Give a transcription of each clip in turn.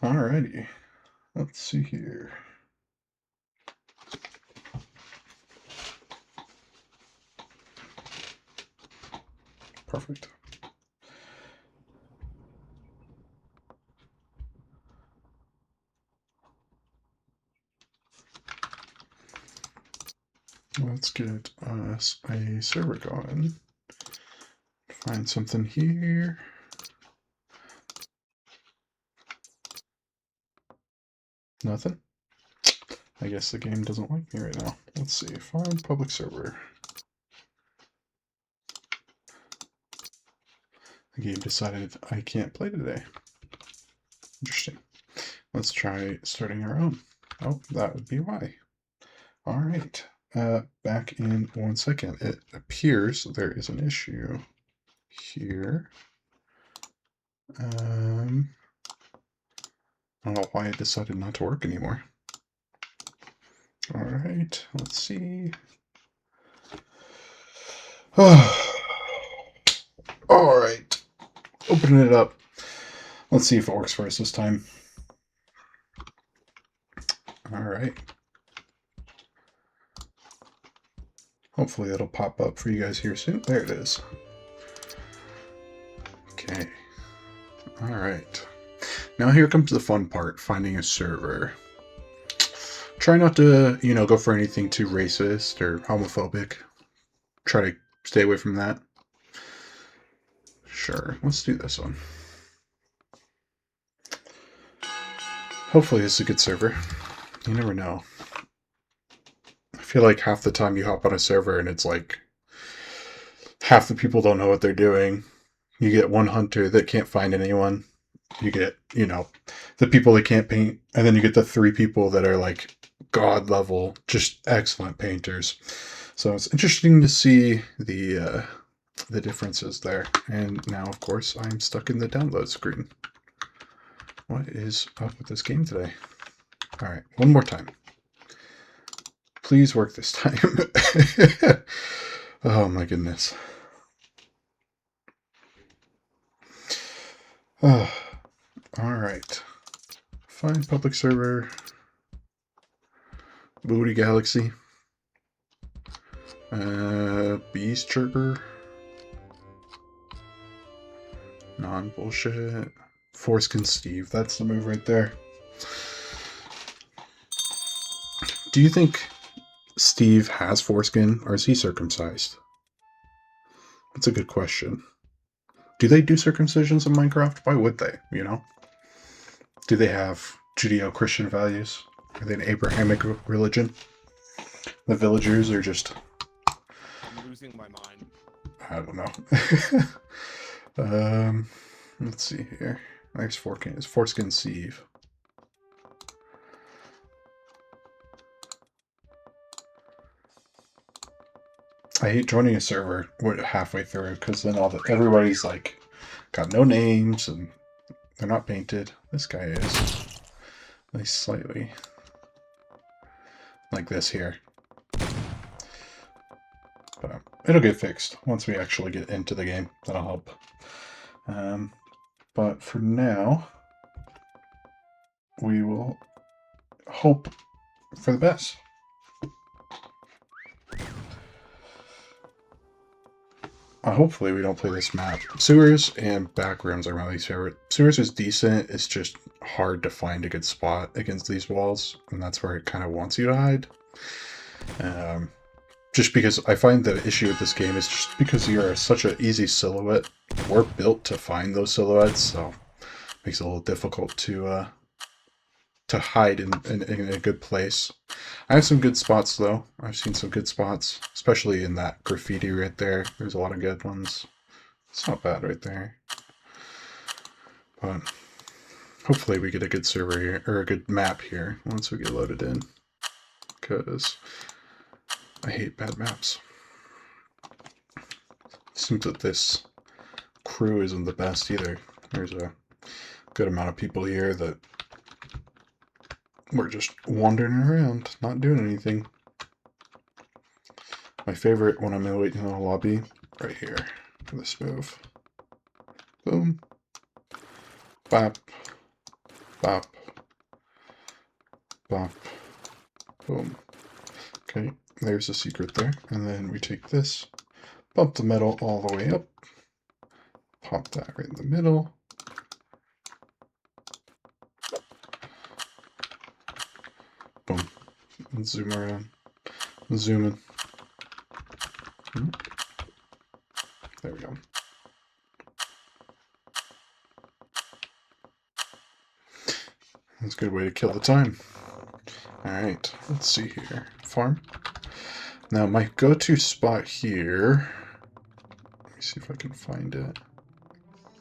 Alrighty, let's see here. Perfect. Let's get us a server going. Find something here. Nothing? I guess the game doesn't like me right now. Let's see. Find public server. The game decided I can't play today. Interesting. Let's try starting our own. Oh, that would be why. All right. Back in 1 second. It appears there is an issue here. I don't know why it decided not to work anymore. All right, let's see. All right, opening it up. Let's see if it works for us this time. All right. Hopefully it'll pop up for you guys here soon. There it is. Okay. All right. Now here comes the fun part, finding a server. Try not to, go for anything too racist or homophobic. Try to stay away from that. Sure, let's do this one. Hopefully this is a good server. You never know. I feel like half the time you hop on a server and it's like half the people don't know what they're doing. You get one hunter that can't find anyone. You get, the people that can't paint, and then you get the 3 people that are like god level, just excellent painters. So it's interesting to see the differences there. And now, of course, I'm stuck in the download screen. What is up with this game today? All right, one more time. Please work this time. Oh my goodness. Oh, all right. Find public server. Booty Galaxy. Beast Chirper. Non-bullshit. Foreskin Steve. That's the move right there. Do you think Steve has foreskin, or is he circumcised? That's a good question. Do they do circumcisions in Minecraft? Why would they, Do they have Judeo-Christian values? Are they an Abrahamic religion? The villagers are just... I'm losing my mind. I don't know. Let's see here. Next foreskin is Foreskin Steve. I hate joining a server halfway through because then everybody's like got no names and they're not painted. This guy is. At least slightly. Like this here. But it'll get fixed once we actually get into the game. That'll help. But for now, we will hope for the best. Hopefully we don't play this map. Sewers and back rooms are my least favorite. Sewers is decent, it's just hard to find a good spot against these walls, and that's where it kind of wants you to hide. Just because I find the issue with this game is just because you're such an easy silhouette, we're built to find those silhouettes, so it makes it a little difficult to hide in a good place. I have some good spots, though. I've seen some good spots, especially in that graffiti right there. There's a lot of good ones. It's not bad right there. But hopefully we get a good server here, or a good map here, once we get loaded in. Because I hate bad maps. It seems that this crew isn't the best either. There's a good amount of people here that we're just wandering around, not doing anything. My favorite when I'm waiting in the lobby, right here, for this move. Boom. Bap. Bop. Bop. Boom. Okay, there's a secret there. And then we take this, bump the metal all the way up, pop that right in the middle. Boom. And zoom around. Zoom in. There we go. That's a good way to kill the time. Alright, let's see here. Farm. Now my go-to spot here, let me see if I can find it.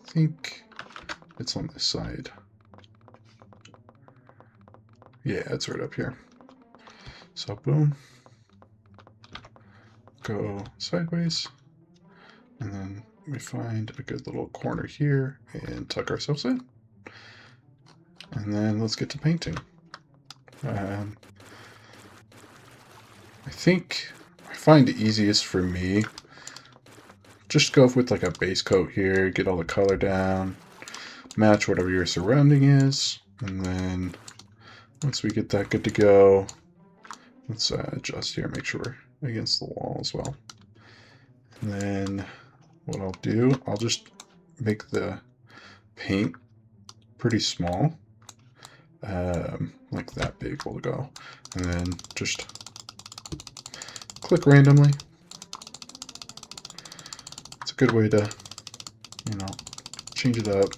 I think it's on this side. Yeah, it's right up here. So boom. Go sideways. And then we find a good little corner here and tuck ourselves in. And then let's get to painting. I think I find it easiest for me, just go with like a base coat here, get all the color down, match whatever your surrounding is, and then once we get that good to go, let's adjust here, make sure we're against the wall as well. And then what I'll do, I'll just make the paint pretty small, like that big will go, and then just click randomly. It's a good way to, you know, change it up.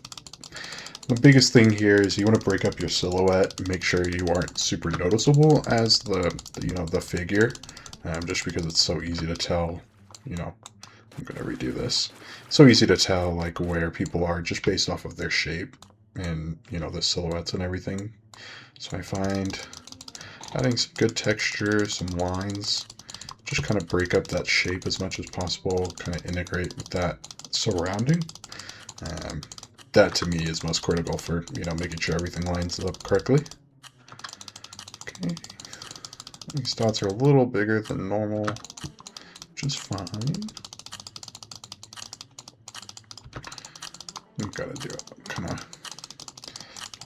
The biggest thing here is you want to break up your silhouette and make sure you aren't super noticeable as the figure, just because it's so easy to tell, you know, I'm going to redo this. So easy to tell like where people are just based off of their shape and, you know, the silhouettes and everything. So I find adding some good texture, some lines, just kind of break up that shape as much as possible, kind of integrate with that surrounding. That to me is most critical for, you know, making sure everything lines up correctly. Okay, these dots are a little bigger than normal, which is fine. You gotta do it kind of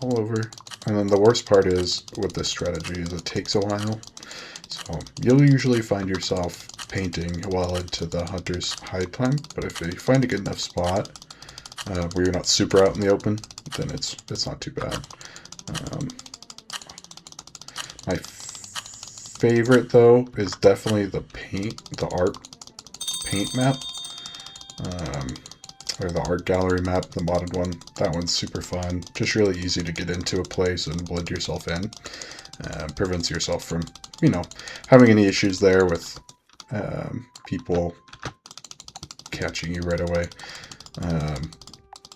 all over. And then the worst part is with this strategy is it takes a while. So you'll usually find yourself painting well into the hunter's hide time, but if you find a good enough spot where you're not super out in the open, then it's not too bad. My favorite though is definitely the art paint map, or the art gallery map, the modded one. That one's super fun. Just really easy to get into a place and blend yourself in. Prevents yourself from, you know, having any issues there with people catching you right away.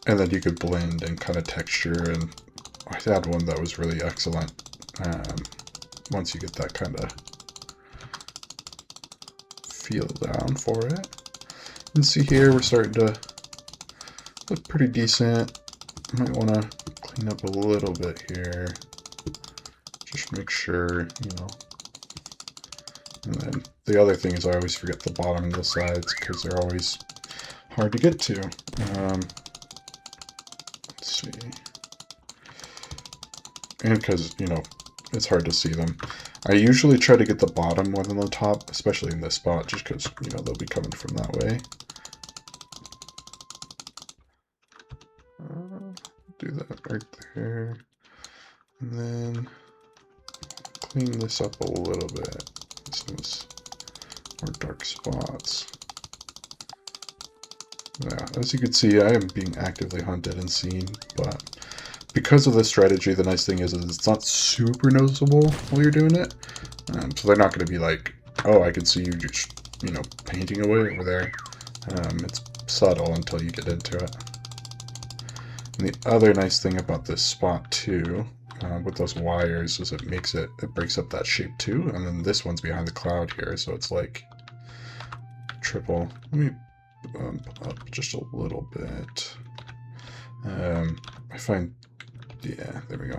And then you could blend and kind of texture, and I had one that was really excellent. Once you get that kind of feel down for it. And see here, we're starting to look pretty decent. Might want to clean up a little bit here. Just make sure, you know. And then the other thing is I always forget the bottom and the sides because they're always hard to get to. Let's see. And because, you know, it's hard to see them. I usually try to get the bottom more than the top, especially in this spot, just because, you know, they'll be coming from that way. Do that right there. And then clean this up a little bit. Some more dark spots. Yeah, as you can see, I am being actively hunted and seen, but because of this strategy, the nice thing is it's not super noticeable while you're doing it. So they're not going to be like, oh, I can see you just, you know, painting away over there. It's subtle until you get into it. And the other nice thing about this spot too, with those wires, is it breaks up that shape too. And then this one's behind the cloud here, so it's like triple. Let me bump up just a little bit. I find, yeah, there we go.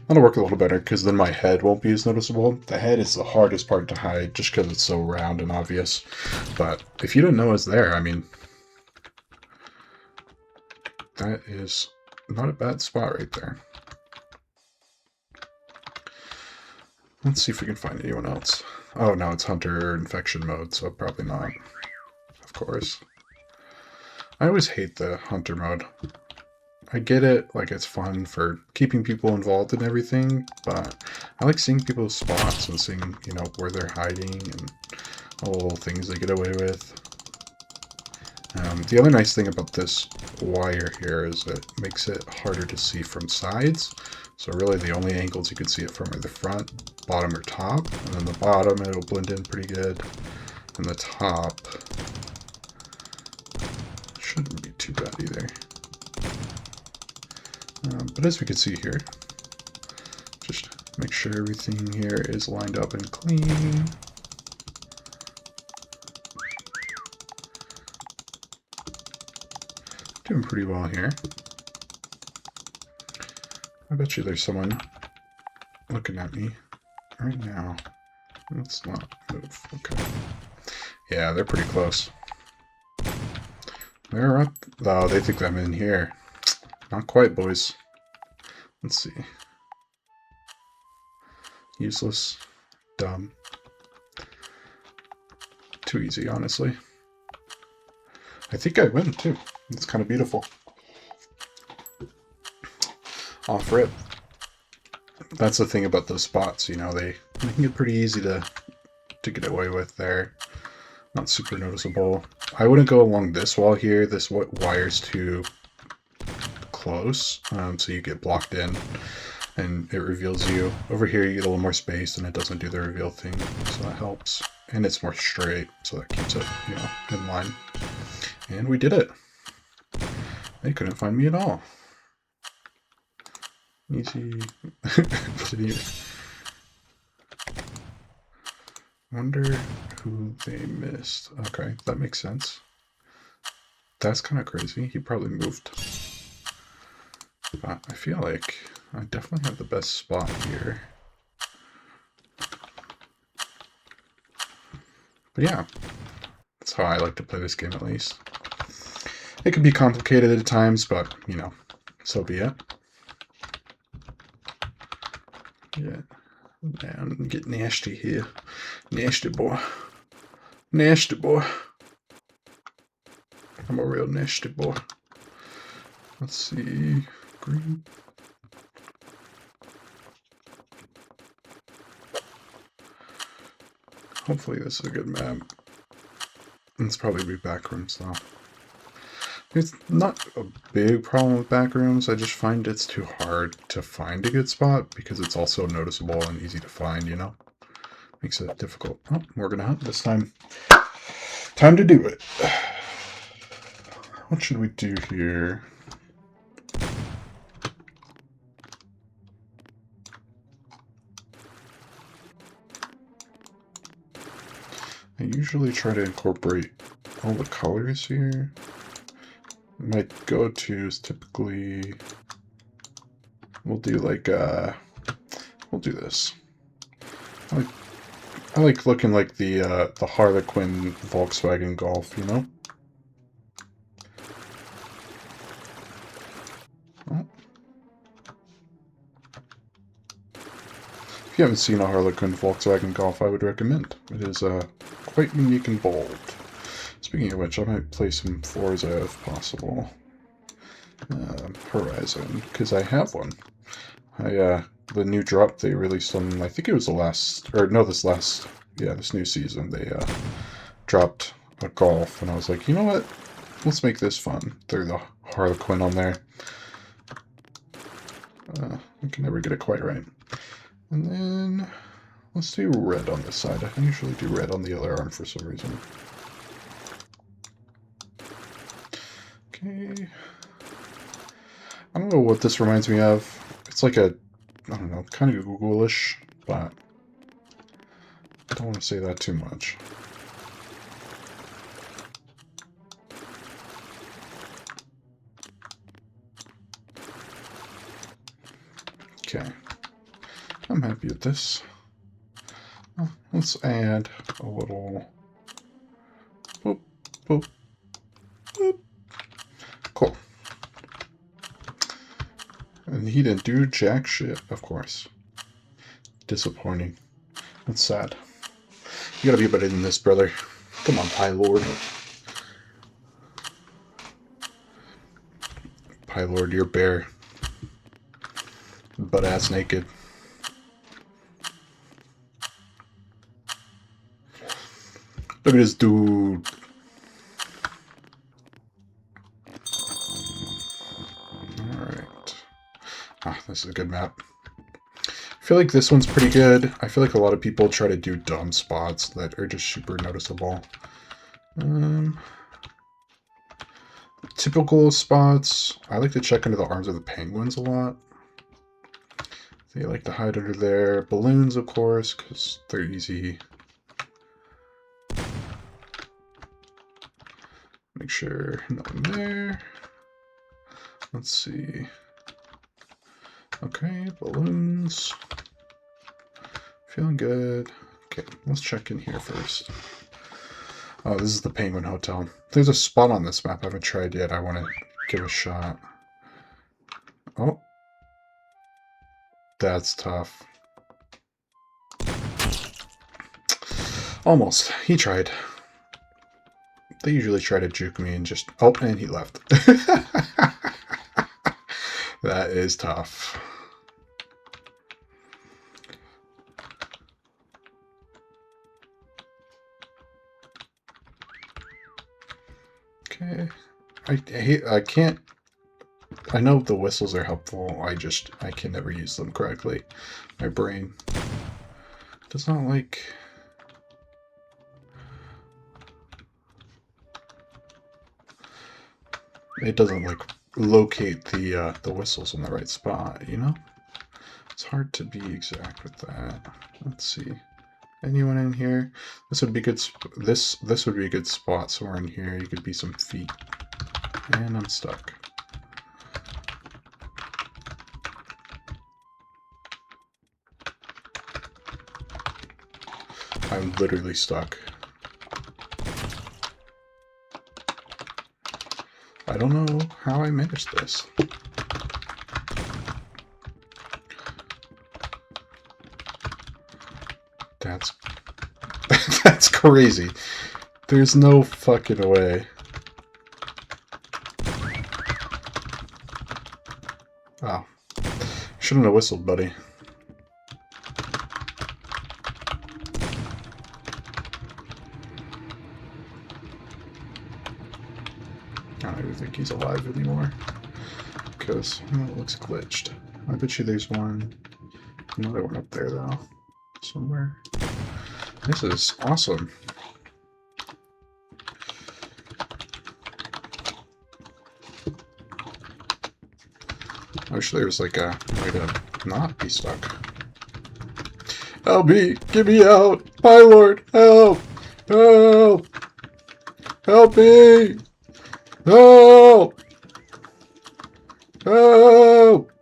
That'll work a little better because then my head won't be as noticeable. The head is the hardest part to hide just because it's so round and obvious. But if you didn't know it's there, I mean, that is not a bad spot right there. Let's see if we can find anyone else. Oh, no, it's hunter infection mode, so probably not. Of course. I always hate the hunter mode. I get it, like it's fun for keeping people involved in everything, but I like seeing people's spots and seeing, you know, where they're hiding and all the things they get away with. The other nice thing about this wire here is it makes it harder to see from sides. So really the only angles you can see it from are the front, bottom, or top. And then the bottom, it'll blend in pretty good. And the top shouldn't be too bad either. But as we can see here, just make sure everything here is lined up and clean. Doing pretty well here. I bet you there's someone looking at me right now. Let's not move. Okay. Yeah, they're pretty close. They're up. Oh, they think I'm in here. Not quite, boys. Let's see. Useless. Dumb. Too easy, honestly. I think I win, too. It's kind of beautiful. Off rip. That's the thing about those spots, you know, they make it pretty easy to get away with there. Not super noticeable. I wouldn't go along this wall here. This wire's too close, so you get blocked in and it reveals you. Over here you get a little more space and it doesn't do the reveal thing, so that helps. And it's more straight, so that keeps it, you know, in line. And we did it. They couldn't find me at all. Easy. Wonder who they missed. Okay, that makes sense. That's kind of crazy. He probably moved. But I feel like I definitely have the best spot here. But yeah, that's how I like to play this game at least. It can be complicated at times, but, you know, so be it. Yeah. Man, get nasty here. Nasty boy. Nasty boy. I'm a real nasty boy. Let's see. Green. Hopefully this is a good map. It's probably be backrooms though. It's not a big problem with backrooms, I just find it's too hard to find a good spot because it's also noticeable and easy to find, you know? Makes it difficult. Oh, we're gonna hunt this time. Time to do it. What should we do here? I usually try to incorporate all the colors here. My go-to is typically, we'll do like, we'll do this. I like looking like the Harlequin Volkswagen Golf, you know? Oh. If you haven't seen a Harlequin Volkswagen Golf, I would recommend. It is quite unique and bold. Speaking of which, I might play some Forza if possible. Horizon, because I have one. The new drop they released on, I think it was this new season, they dropped a Golf, and I was like, you know what? Let's make this fun. Throw the Harlequin on there. I can never get it quite right. And then let's do red on this side. I usually do red on the other arm for some reason. Okay. I don't know what this reminds me of. It's like a, I don't know, kind of Google-ish, but I don't want to say that too much. Okay. I'm happy with this. Let's add a little boop, boop, boop. Cool. And he didn't do jack shit, of course. Disappointing. That's sad. You gotta be better than this, brother. Come on, Pie Lord. Pie Lord, you're bare. Butt ass naked. Look at this dude. Alright. Ah, this is a good map. I feel like this one's pretty good. I feel like a lot of people try to do dumb spots that are just super noticeable. Typical spots. I like to check under the arms of the penguins a lot. They like to hide under there. Balloons, of course, because they're easy. Make sure nothing there. Let's see. Okay, balloons. Feeling good. Okay, let's check in here first. Oh, this is the Penguin Hotel. There's a spot on this map I haven't tried yet. I want to give a shot. Oh. That's tough. Almost. He tried. They usually try to juke me and just... Oh, and he left. That is tough. Okay. I can't... I know the whistles are helpful. I can never use them correctly. My brain does not like... It doesn't like locate the whistles in the right spot, you know? It's hard to be exact with that. Let's see. Anyone in here? This would be good. This would be a good spot. Somewhere in here, you could be some feet. And I'm stuck. I'm literally stuck. I don't know how I managed this. That's that's crazy. There's no fucking way. Oh. Shouldn't have whistled, buddy. I don't even think he's alive anymore. Because it looks glitched. I bet you there's another one up there though. Somewhere. This is awesome. I wish there was like a way to not be stuck. Help me! Get me out! My lord! Help! Help! Help me! Help! Help!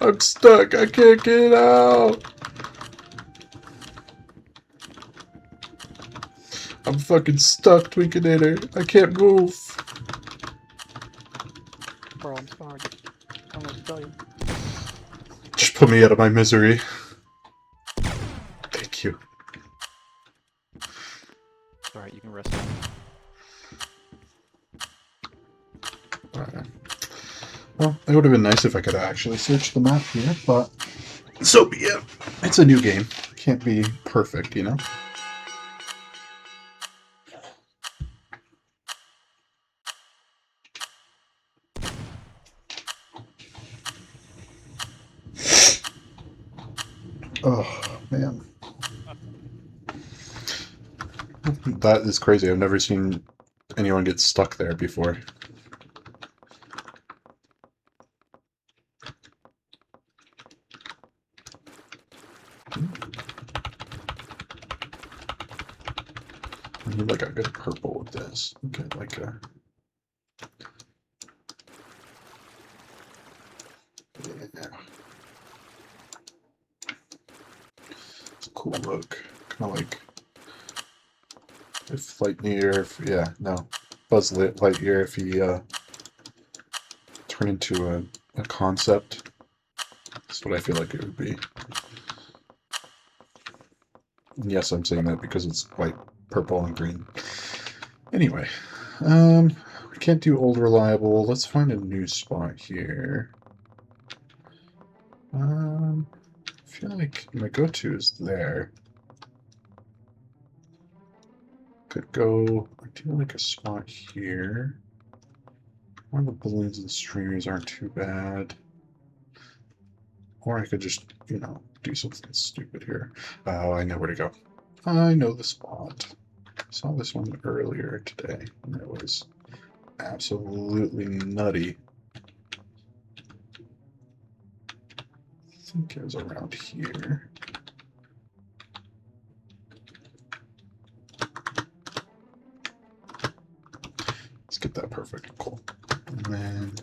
I'm stuck! I can't get out! I'm fucking stuck, Twinkinator. I can't move. Bro, I'm sorry. I don't know what to tell you. Just put me out of my misery. Thank you. Alright, you can rest now. Well, it would have been nice if I could actually search the map here, but so be it. It's a new game. Can't be perfect, you know? Oh, man. That is crazy. I've never seen anyone get stuck there before. I need like a good purple with this. Get like a... Yeah. It's a cool look. Kind of like... If Lightyear, yeah, no. Buzz Lightyear, if he turned into a concept. That's what I feel like it would be. Yes, I'm saying that because it's white, purple, and green. Anyway, we can't do old reliable. Let's find a new spot here. I feel like my go-to is there. Could go. I do like a spot here. One of the balloons and streamers aren't too bad. Or I could just, do something stupid here. Oh, I know where to go. I know the spot. Saw this one earlier today, and it was absolutely nutty. I think it was around here. Let's get that perfect. Cool. And then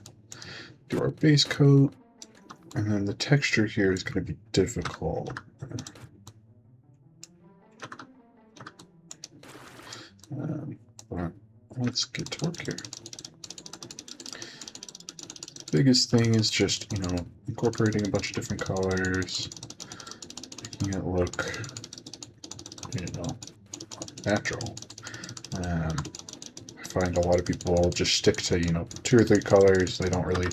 do our base coat. And then the texture here is going to be difficult. But let's get to work here. Biggest thing is just, incorporating a bunch of different colors, making it look, natural. I find a lot of people just stick to, 2 or 3 colors. They don't really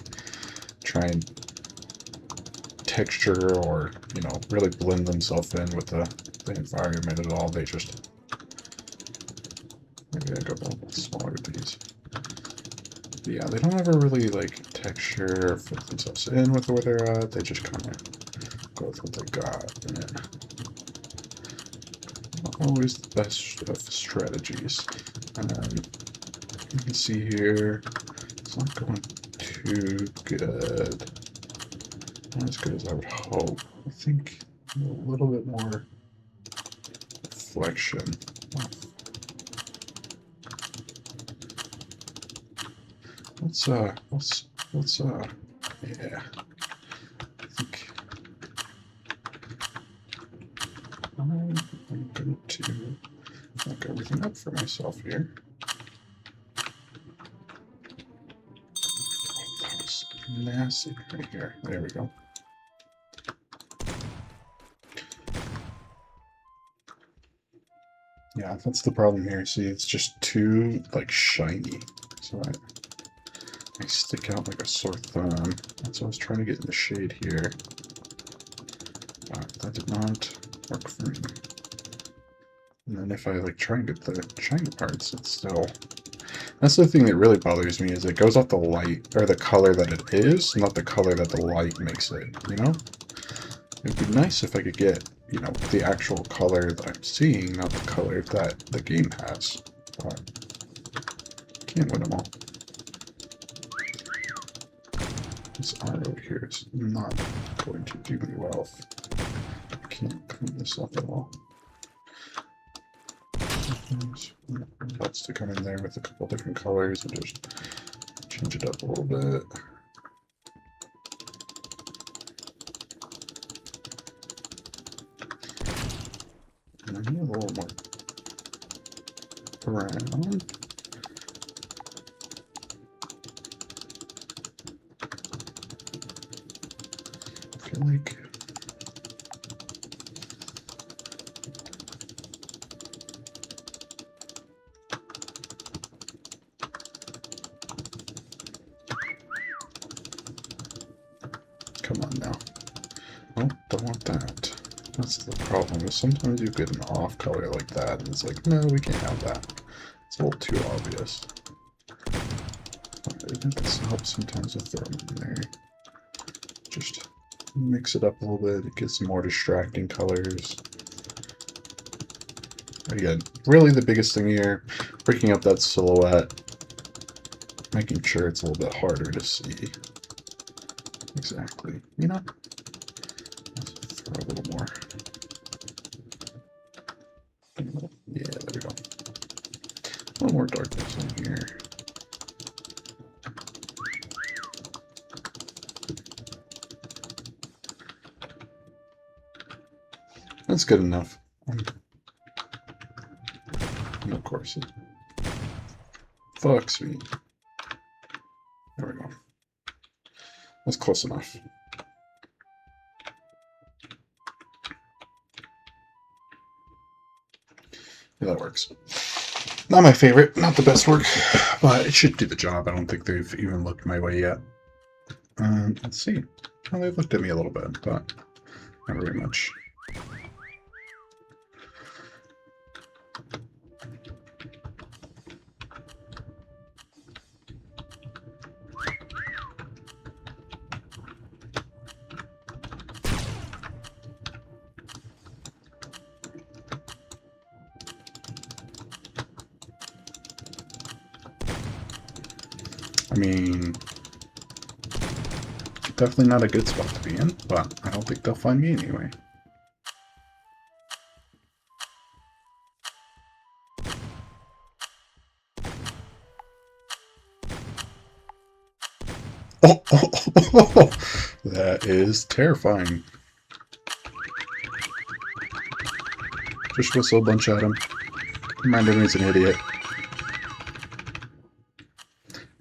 try and texture or, really blend themselves in with the environment at all. They just, maybe I go a little smaller with these. But yeah, they don't ever really like texture or fit themselves in with where they're at. They just kind of go with what they got. And not always the best of strategies. You can see here, it's not going too good. Not as good as I would hope. I think a little bit more reflection. Let's yeah. I think I'm going to look everything up for myself here. That was nasty right here. There we go. Yeah, that's the problem here. See, it's just too, shiny. So I stick out like a sore thumb. That's what I was trying to get in the shade here. But that did not work for me. And then if I, try and get the shiny parts, it's still... That's the thing that really bothers me, is it goes off the light, or the color that it is, not the color that the light makes it, It'd be nice if I could get, the actual color that I'm seeing, not the color that the game has. But can't win them all. This art over here is not going to do me well if I can't clean this up at all. Helps to come in there with a couple different colors and just change it up a little bit. And I need a little more brown. I feel like come on now. Oh, don't want that. That's the problem, is sometimes you get an off color like that, and it's like, no, we can't have that. It's a little too obvious. I think this helps sometimes with throwing in there. Just mix it up a little bit, it gets more distracting colors. Again, really the biggest thing here, breaking up that silhouette, making sure it's a little bit harder to see. Exactly. Let's throw a little more. Yeah, there we go. A little more darkness in here. That's good enough. And of course it fucks me. There we go. That's close enough. that works. Not my favorite, not the best work, but it should do the job. I don't think they've even looked my way yet. Let's see. Well, they've looked at me a little bit, but not very much. I mean, definitely not a good spot to be in, but I don't think they'll find me anyway. Oh, oh, oh, oh, that is terrifying. Just whistle a bunch at him. Remind him he's an idiot.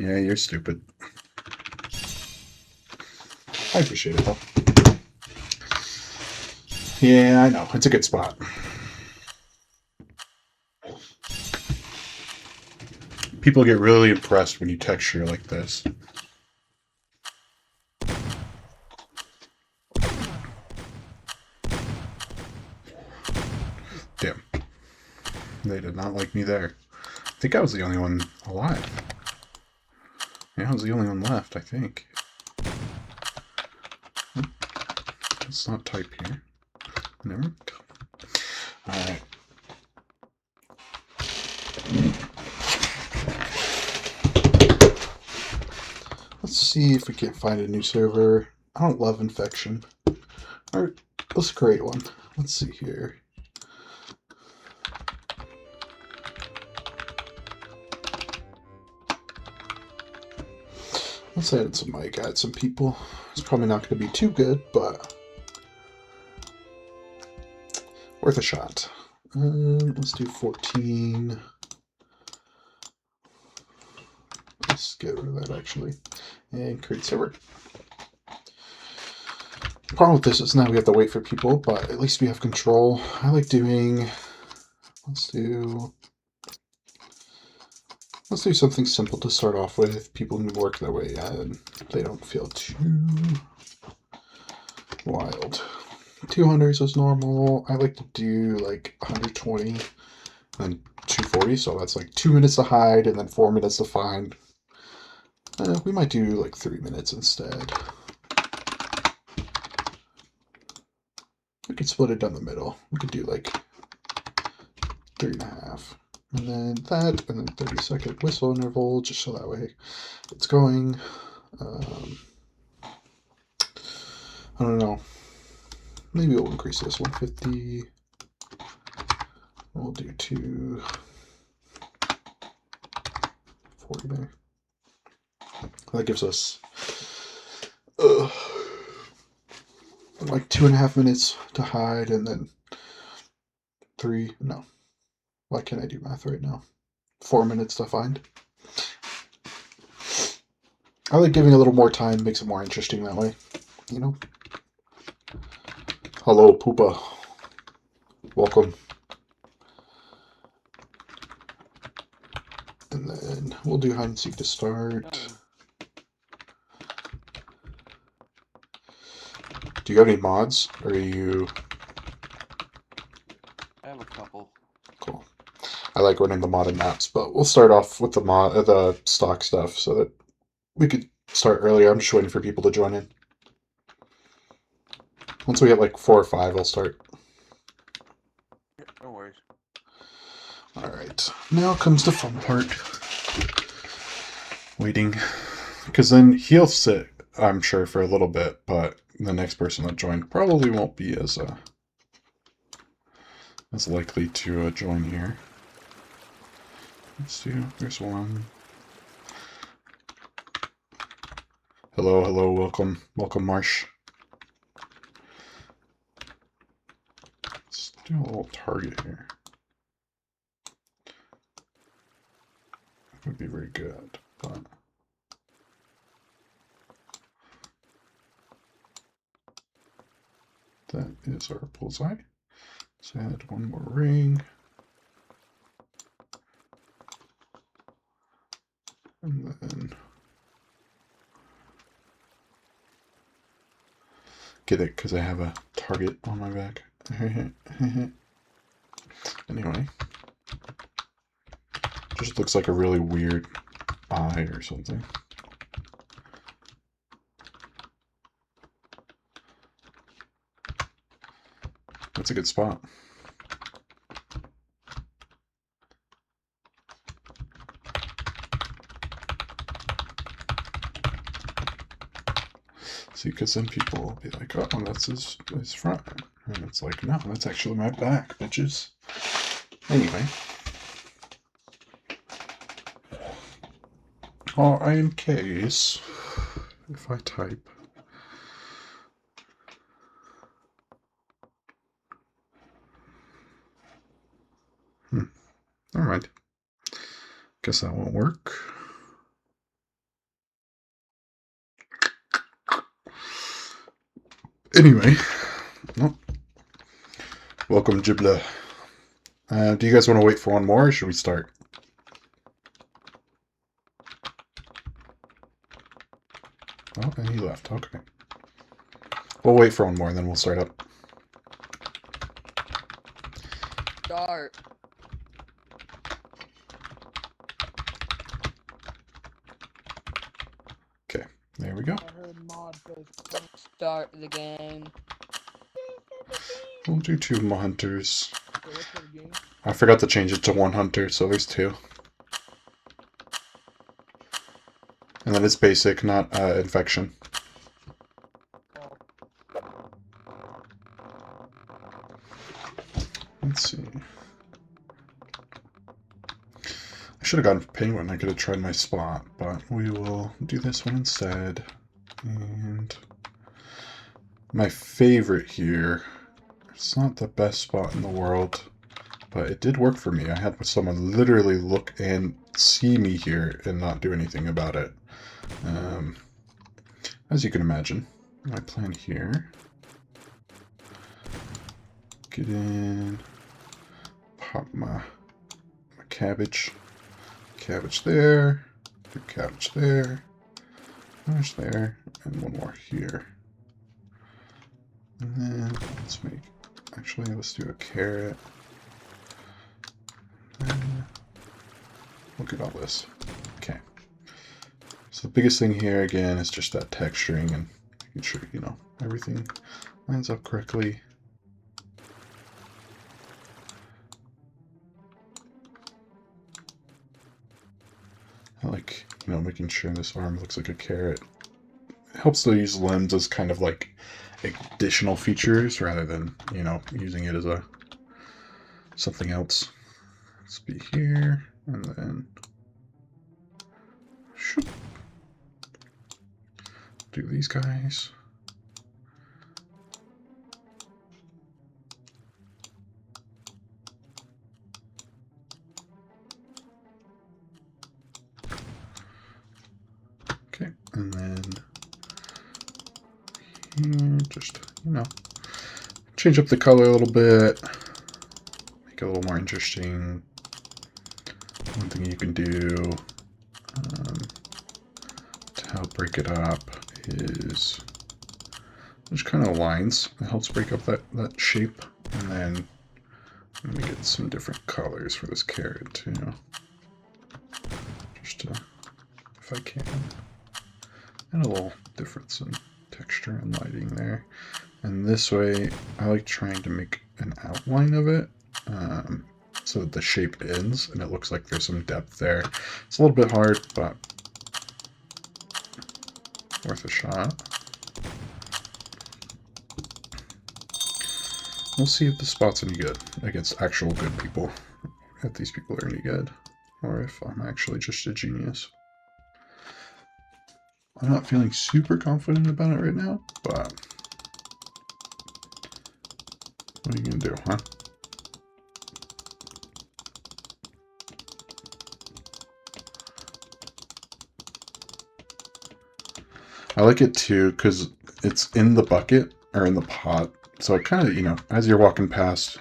Yeah, you're stupid. I appreciate it, though. Yeah, I know. It's a good spot. People get really impressed when you texture like this. Damn. They did not like me there. I think I was the only one alive. Yeah, I was the only one left, I think. Let's not type here. Never go. Alright. Let's see if we can find a new server. I don't love infection. Alright, let's create one. Let's see here. Let's add some mic, add some people. It's probably not going to be too good, but worth a shot. Let's do 14. Let's get rid of that actually. And create server. The problem with this is now we have to wait for people, but at least we have control. I like doing, let's do something simple to start off with. People can work their way in. They don't feel too wild. 200s is normal. I like to do like 120 and 240, so that's like 2 minutes to hide and then 4 minutes to find. We might do like 3 minutes instead. We could split it down the middle. We could do like 3.5. And then that, and then 30-second whistle interval, just so that way it's going. I don't know. Maybe we'll increase this 150. We'll do 240 there. That gives us like 2.5 minutes to hide, and then 3. No, why can't I do math right now? 4 minutes to find. I like giving a little more time, makes it more interesting that way, you know? Hello, Poopa. Welcome. And then we'll do hide and seek to start. Do you have any mods, or are you... I have a couple. Cool. I like running the modded maps, but we'll start off with the stock stuff so that we could start earlier. I'm just waiting for people to join in. Once we have like 4 or 5, I'll start. No worries. Alright, now comes the fun part. Waiting. Because then he'll sit, I'm sure, for a little bit, but the next person that joined probably won't be as likely to join here. Let's see, there's one. Hello, hello, welcome. Welcome, Marsh. Let's do a little target here. That would be very good, but... that is our bullseye. Let's add one more ring. get it because I have a target on my back. Anyway. Just looks like a really weird eye or something. That's a good spot. See, because then people will be like, oh, that's his front. And it's like, no, that's actually my back, bitches. Anyway. Or in case, if I type. Never mind. Guess that won't work. Anyway, nope. Welcome, Gibla. Do you guys want to wait for one more, or should we start? Oh, and he left. Okay. We'll wait for one more, and then we'll start up. Start. Okay, there we go. I heard mod says start the game. We'll do 2 hunters. So what's the game? I forgot to change it to 1 hunter, so there's 2. And then it's basic, not infection. Let's see. I should have gone for penguin. I could have tried my spot, but we will do this one instead. And my favorite here, it's not the best spot in the world, but it did work for me. I had someone literally look and see me here and not do anything about it. As you can imagine, my plan here, get in, pop my cabbage there, do cabbage there, cabbage there, and one more here. And then let's do a carrot. Look at all this. Okay. So the biggest thing here again is just that texturing and making sure, everything lines up correctly. I like, making sure this arm looks like a carrot. It helps to use limbs as kind of like additional features rather than, using it as something else. Let's be here, and then shoop. Do these guys. Okay, and then here, just, change up the color a little bit, make it a little more interesting. One thing you can do to help break it up is just kind of lines. It helps break up that shape. And then let me get some different colors for this carrot too. Just to, if I can. And a little difference in texture and lighting there. And this way, I like trying to make an outline of it so that the shape ends and it looks like there's some depth there. It's a little bit hard, but worth a shot. We'll see if the spot's any good against actual good people. If these people are any good, or if I'm actually just a genius. I'm not feeling super confident about it right now, but what are you gonna do, huh? I like it too because it's in the bucket or in the pot, so it kind of, as you're walking past,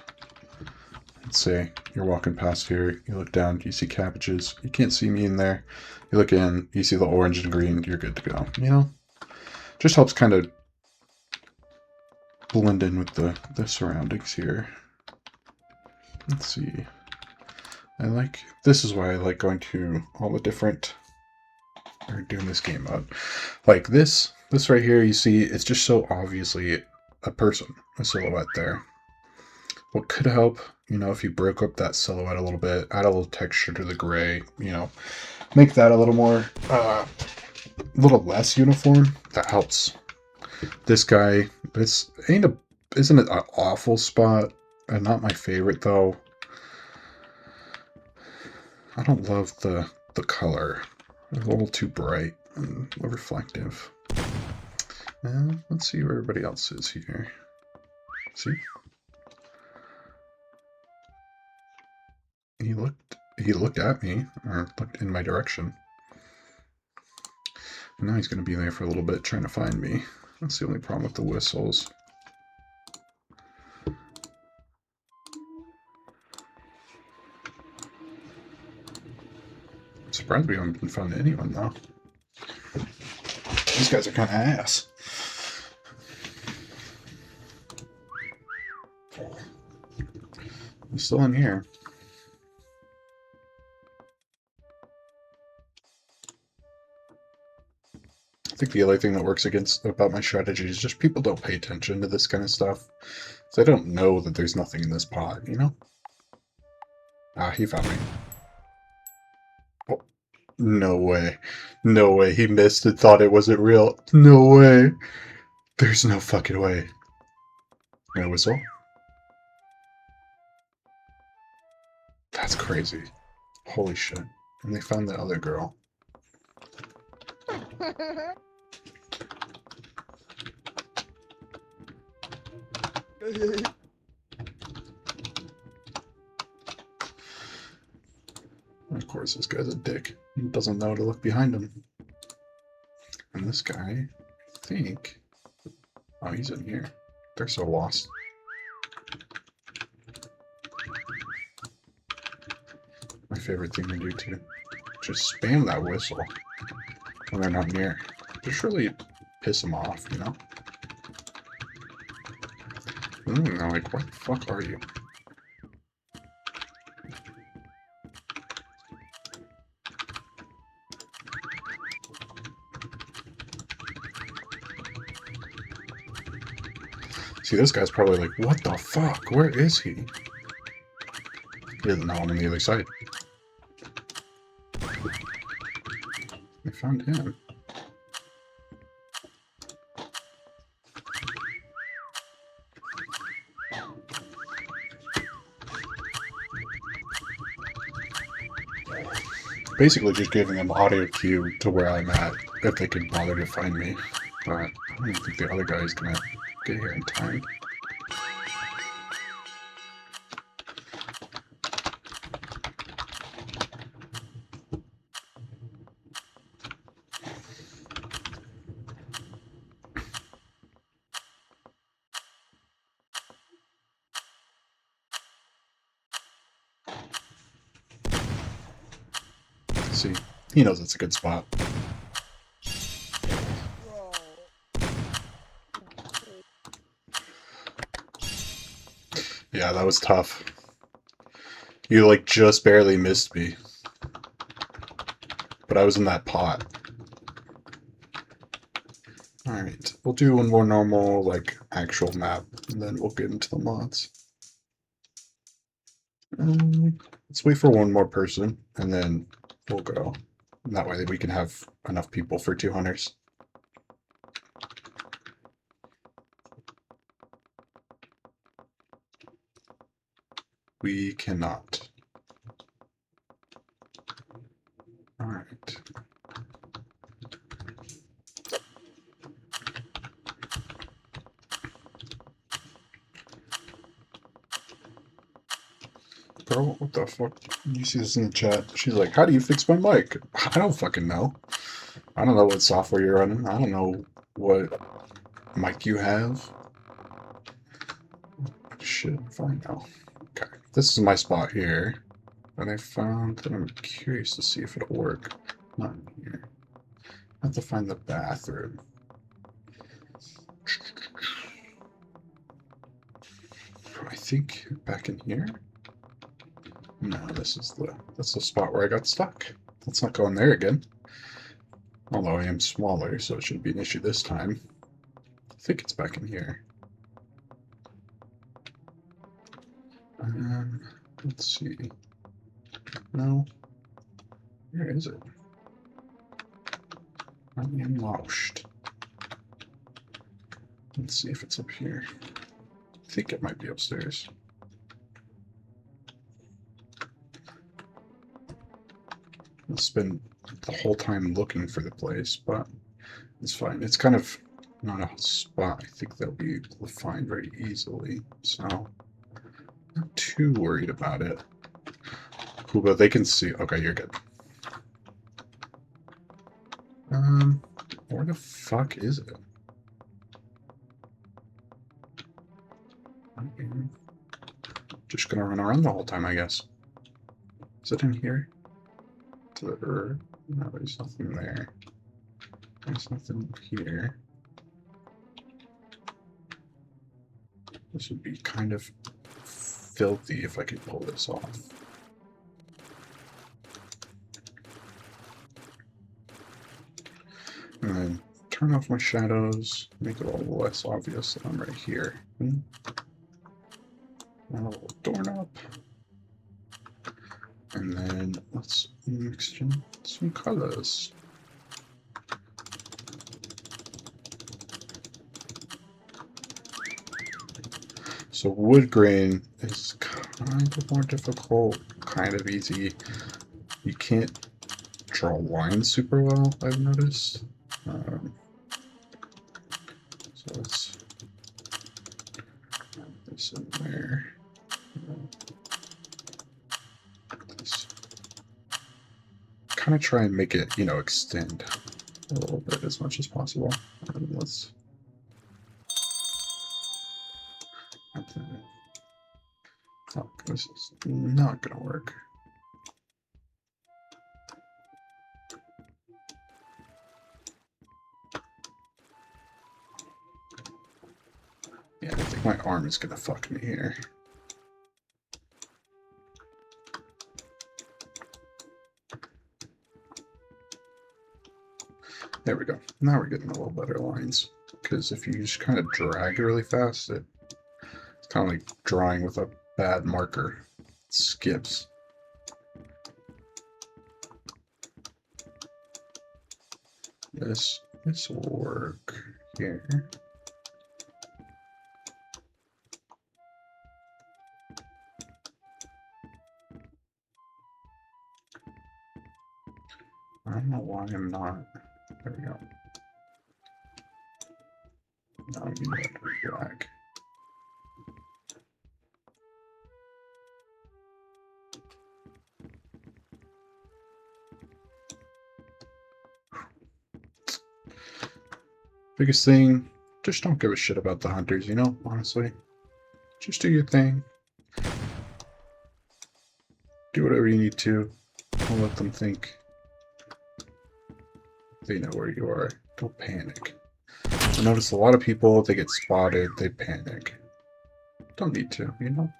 let's say you're walking past here, you look down, you see cabbages, you can't see me in there, you look in, you see the orange and green, you're good to go, Just helps kind of blend in with the surroundings here. Let's see. This is why I like going to all the different, or doing this game mode. Like this right here, you see, it's just so obviously a person, a silhouette there. What could help, if you broke up that silhouette a little bit, add a little texture to the gray, make that a little more, a little less uniform, that helps. This guy, isn't it an awful spot? And not my favorite, though. I don't love the color. It's a little too bright and reflective. And let's see where everybody else is here. See? He looked at me, or looked in my direction. And now he's going to be there for a little bit trying to find me. That's the only problem with the whistles. I'm surprised we haven't been found anyone, though. These guys are kind of ass. He's still in here. I think the other thing that works about my strategy is just people don't pay attention to this kind of stuff. So I don't know that there's nothing in this pot, Ah, he found me. Oh, no way. No way. He missed and thought it wasn't real. No way. There's no fucking way. Gonna whistle? That's crazy. Holy shit. And they found the other girl. Of course, this guy's a dick. He doesn't know to look behind him. And this guy, I think... Oh, he's in here. They're so lost. My favorite thing to do, too. Just spam that whistle when they're not near. Just really piss them off, They're like, what the fuck are you? See, this guy's probably like, what the fuck? Where is he? He doesn't know I'm on the other side. I found him. Basically just giving them audio cue to where I'm at, if they can bother to find me. But I don't think the other guy is gonna get here in time. See, he knows it's a good spot. Yeah, that was tough. You, like, just barely missed me. But I was in that pot. Alright, we'll do one more normal, like, actual map, and then we'll get into the mods. Let's wait for one more person, and then we'll go. And that way we can have enough people for 2 hunters. We cannot. Alright. Girl, what the fuck? You see this in the chat? She's like, how do you fix my mic? I don't fucking know. I don't know what software you're running. I don't know what mic you have. Shit, fine now. Okay, this is my spot here. And I found that I'm curious to see if it'll work. Not here. I have to find the bathroom. think back in here. No, that's the spot where I got stuck. Let's not go in there again. Although I am smaller, so it shouldn't be an issue this time. I think it's back in here. Let's see. No. Where is it? I am lost. Let's see if it's up here. I think it might be upstairs. I'll spend the whole time looking for the place, but it's fine. It's kind of not a spot I think they'll be able to find very easily, so not too worried about it. Cool, but they can see. Okay, you're good. Where the fuck is it? I'm just gonna run around the whole time, I guess. Is it in here? No, there's nothing there. There's nothing here. This would be kind of filthy if I could pull this off. And then turn off my shadows, make it a little less obvious that I'm right here. And a little doorknob. And then let's mix in some colors. So wood grain is kind of more difficult, kind of easy. You can't draw lines super well, I've noticed. So let's add this in there. Kind of try and make it, you know, extend a little bit as much as possible. And let's oh, this is not gonna work. Yeah, I think my arm is gonna fuck me here. There we go. Now we're getting a little better lines. Because if you just kind of drag really fast, it's kind of like drawing with a bad marker. It skips. This will work here. I don't know why I'm not. There we go. Now I need that black. Biggest thing, just don't give a shit about the hunters, you know, honestly. Just do your thing. Do whatever you need to. Don't let them think they know where you are. Don't panic. I notice a lot of people, they get spotted, they panic. Don't need to, you know?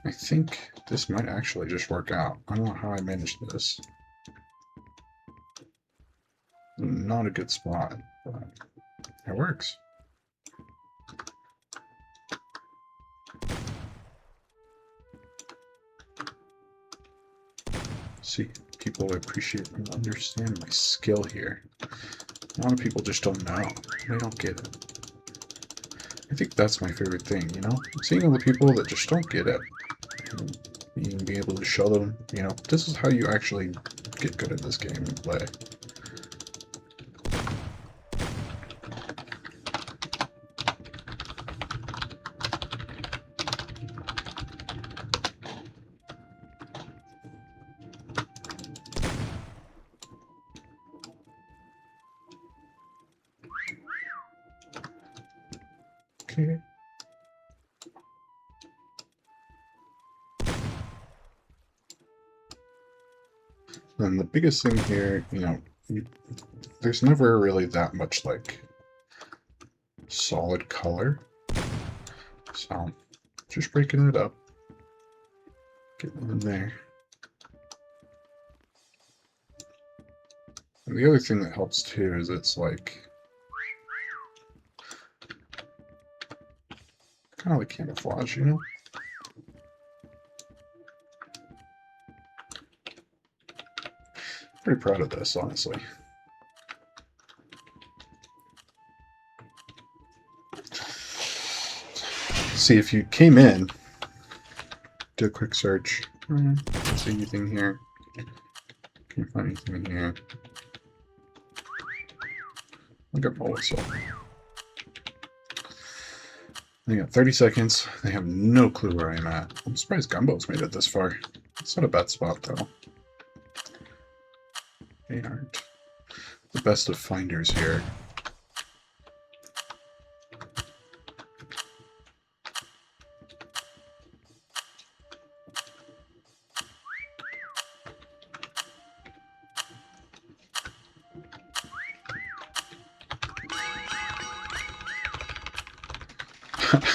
I think this might actually just work out. I don't know how I managed this. Not a good spot, but it works. See, people appreciate and understand my skill here. A lot of people just don't know. They don't get it. I think that's my favorite thing, you know? Seeing other people that just don't get it. And being able to show them, you know, this is how you actually get good at this game and play. Okay. Then the biggest thing here, you know, there's never really that much like solid color. So, just breaking it up. Getting in there. And the other thing that helps too is it's like kind of like camouflage, you know? Pretty proud of this, honestly. See, if you came in, do a quick search. See anything here? Can't find anything here. Look at Melissa. They got 30 seconds. They have no clue where I'm at. I'm surprised Gumbo's made it this far. It's not a bad spot, though. They aren't the best of finders here.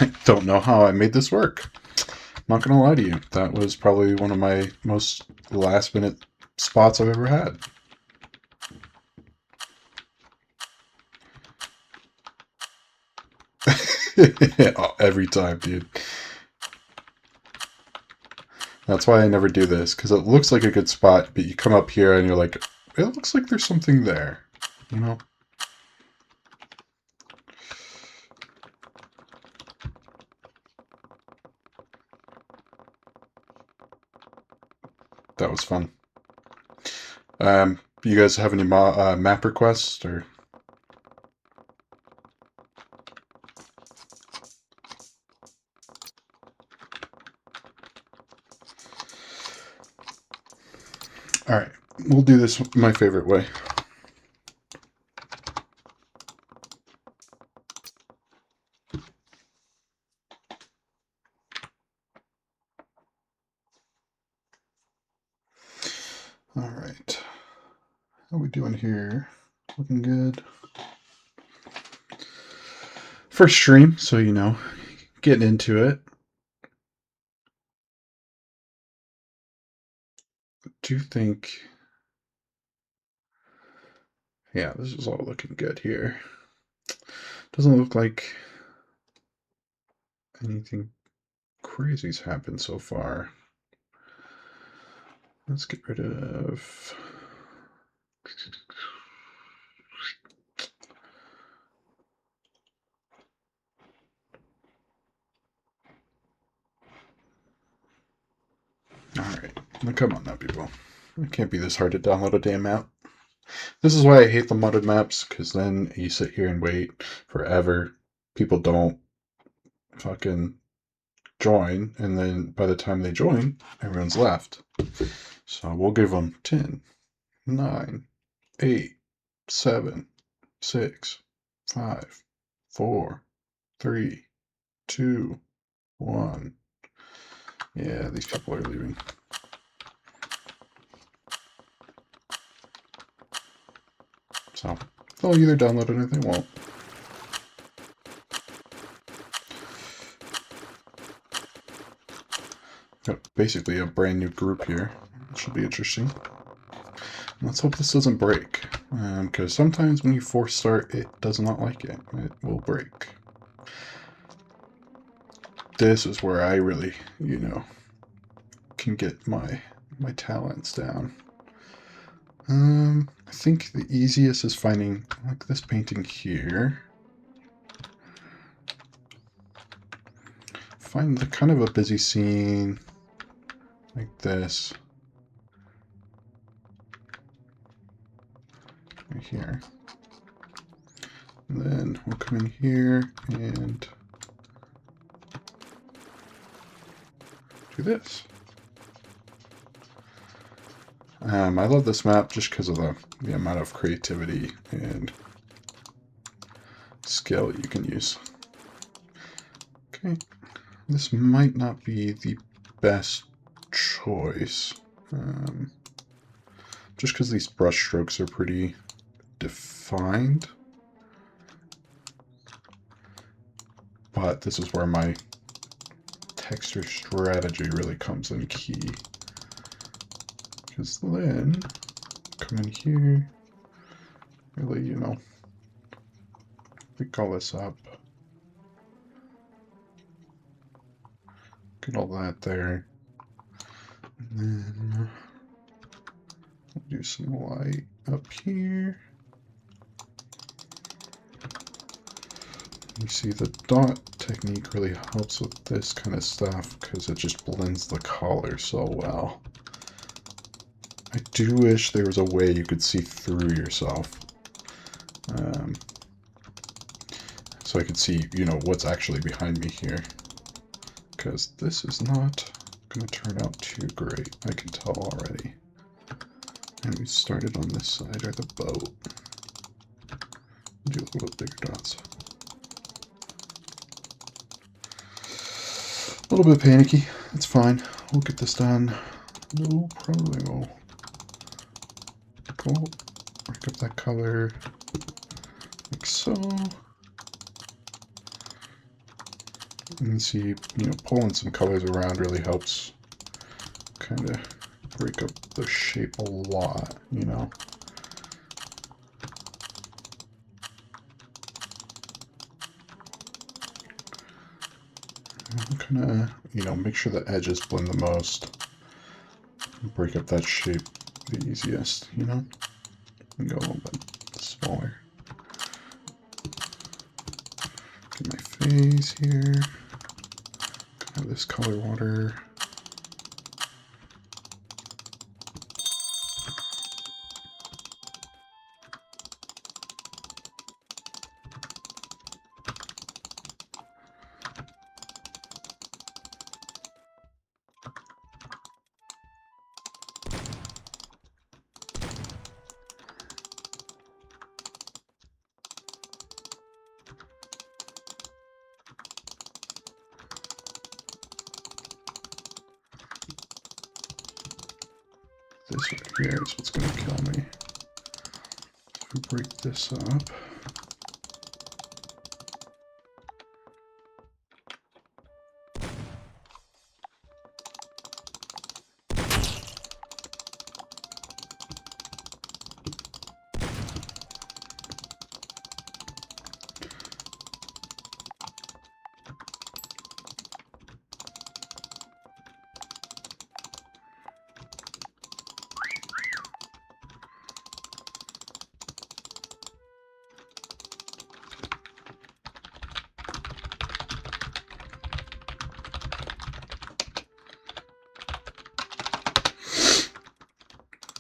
I don't know how I made this work. I'm not gonna lie to you. That was probably one of my most last-minute spots I've ever had. Oh, every time, dude. That's why I never do this, because it looks like a good spot, but you come up here and you're like, it looks like there's something there, you know? That was fun. You guys have any map requests, or? Alright, we'll do this my favorite way. Alright. How are we doing here? Looking good. First stream, so you know, getting into it. Do you think... Yeah, this is all looking good here. Doesn't look like anything crazy's happened so far. Let's get rid of... Alright, now come on now, people. It can't be this hard to download a damn map. This is why I hate the modded maps, because then you sit here and wait forever. People don't fucking join, and then by the time they join, everyone's left. So we'll give them 10, 9, 8, 7, 6, 5, 4, 3, 2, 1. Yeah, these people are leaving. So they'll either download it or they won't. Got basically a brand new group here. It should be interesting. Let's hope this doesn't break, because sometimes when you force start, it does not like it. It will break. This is where I really, you know, can get my talents down. I think the easiest is finding, like, this painting here. Find the kind of a busy scene, like this. Right here. And then we'll come in here and do this. I love this map just because of the amount of creativity and skill you can use. Okay, this might not be the best choice, just because these brush strokes are pretty defined. But this is where my texture strategy really comes in key. Because then, come in here, really, you know, pick all this up. Get all that there. And then we'll do some light up here. You see the dot technique really helps with this kind of stuff because it just blends the color so well. I do wish there was a way you could see through yourself. So I could see, you know, what's actually behind me here. Because this is not going to turn out too great, I can tell already. And we started on this side, or the boat. Do a little bit bigger dots. A little bit panicky. It's fine. We'll get this done. No problemo. Cool. Break up that color. Like so. And see, you know, pulling some colors around really helps kind of break up the shape a lot, you know. Kind of, you know, make sure the edges blend the most. Break up that shape the easiest, you know. And go a little bit smaller. Get my face here. Kind of this color water. This right here is what's going to kill me. If we break this up.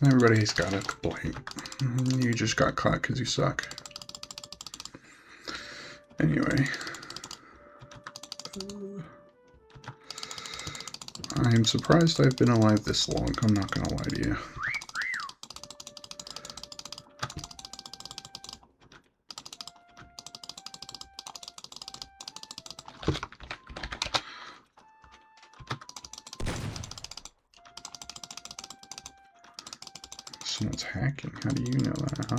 Everybody's got a complaint. You just got caught because you suck. Anyway. I'm surprised I've been alive this long. I'm not gonna lie to you. Someone's hacking. How do you know that, huh?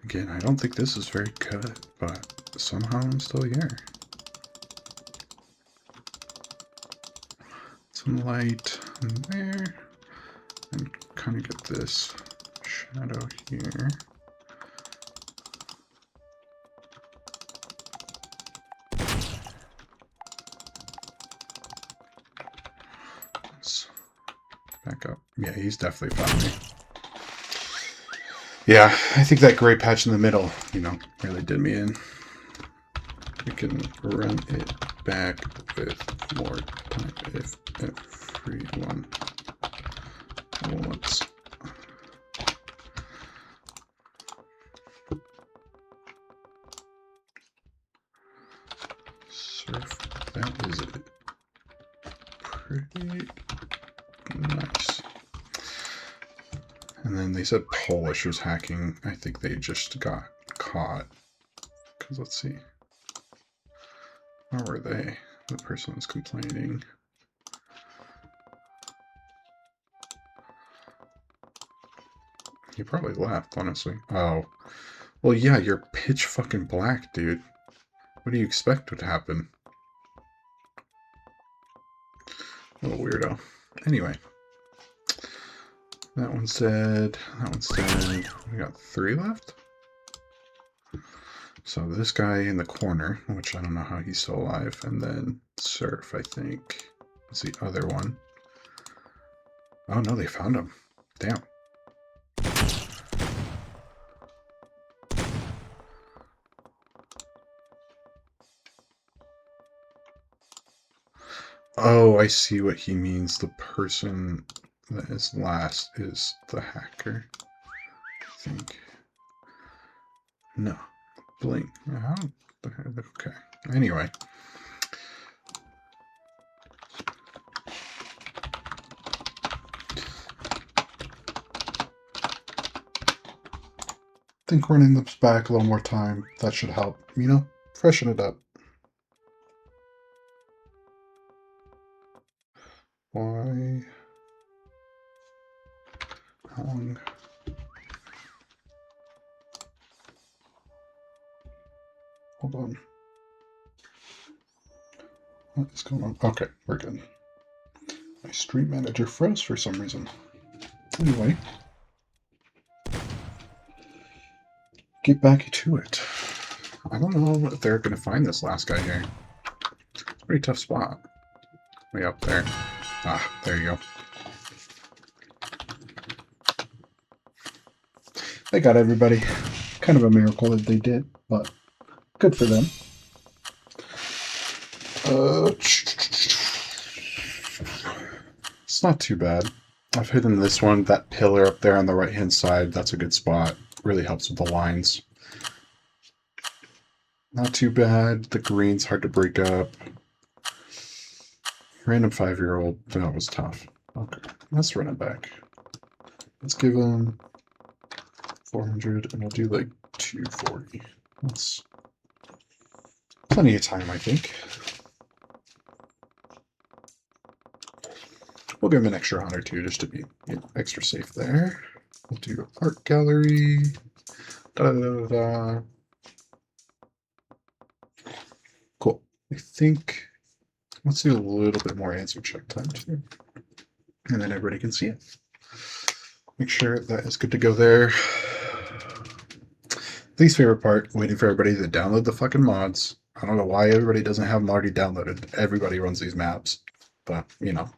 Again, I don't think this is very good, but somehow I'm still here. Some light in there, and kind of get this shadow here. Let's back up. Yeah, he's definitely found me. Yeah, I think that gray patch in the middle, you know, really did me in. We can run it back with more time if everyone wants. Surf, that is it. Pretty nice. And then they said Polish was hacking. I think they just got caught. Because let's see. Where were they? The person was complaining. He probably left, honestly. Oh. Well, yeah, you're pitch fucking black, dude. What do you expect would happen? What a weirdo. Anyway. That one's dead. That one's dead. We got 3 left? So this guy in the corner, which I don't know how he's still alive, and then Surf, I think, is the other one. Oh no, they found him. Damn. Oh, I see what he means. The person that is last is the hacker, I think. No. Blink. How? Okay. Anyway. I think running this back a little more time, that should help, you know? Freshen it up. Why? Hung. Hold on. What is going on? Okay, we're good. My stream manager froze for some reason. Anyway. Get back to it. I don't know if they're going to find this last guy here. It's a pretty tough spot. Way up there. Ah, there you go. They got everybody. Kind of a miracle that they did, but good for them. It's not too bad. I've hidden this one, that pillar up there on the right-hand side. That's a good spot. Really helps with the lines. Not too bad. The green's hard to break up. Random 5-year-old, that was tough. Okay, let's run it back. Let's give him 400, and we'll do like 240. That's plenty of time, I think. We'll give him an extra 100 too, just to be extra safe there. We'll do art gallery. Da da da da. Cool. I think let's do a little bit more answer check time too, and then everybody can see it. Make sure that is good to go there. Least favorite part, waiting for everybody to download the fucking mods. I don't know why everybody doesn't have them already downloaded. Everybody runs these maps, but you know.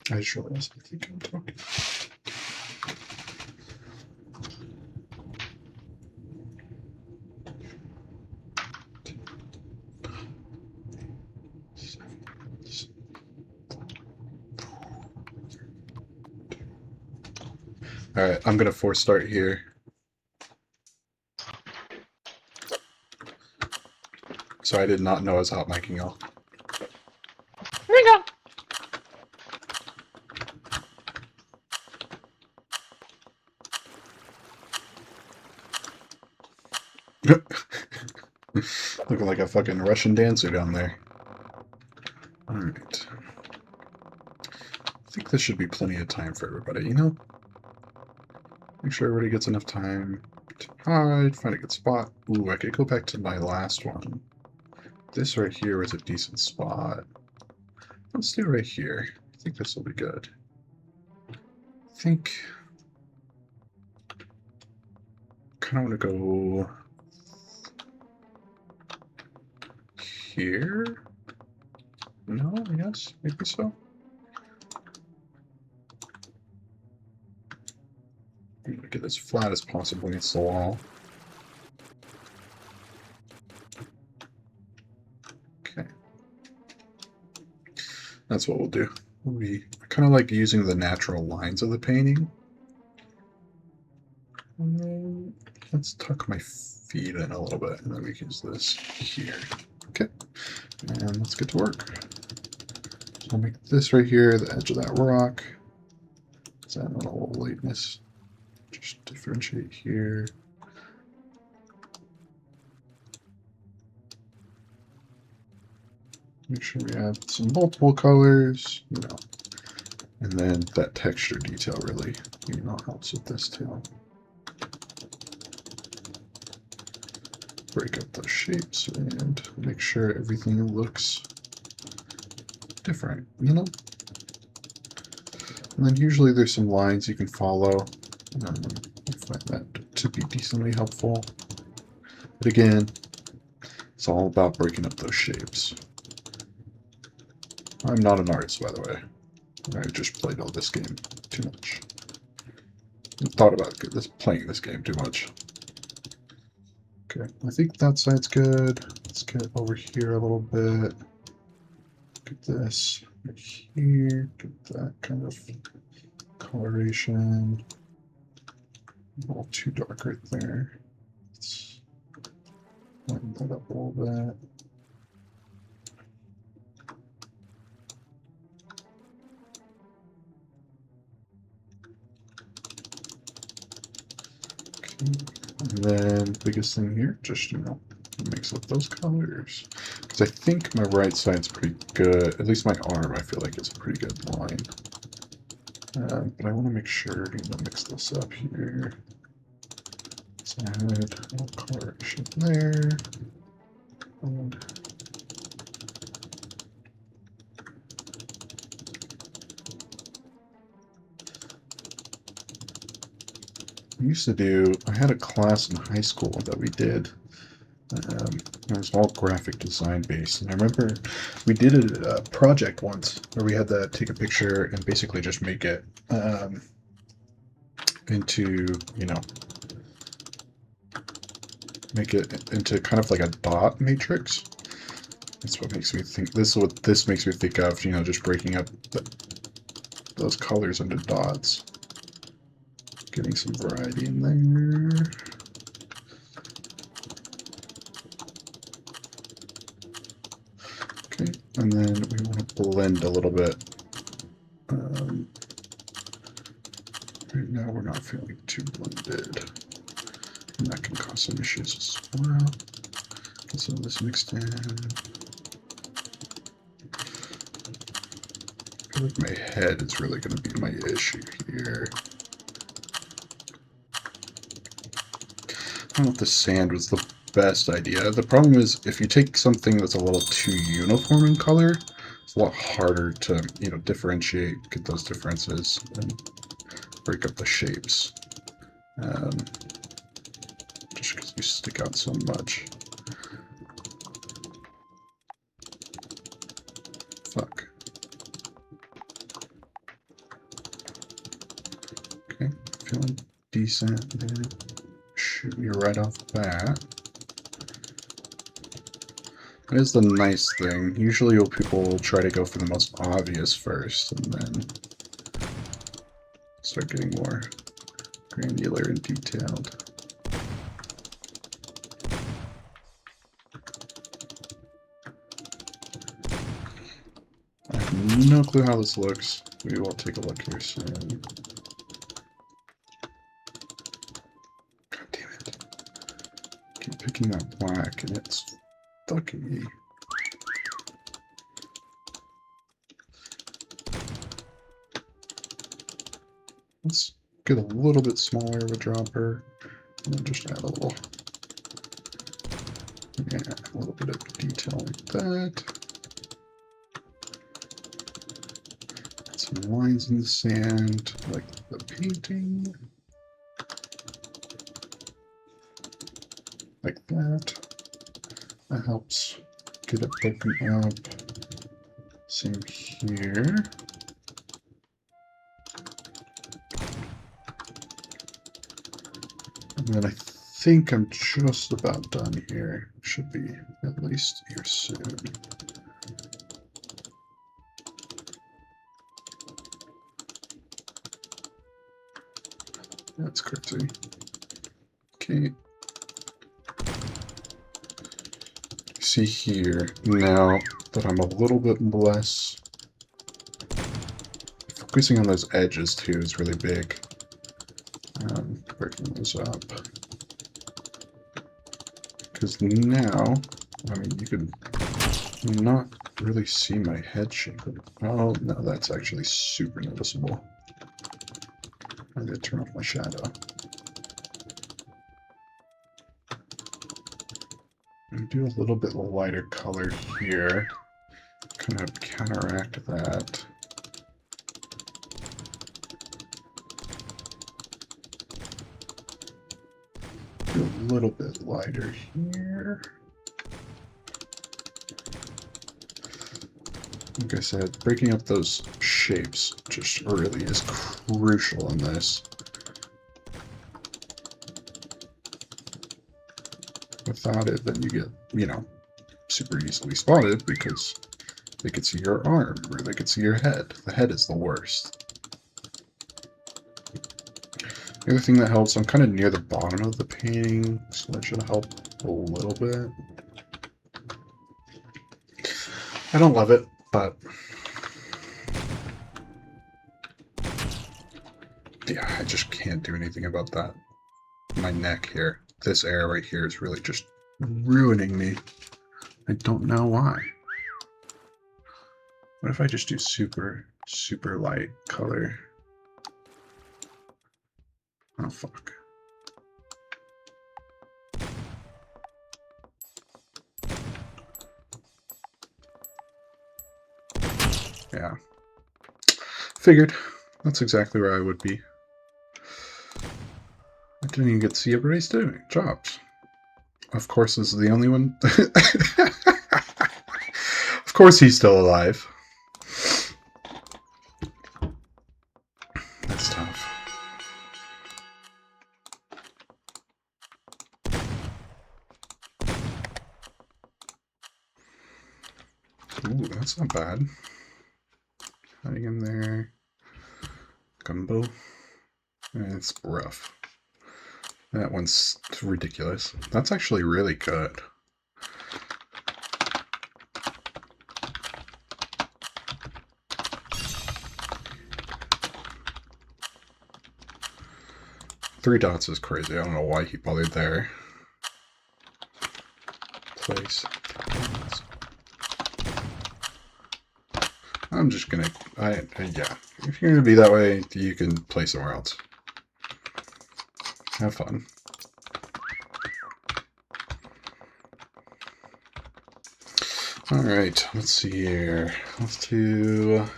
I just realized I think I'm talking. Alright, I'm gonna force start here. So I did not know I was hot micing y'all. Here we go. Looking like a fucking Russian dancer down there. Alright. I think this should be plenty of time for everybody, you know? Make sure everybody gets enough time to hide, find a good spot. Ooh, I could go back to my last one. This right here was a decent spot. Let's do it right here. I think this will be good. I think kind of want to go here. No, yes, maybe so. I'm gonna get as flat as possible against the wall. Okay. That's what we'll do. I kind of like using the natural lines of the painting. Let's tuck my feet in a little bit, and then we can use this here. Okay, and let's get to work. So I'll make this right here, the edge of that rock. Is that a little lightness? Just differentiate here. Make sure we have some multiple colors, you know, and then that texture detail really, you know, helps with this too. Break up those shapes and make sure everything looks different, you know? And then usually there's some lines you can follow. I find that to be decently helpful. But again, it's all about breaking up those shapes. I'm not an artist, by the way. I just played all this game too much. I thought about playing this game too much. Okay, I think that side's good. Let's get over here a little bit. Get this right here. Get that kind of coloration. A little too dark right there. Let's lighten that up a little bit. And then biggest thing here, just, you know, mix up those colors. Because I think my right side's pretty good. At least my arm, I feel like it's a pretty good line. But I want to make sure, you know, mix this up here. Let's add a little coloration there. And I had a class in high school that we did. It was all graphic design based. And I remember we did a project once where we had to take a picture and basically just make it into, you know, make it into kind of like a dot matrix. That's what makes me think, this is what this makes me think of, you know, just breaking up those colors into dots. Getting some variety in there. Okay, and then we want to blend a little bit. Right now we're not feeling too blended. And that can cause some issues as well. Get some of this mixed in. I feel like my head is really going to be my issue here. I don't know if the sand was the best idea. The problem is if you take something that's a little too uniform in color, it's a lot harder to, you know, differentiate, get those differences, and break up the shapes. Just because you stick out so much. Fuck. Okay, feeling decent there. Shoot me right off the bat. That is the nice thing. Usually people will try to go for the most obvious first, and then start getting more granular and detailed. I have no clue how this looks. We will take a look here soon. God damn it. Keep picking that black and it's fucking me. Let's get a little bit smaller of a dropper and then just add a little, yeah, a little bit of detail like that. Add some lines in the sand like the painting. Like that. That helps get it broken up. Same here. And then I think I'm just about done here. Should be at least here soon. That's crazy. Okay. See here, now that I'm a little bit less, focusing on those edges too is really big. breaking those up. Because now, I mean, you can not really see my head shape. Oh, no, that's actually super noticeable. I need to turn off my shadow. And do a little bit lighter color here. Kind of counteract that. Do a little bit lighter here. Like I said, breaking up those shapes just really is crucial in this. Without it, then you get, you know, super easily spotted because they could see your arm or they could see your head. The head is the worst. The other thing that helps, I'm kind of near the bottom of the painting, so that should help a little bit. I don't love it, but yeah, I just can't do anything about that. My neck here, this area right here is really just ruining me. I don't know why. What if I just do super, super light color? Oh, fuck. Yeah. Figured. That's exactly where I would be. I didn't even get to see everybody's doing jobs. Of course, this is the only one. Of course, he's still alive. That's tough. Ooh, that's not bad. Hiding in there. Gumbo. It's rough. That one's ridiculous. That's actually really good. Three dots is crazy. I don't know why he bothered there. Place. I'm just gonna, yeah. If you're gonna be that way, you can play somewhere else. Have fun. Alright, let's see here. Just to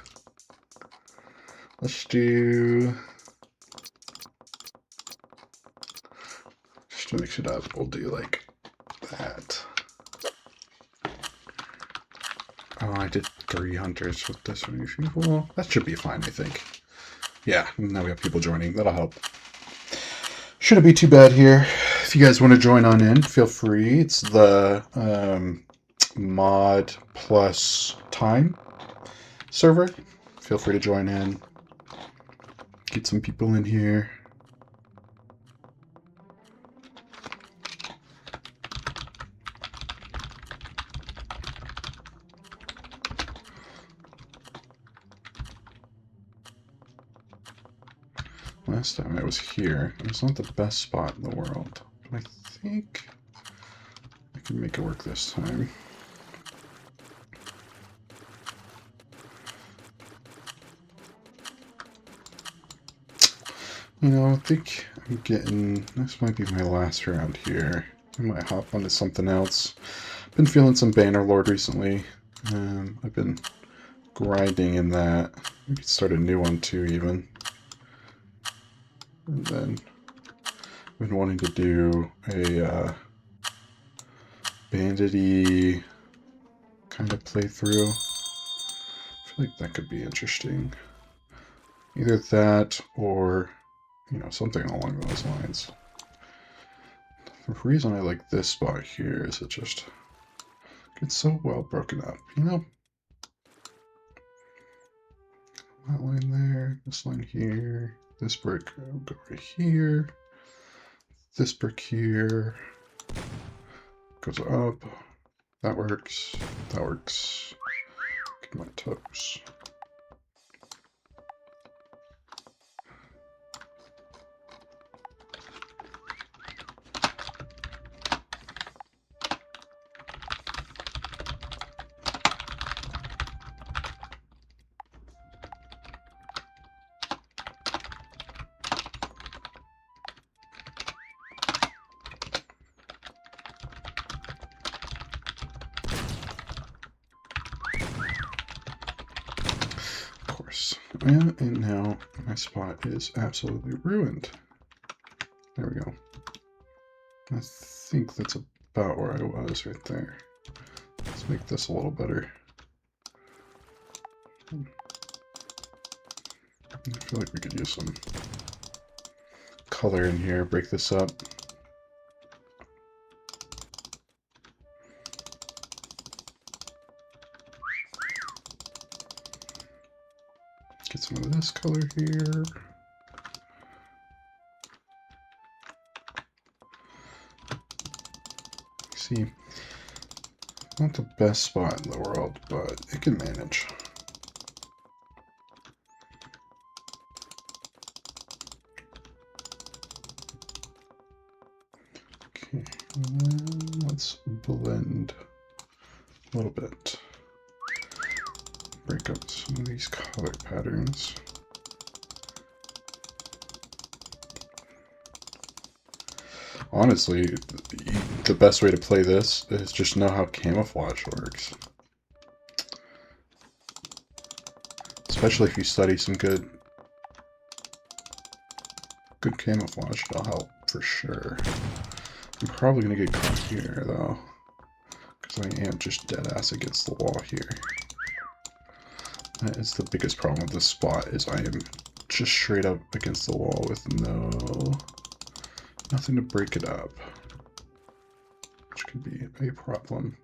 mix it up, we'll do like that. Oh, I did 3 hunters with this many people. That should be fine, I think. Yeah, now we have people joining. That'll help. Shouldn't be too bad here. If you guys want to join on in, feel free. It's the mod plus time server. Feel free to join in. Get some people in here. Last time I was here, it was not the best spot in the world, but I think I can make it work this time. You know, I think I'm getting, this might be my last round here. I might hop onto something else. Been feeling some Bannerlord recently. I've been grinding in that. We could start a new one too, even. And then I've been wanting to do a bandit-y kind of playthrough. I feel like that could be interesting. Either that or, you know, something along those lines. The reason I like this spot here is it just gets so well broken up, you know? That line there, this line here, this brick will go right here, this brick here goes up. That works. That works. Get my toes. And now my spot is absolutely ruined. There we go. I think that's about where I was right there. Let's make this a little better. I feel like we could use some color in here, break this up. Get some of this color here. See, not the best spot in the world, but it can manage. Okay, and then let's blend a little bit. Break up some of these color patterns. Honestly, the best way to play this is just know how camouflage works. Especially if you study some good camouflage, it'll help for sure. I'm probably gonna get caught here though, because I am just dead ass against the wall here. That is the biggest problem with this spot, is I am just straight up against the wall with nothing to break it up, which could be a problem.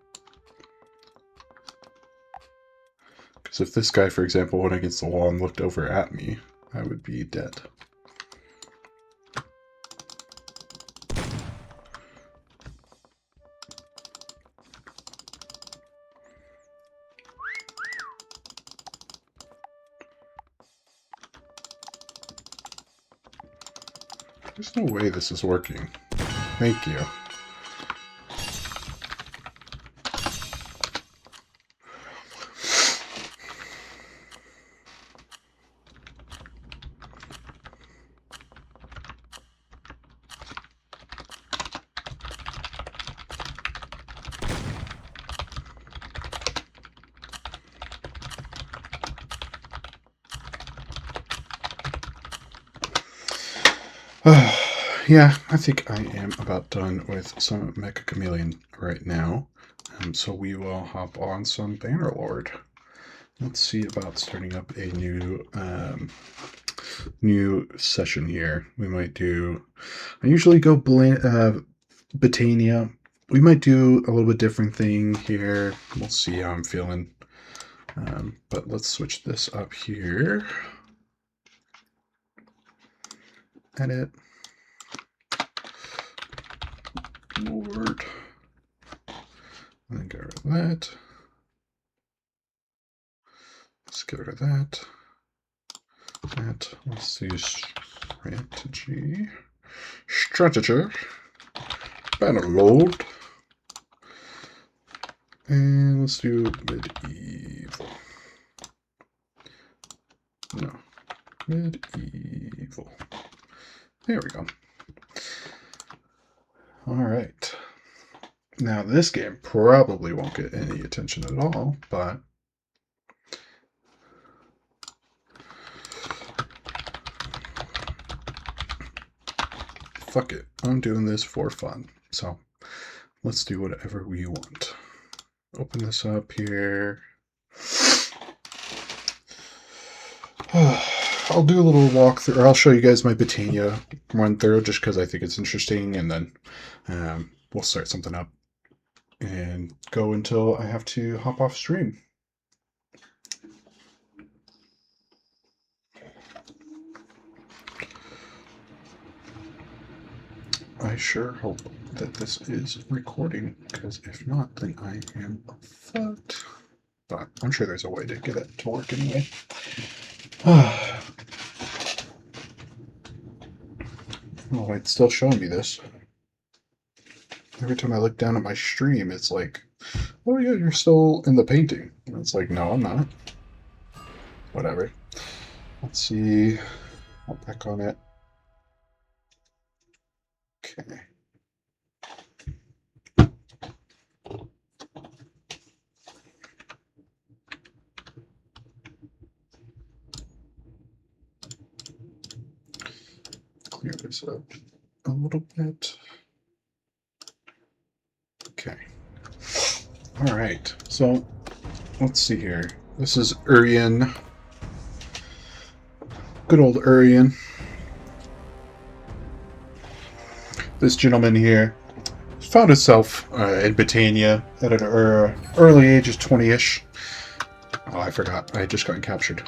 Because if this guy, for example, went against the wall and looked over at me, I would be dead. There's no way this is working. Thank you. Yeah, I think I am about done with some Meccha Chameleon right now. So we will hop on some Bannerlord. Let's see about starting up a new session here. We might do. I usually go Botania. We might do a little bit different thing here. We'll see how I'm feeling. But let's switch this up here. Edit. Lord. And then get rid of that. Let's get rid of that. Let's do strategy. Bannerlord. And let's do medieval. No. Medieval. There we go. Alright. Now this game probably won't get any attention at all, but fuck it. I'm doing this for fun. So let's do whatever we want. Open this up here. I'll do a little walkthrough, or I'll show you guys my Botania run through just because I think it's interesting, and then we'll start something up and go until I have to hop off stream. I sure hope that this is recording, because if not, then I am fucked. But I'm sure there's a way to get it to work anyway. Oh, it's still showing me this. Every time I look down at my stream, it's like, oh yeah, you're still in the painting. And it's like, no, I'm not. Whatever. Let's see. I'll back on it. Okay. clear this up a little bit. Okay. All right. So let's see here. This is Urian. Good old Urian. This gentleman here found himself in Britannia at an early age of 20-ish. Oh, I forgot. I just got captured.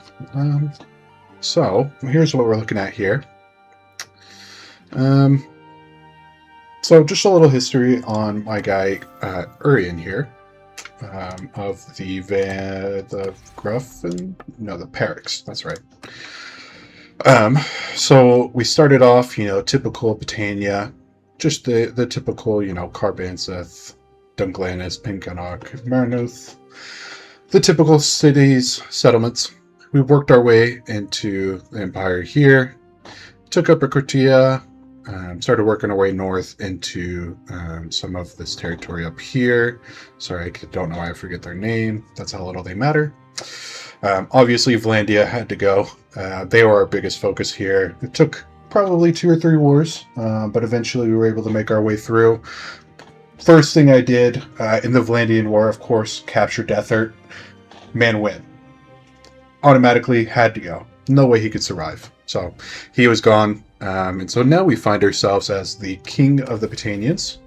So here's what we're looking at here. So just a little history on my guy Urian here, of the Gruffin, no, the Perix. That's right. So we started off, typical Britannia, just the typical, Carbanseth, Dunglanis, Pinkanok, Marnuth, the typical cities, settlements. We worked our way into the empire here, took up a Cortia, started working our way north into some of this territory up here. Sorry, I don't know why I forget their name. That's how little they matter. Obviously, Vlandia had to go. They were our biggest focus here. It took probably 2 or 3 wars, but eventually we were able to make our way through. First thing I did in the Vlandian War, of course, capture Deathert. Man win. Automatically had to go. No way he could survive. So he was gone. And so now we find ourselves as the king of the Britannians.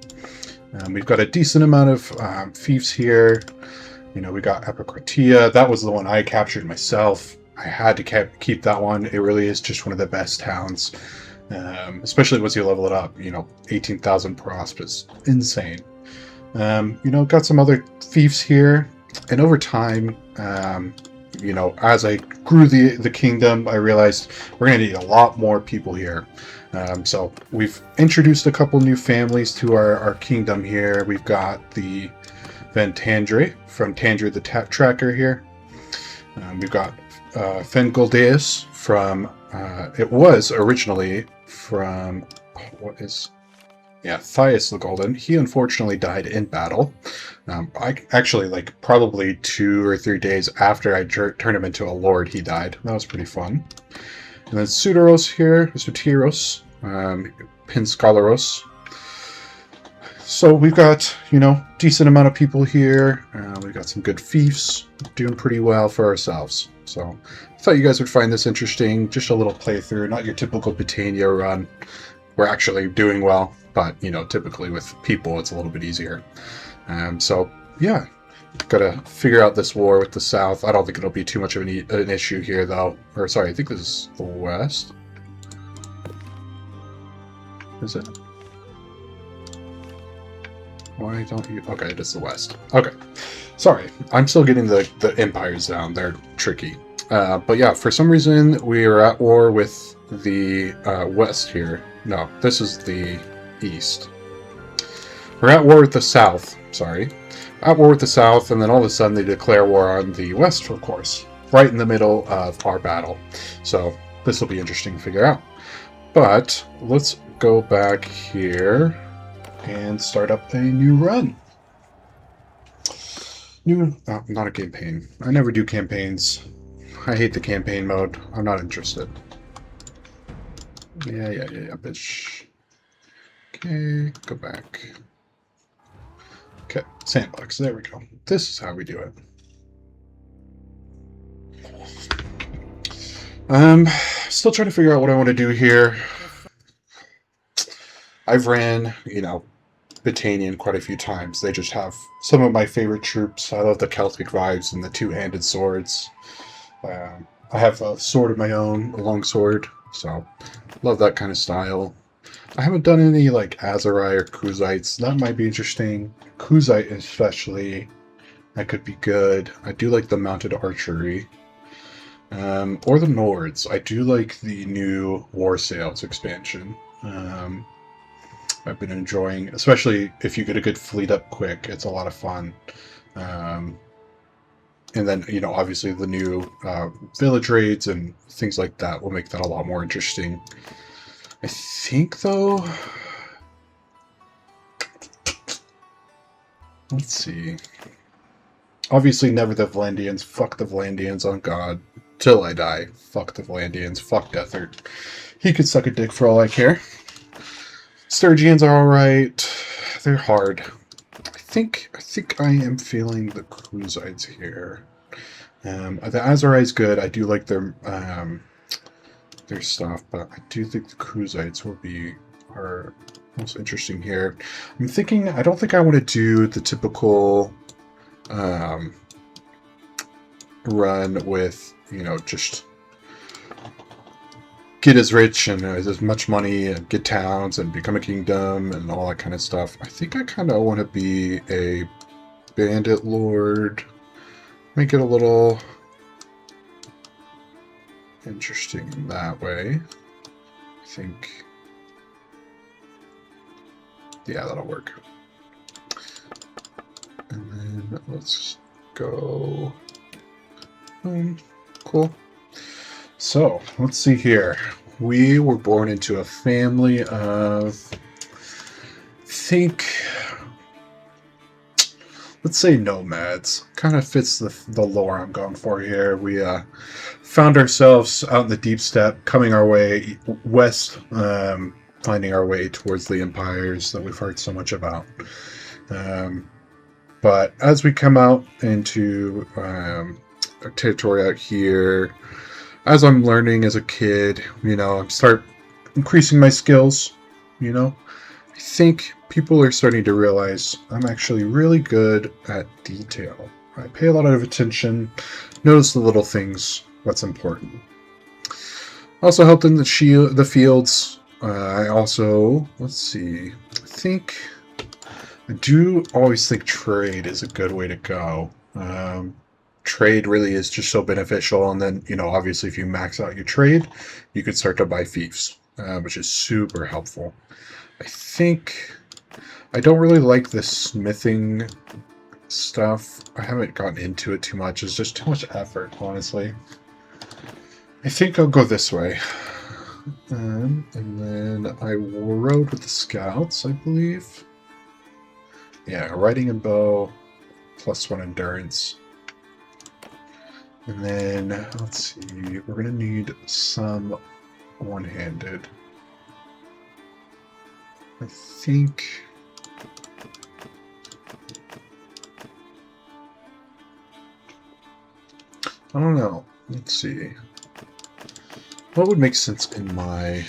We've got a decent amount of fiefs here. We got Epicratia. That was the one I captured myself. I had to keep that one. It really is just one of the best towns. Especially once you level it up. 18,000 prosp is insane. Got some other fiefs here. And over time, as I grew the kingdom, I realized we're going to need a lot more people here. So we've introduced a couple new families to our kingdom here. We've got the Van Tandre from Tandre the Tracker here. We've got Fengoldeus from, it was originally from, Thias the Golden. He unfortunately died in battle. I actually, probably 2 or 3 days after I turned him into a lord, he died. That was pretty fun. And then Sudaros here, Suteros, Pinskalaros. So we've got, decent amount of people here. We've got some good fiefs, doing pretty well for ourselves. So I thought you guys would find this interesting. Just a little playthrough, not your typical Britannia run. We're actually doing well, but typically with people it's a little bit easier. So yeah, gotta figure out this war with the south. I don't think it'll be too much of an issue here though. Or sorry, I think this is the west. Is it? Why don't you? Okay, it is the west. Okay, sorry, I'm still getting the empires down. They're tricky. But yeah, for some reason we are at war with the west here. No, this is the east. We're at war with the south, sorry. At war with the south, and then all of a sudden they declare war on the west, of course. Right in the middle of our battle. So this will be interesting to figure out. But let's go back here and start up a new run. Not a campaign. I never do campaigns. I hate the campaign mode. I'm not interested. Yeah, bitch. Okay, go back. Okay, sandbox. There we go. This is how we do it. Still trying to figure out what I want to do here. I've ran, Britannian quite a few times. They just have some of my favorite troops. I love the Celtic vibes and the two-handed swords. I have a sword of my own, a long sword, so love that kind of style. I haven't done any Azurai or Kuzites. That might be interesting. Kuzite especially, that could be good. I do like the mounted archery. Or the Nords. I do like the new War Sails expansion. I've been enjoying, especially if you get a good fleet up quick, it's a lot of fun. And then, obviously the new village raids and things like that will make that a lot more interesting. I think, though... Let's see. Obviously, never the Vlandians. Fuck the Vlandians, on God. Till I die. Fuck the Vlandians. Fuck Deathert. He could suck a dick for all I care. Sturgeons are alright. They're hard. I think I am feeling the Cruzites here. The Azari is good. I do like their stuff, but I do think the Cruzites will be our most interesting here. I'm thinking, I don't think I want to do the typical run with, you know, just get as rich and as much money and get towns and become a kingdom and all that kind of stuff. I think I kind of want to be a bandit lord. Make it a little interesting in that way. I think, yeah, that'll work. And then let's go. Cool. So, let's see here. We were born into a family of, let's say nomads. Kind of fits the lore I'm going for here. We found ourselves out in the deep steppe, coming our way west, finding our way towards the empires that we've heard so much about. But as we come out into our territory out here, as I'm learning as a kid, you know, I start increasing my skills, you know. I think people are starting to realize I'm actually really good at detail. I pay a lot of attention, notice the little things, what's important. Also helped in the fields. I also, let's see, I do always think trade is a good way to go. Trade really is just so beneficial, and then, you know, obviously if you max out your trade, you could start to buy fiefs, which is super helpful. I think I don't really like the smithing stuff. I haven't gotten into it too much. It's just too much effort, honestly. I think I'll go this way. And then I rode with the scouts, I believe. Yeah, riding and bow, +1 endurance. And then, let's see, we're going to need some one-handed. I think... I don't know. Let's see. What would make sense in my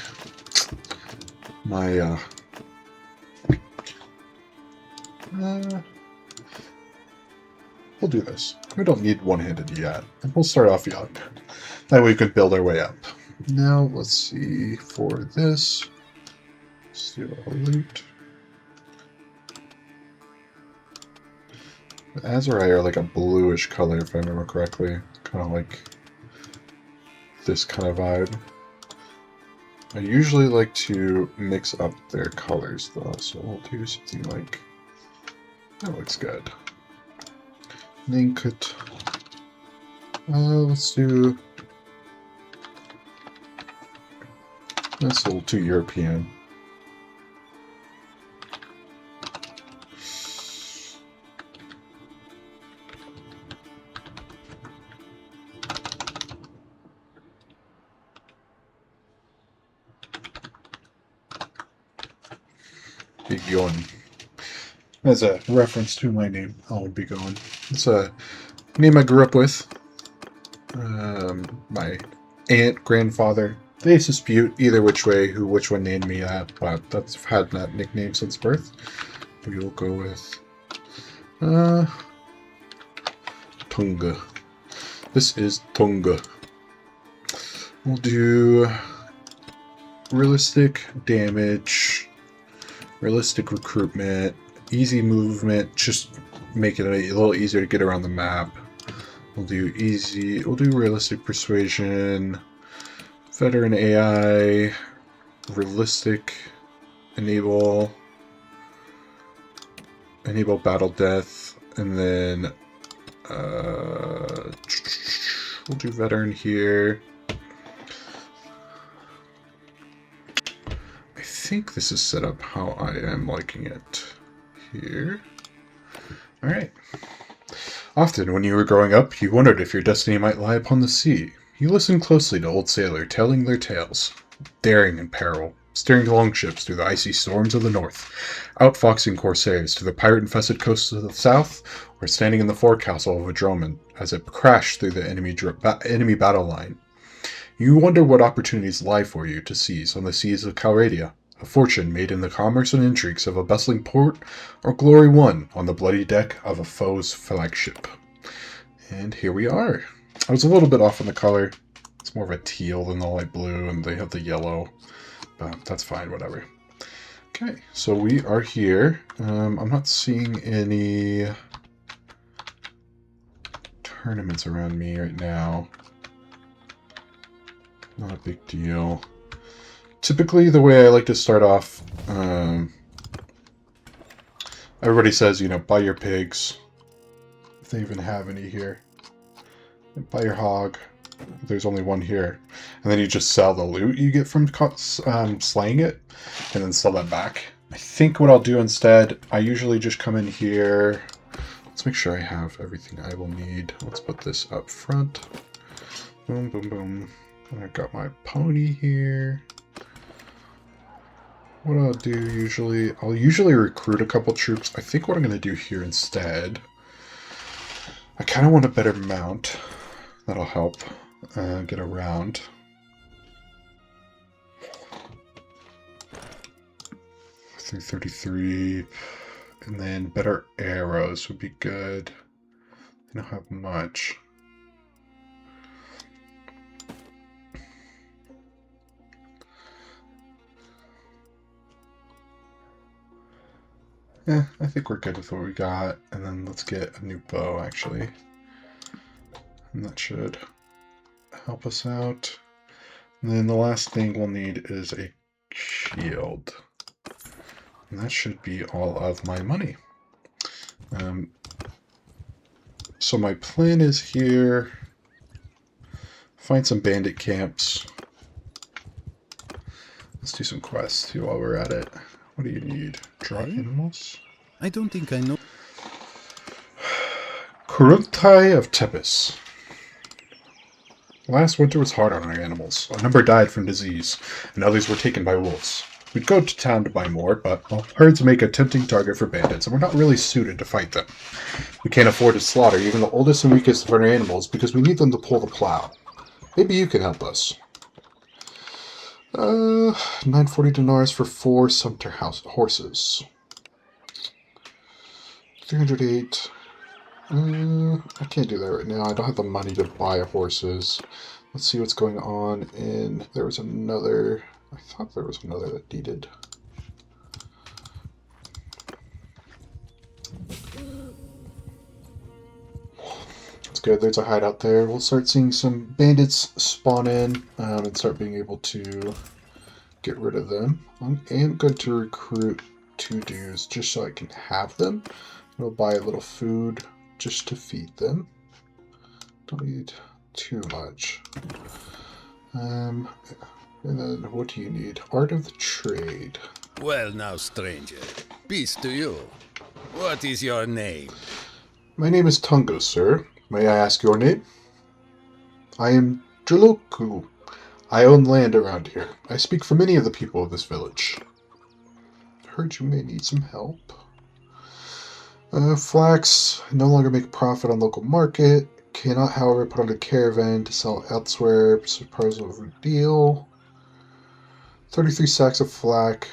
we'll do this. We don't need one-handed yet. And we'll start off young. That way we can build our way up. Now, let's see, for this, let's do a loot. The Azari are like a bluish color, if I remember correctly. Kind of like this kind of vibe. I usually like to mix up their colors, though, so we'll do something like... That looks good. Then could... let's do... That's a little too European. Big Yon. As a reference to my name, I would be going. It's a name I grew up with. My aunt, grandfather, they dispute either which one named me that, but I've had that nickname since birth. We will go with Tonga. This is Tonga. We'll do realistic damage, realistic recruitment, easy movement, just make it a little easier to get around the map. We'll do realistic persuasion, veteran AI, realistic, enable battle death, and then we'll do veteran here. I think this is set up how I am liking it here. Alright. Often, when you were growing up, you wondered if your destiny might lie upon the sea. You listened closely to old sailor telling their tales. daring in peril, steering longships through the icy storms of the north, outfoxing corsairs to the pirate-infested coasts of the south, or standing in the forecastle of a droman as it crashed through the enemy battle line. You wonder what opportunities lie for you to seize on the seas of Calradia, a fortune made in the commerce and intrigues of a bustling port, or glory won on the bloody deck of a foe's flagship. And here we are. I was a little bit off on the color. It's more of a teal than the light blue, and they have the yellow. But that's fine, whatever. Okay, so we are here. I'm not seeing any tournaments around me right now. Not a big deal. Typically, the way I like to start off, everybody says, buy your pigs. If they even have any here. Buy your hog. There's only one here. And then you just sell the loot you get from slaying it, and then sell that back. I think what I'll do instead, I usually just come in here. Let's make sure I have everything I will need. Let's put this up front. Boom, boom, boom. And I've got my pony here. What I'll do usually, I'll usually recruit a couple troops. I think what I'm going to do here instead, I kind of want a better mount. That'll help get around. Through 33, and then better arrows would be good. I don't have much. Yeah, I think we're good with what we got. And then let's get a new bow, actually. And that should help us out. And then the last thing we'll need is a shield. And that should be all of my money. So my plan is here. Find some bandit camps. Let's do some quests too while we're at it. What do you need? Draw animals? I don't think I know. Kuruntai of Tepis. Last winter was hard on our animals. A number died from disease, and others were taken by wolves. We'd go to town to buy more, but herds make a tempting target for bandits, and we're not really suited to fight them. We can't afford to slaughter even the oldest and weakest of our animals because we need them to pull the plow. Maybe you can help us. 940 dinars for 4 sumpter horses. 308. I can't do that right now. I don't have the money to buy horses. Let's see what's going on in... There was another... I thought there was another that needed... That's good. There's a hideout there. We'll start seeing some bandits spawn in and start being able to get rid of them. I am going to recruit 2 dudes just so I can have them. We'll buy a little food just to feed them. Don't need too much. And then what do you need? Art of the trade. Well now, stranger. Peace to you. What is your name? My name is Tungo, sir. May I ask your name? I am Jaloku. I own land around here. I speak for many of the people of this village. Heard you may need some help. Flax no longer make a profit on local market. Cannot, however, put on a caravan to sell elsewhere. Proposal of a deal. 33 sacks of flax.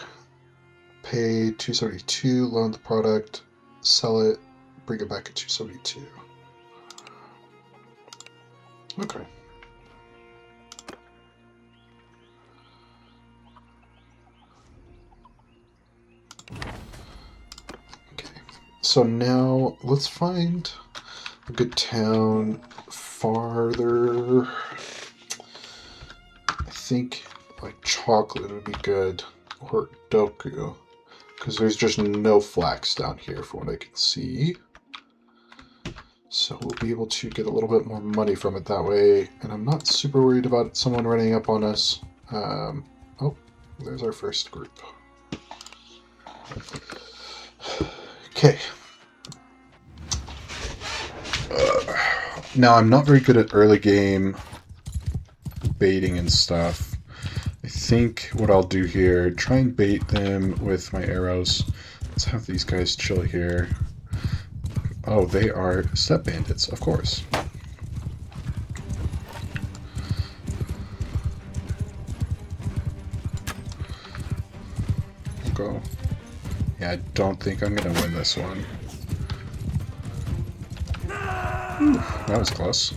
Pay 272. Loan the product. Sell it. Bring it back at 272. Okay. So now let's find a good town farther. I think like Chocolate would be good, or Doku, because there's just no flax down here from what I can see. So we'll be able to get a little bit more money from it that way, and I'm not super worried about someone running up on us. Oh, there's our first group. Okay. Now, I'm not very good at early game baiting and stuff. I think what I'll do here, try and bait them with my arrows. Let's have these guys chill here. Oh, they are step bandits, of course. We'll go. Yeah, I don't think I'm gonna win this one. Whew, that was close.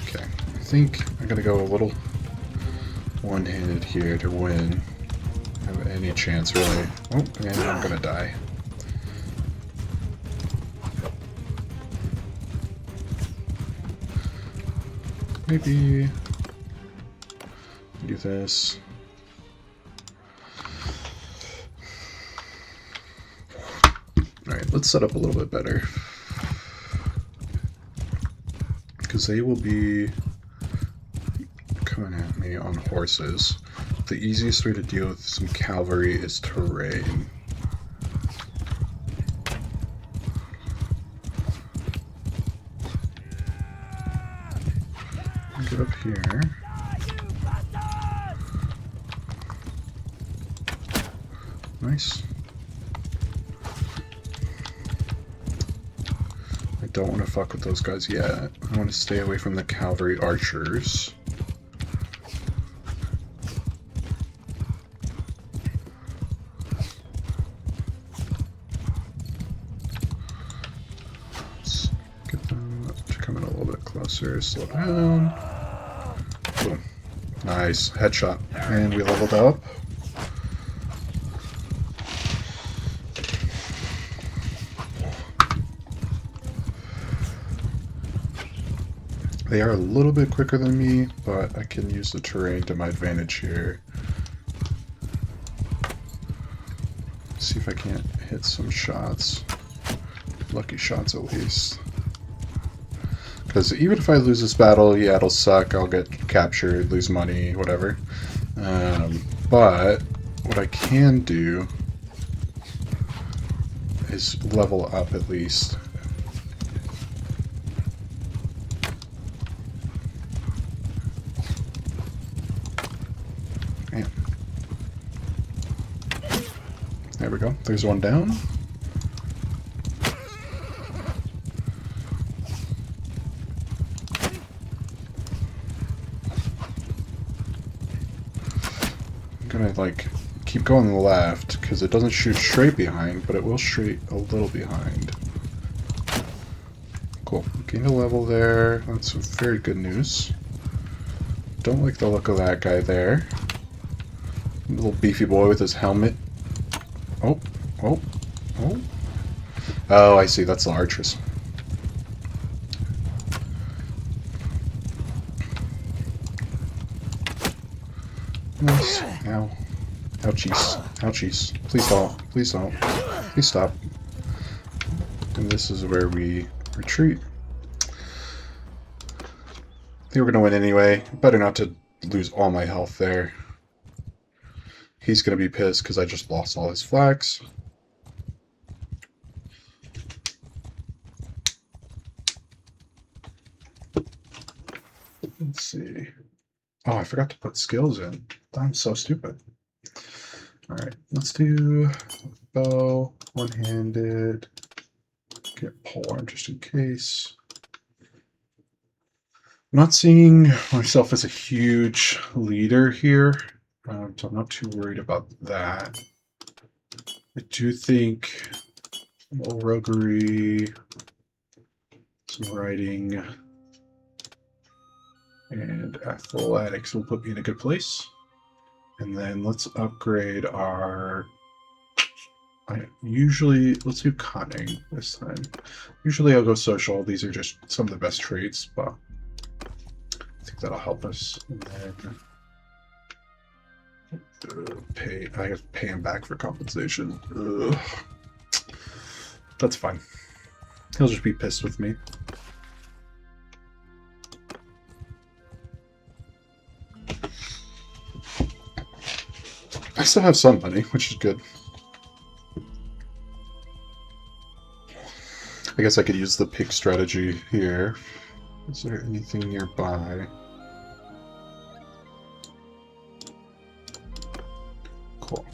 Okay, I think I'm gonna go a little one-handed here to win. Have any chance, really. Oh, and I'm gonna die. Maybe do this. Alright, let's set up a little bit better. Because they will be coming at me on horses. The easiest way to deal with some cavalry is terrain. Get up here. Nice. I don't want to fuck with those guys yet. I want to stay away from the cavalry archers. Let's get them to come in a little bit closer. Slow down. Boom. Nice. Headshot. And we leveled up. They are a little bit quicker than me, but I can use the terrain to my advantage here. See if I can't hit some shots. Lucky shots at least. Because even if I lose this battle, yeah, it'll suck. I'll get captured, lose money, whatever. But what I can do is level up at least. Damn. There we go. There's one down. I'm gonna like keep going left because it doesn't shoot straight behind, but it will shoot a little behind. Cool. Gained a level there. That's very good news. Don't like the look of that guy there. Little beefy boy with his helmet. Oh, oh, oh. Oh, I see. That's the archers. Nice. Ow. Ouchies. Ouchies. Please don't. Please don't. Please stop. And this is where we retreat. I think we're going to win anyway. Better not to lose all my health there. He's going to be pissed because I just lost all his flags. Let's see. Oh, I forgot to put skills in. I'm so stupid. Alright, let's do bow, one-handed, get polearm just in case. I'm not seeing myself as a huge leader here, so I'm not too worried about that. I do think a little roguery, some riding, and athletics will put me in a good place. And then let's upgrade our... let's do cunning this time. Usually I'll go social. These are just some of the best traits, but I think that'll help us. And then I have to pay him back for compensation. Ugh. That's fine. He'll just be pissed with me. I still have some money, which is good. I guess I could use the pig strategy here. Is there anything nearby? Cool.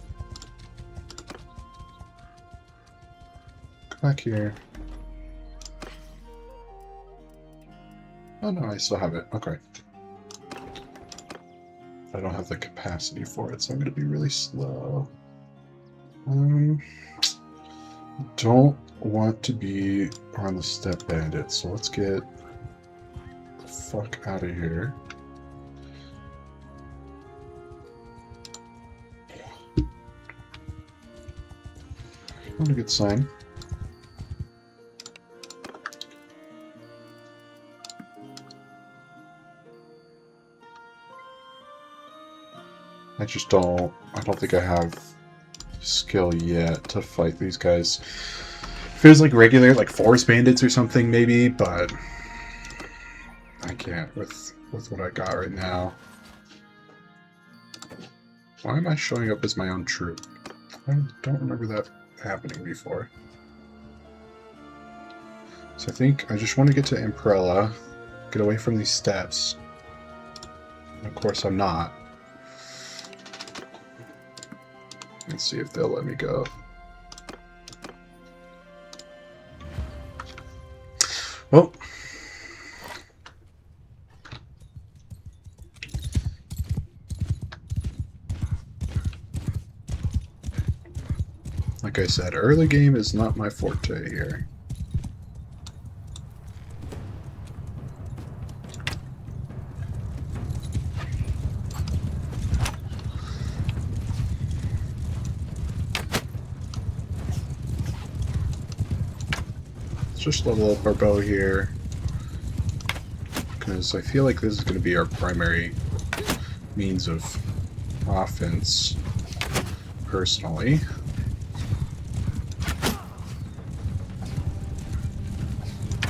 Go back here. Oh no, I still have it. Okay. I don't have the capacity for it, so I'm going to be really slow. Don't want to be on the step bandit, so let's get the fuck out of here. Not a good sign. I don't think I have skill yet to fight these guys. Feels like regular, like forest bandits or something maybe, but I can't with what I got right now. Why am I showing up as my own troop? I don't remember that happening before. So I think I just want to get to Imprella, get away from these steps. And of course I'm not. Let's see if they'll let me go. Well, like I said, early game is not my forte here. Just level up our bow here, because I feel like this is going to be our primary means of offense, personally.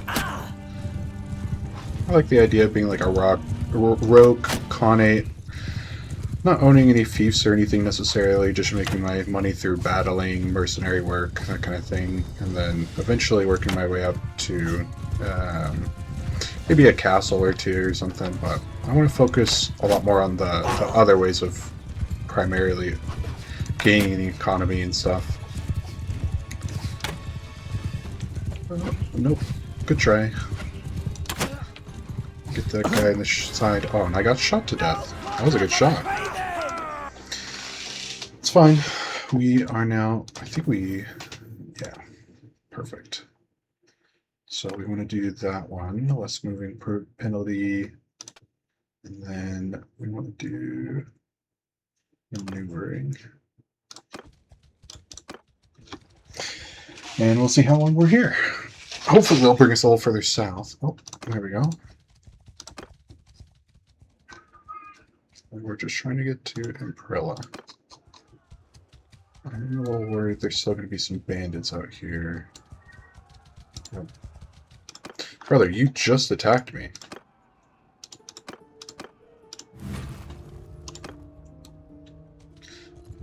I like the idea of being like a rogue Khanate, not owning any fiefs or anything necessarily, just making my money through battling, mercenary work, that kind of thing, and then eventually working my way up to maybe a castle or two or something, but I want to focus a lot more on the other ways of primarily gaining the economy and stuff. Nope. Good try. Get that guy on the side. Oh, and I got shot to death. That was a good shot. It's fine. We are now... I think we... Yeah. Perfect. So we want to do that one. Less moving per penalty. And then we want to do maneuvering. And we'll see how long we're here. Hopefully they'll bring us a little further south. Oh, there we go. We're just trying to get to Imprella. I'm a little worried there's still going to be some bandits out here. Oh. Brother, you just attacked me.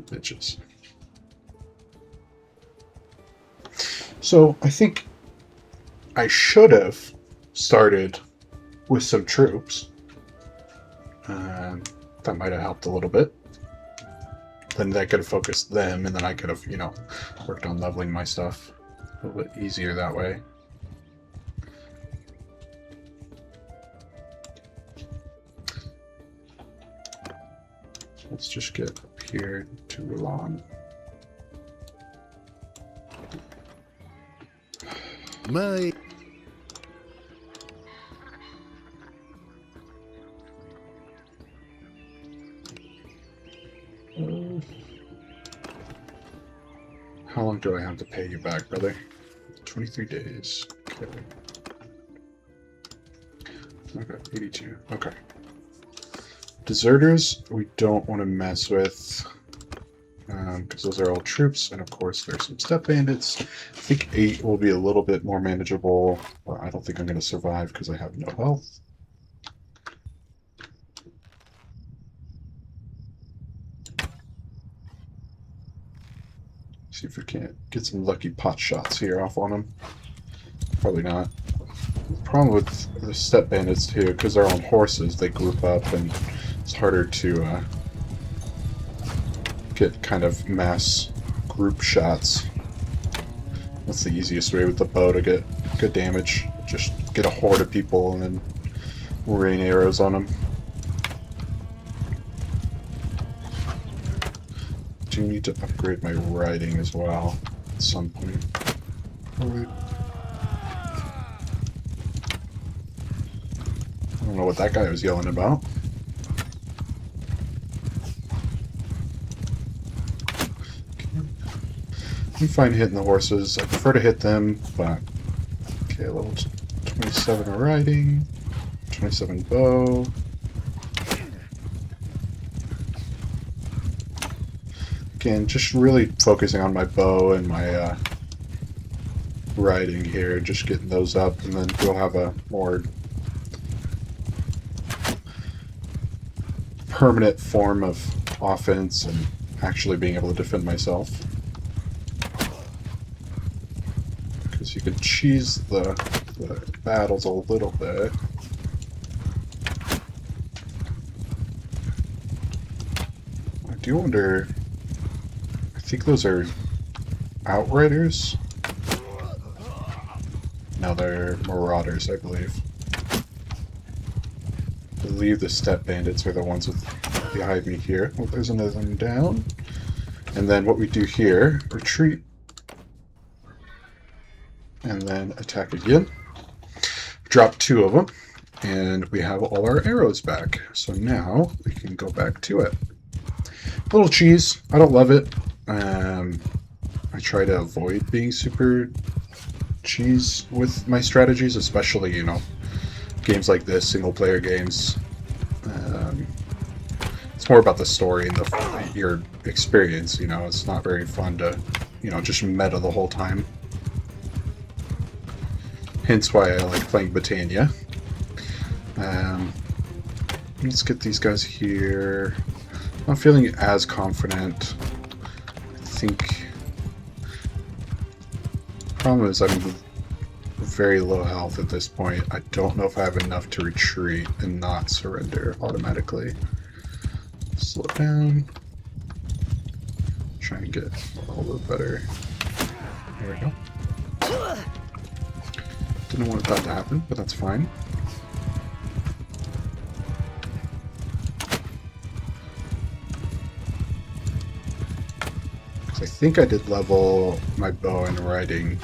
Bitches. So, I think I should have started with some troops. That might have helped a little bit. Then that could have focused them, and then I could have, you know, worked on leveling my stuff a little bit easier that way. Let's just get up here to Rouen. My... How long do I have to pay you back, brother? 23 days. Okay. Okay, 82. Okay. Deserters, we don't want to mess with, because those are all troops, and of course there's some step bandits. I think 8 will be a little bit more manageable, but I don't think I'm going to survive because I have no health. See if we can't get some lucky pot shots here off on them. Probably not. problem with the step bandits too, because they're on horses, they group up and it's harder to get kind of mass group shots. That's the easiest way with the bow to get good damage. Just get a horde of people and then rain arrows on them. Do need to upgrade my riding as well at some point. Alright. I don't know what that guy was yelling about. I'm fine hitting the horses. I prefer to hit them, but okay, level 27 riding, 27 bow. Again, just really focusing on my bow and my riding here, just getting those up, and then we'll have a more permanent form of offense and actually being able to defend myself. Because you can cheese the battles a little bit. I do wonder, I think those are outriders? No, they're marauders, I believe. I believe the step bandits are the ones with behind me here. Oh, there's another one down. And then what we do here, retreat. And then attack again. Drop 2 of them. And we have all our arrows back. So now we can go back to it. A little cheese. I don't love it. I try to avoid being super cheese with my strategies, especially, you know, games like this, single player games. It's more about the story and your experience, you know. It's not very fun to, you know, just meta the whole time. Hence why I like playing Britannia. Let's get these guys here. I'm not feeling as confident. I think the problem is I'm very low health at this point. I don't know if I have enough to retreat and not surrender automatically. Slow down. Try and get a little better. There we go. Didn't want that to happen, but that's fine. I think I did level my bow and riding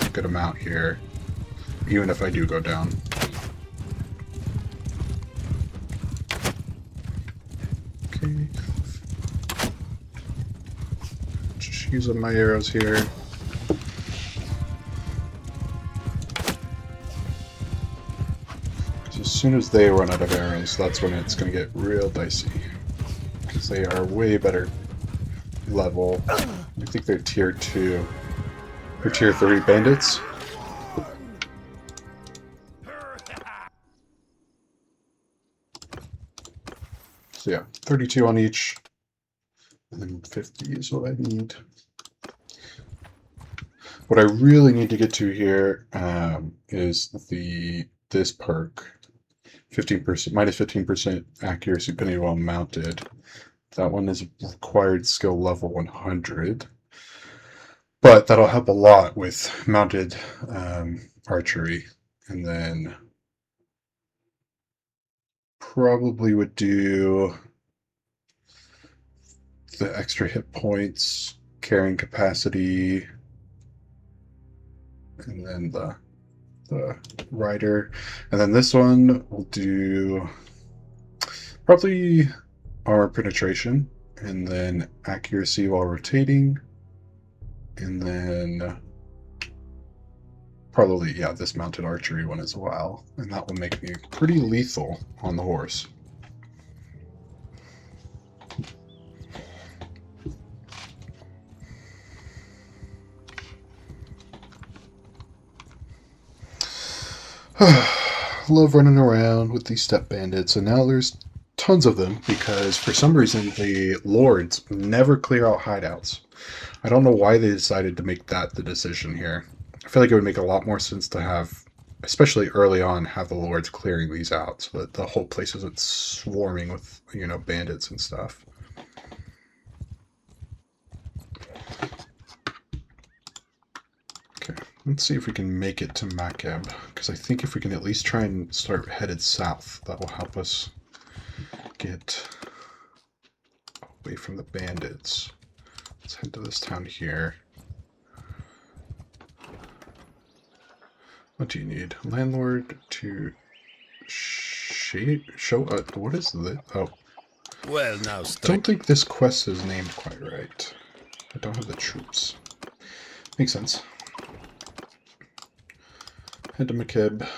a good amount here, even if I do go down. Okay. Just using my arrows here. Because as soon as they run out of arrows, that's when it's going to get real dicey. Because they are way better level. I think they're tier 2 or tier 3 bandits. So yeah, 32 on each, and then 50 is what I need. What I really need to get to here is this perk, 15%, minus 15% accuracy depending on mounted. That one is required skill level 100, but that'll help a lot with mounted archery. And then probably would do the extra hit points, carrying capacity, and then the rider. And then this one will do probably armor penetration, and then accuracy while rotating, and then probably, yeah, this mounted archery one as well. And that will make me pretty lethal on the horse. Love running around with these step bandits, and now there's tons of them because for some reason the lords never clear out hideouts. I don't know why they decided to make that the decision here. I feel like it would make a lot more sense to have especially early on, have the lords clearing these out so that the whole place isn't swarming with, you know, bandits and stuff. Okay, let's see if we can make it to Mecca, because I think if we can at least try and start headed south, that will help us get away from the bandits. Let's head to this town here. What do you need? Landlord to show what is this? Oh, Well, now, don't stranger. think this quest is named quite right. I don't have the troops. Makes sense. Head to McKib.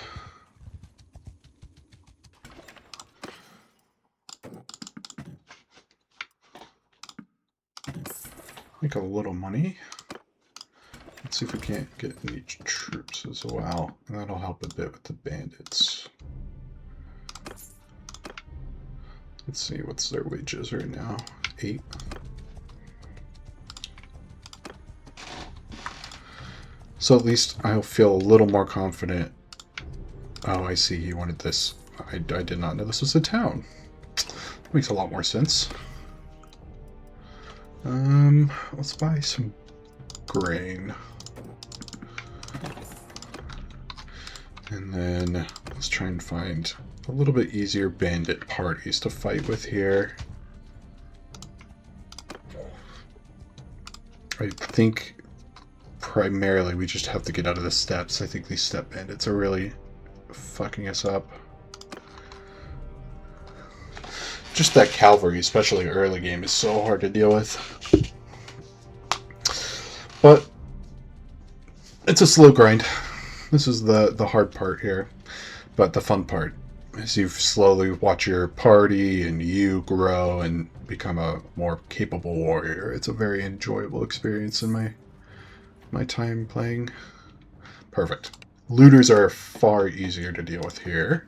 Make a little money. Let's see if we can't get any troops as well. And that'll help a bit with the bandits. Let's see, what's their wages right now? 8. So at least I'll feel a little more confident. Oh, I see, he wanted this. I did not know this was a town. Makes a lot more sense. Let's buy some grain. And then let's try and find a little bit easier bandit parties to fight with here. I think primarily we just have to get out of the steppes. I think these steppe bandits are really fucking us up. Just that cavalry, especially early game, is so hard to deal with. But it's a slow grind. This is the hard part here. But the fun part is you slowly watch your party and you grow and become a more capable warrior. It's a very enjoyable experience in my time playing. Perfect. Looters are far easier to deal with here.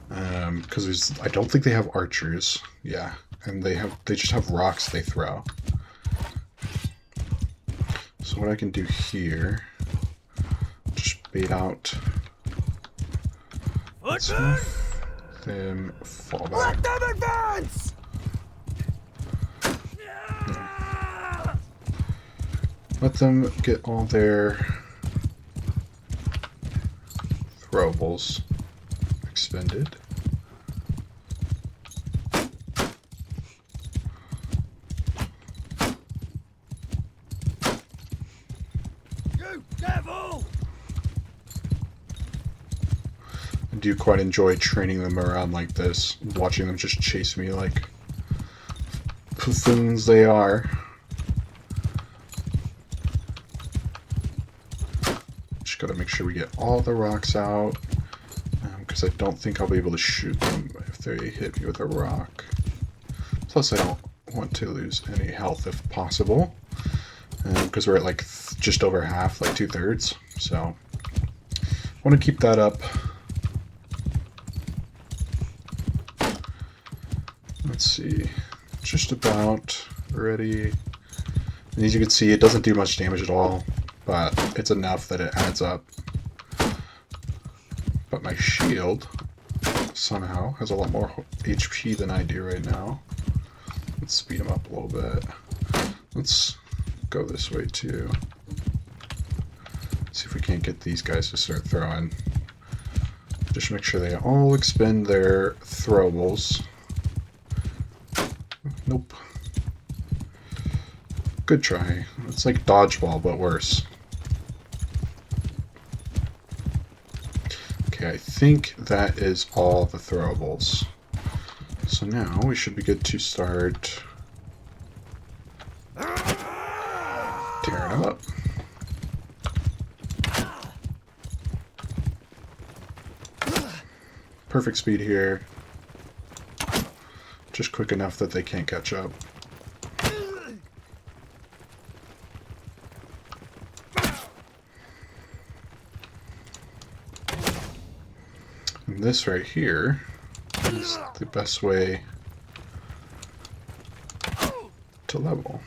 Because I don't think they have archers. Yeah, and they just have rocks they throw. So what I can do here, just bait out. Let's have them fall back. Let them advance! Yeah. Let them get all their throwables expended. You devil! I do quite enjoy training them around like this, watching them just chase me like buffoons they are. Just gotta make sure we get all the rocks out, because I don't think I'll be able to shoot them if they hit me with a rock. Plus I don't want to lose any health if possible, because we're at like just over half, like 2/3, so I want to keep that up. Let's see, just about ready. And as you can see, it doesn't do much damage at all, but it's enough that it adds up. But my shield somehow has a lot more HP than I do right now. Let's speed him up a little bit. Let's go this way too. See if we can't get these guys to start throwing. Just make sure they all expend their throwables. Nope. Good try. It's like dodgeball, but worse. Okay, I think that is all the throwables. So now we should be good to start tearing them up. Perfect speed here. Just quick enough that they can't catch up. And this right here is the best way to level.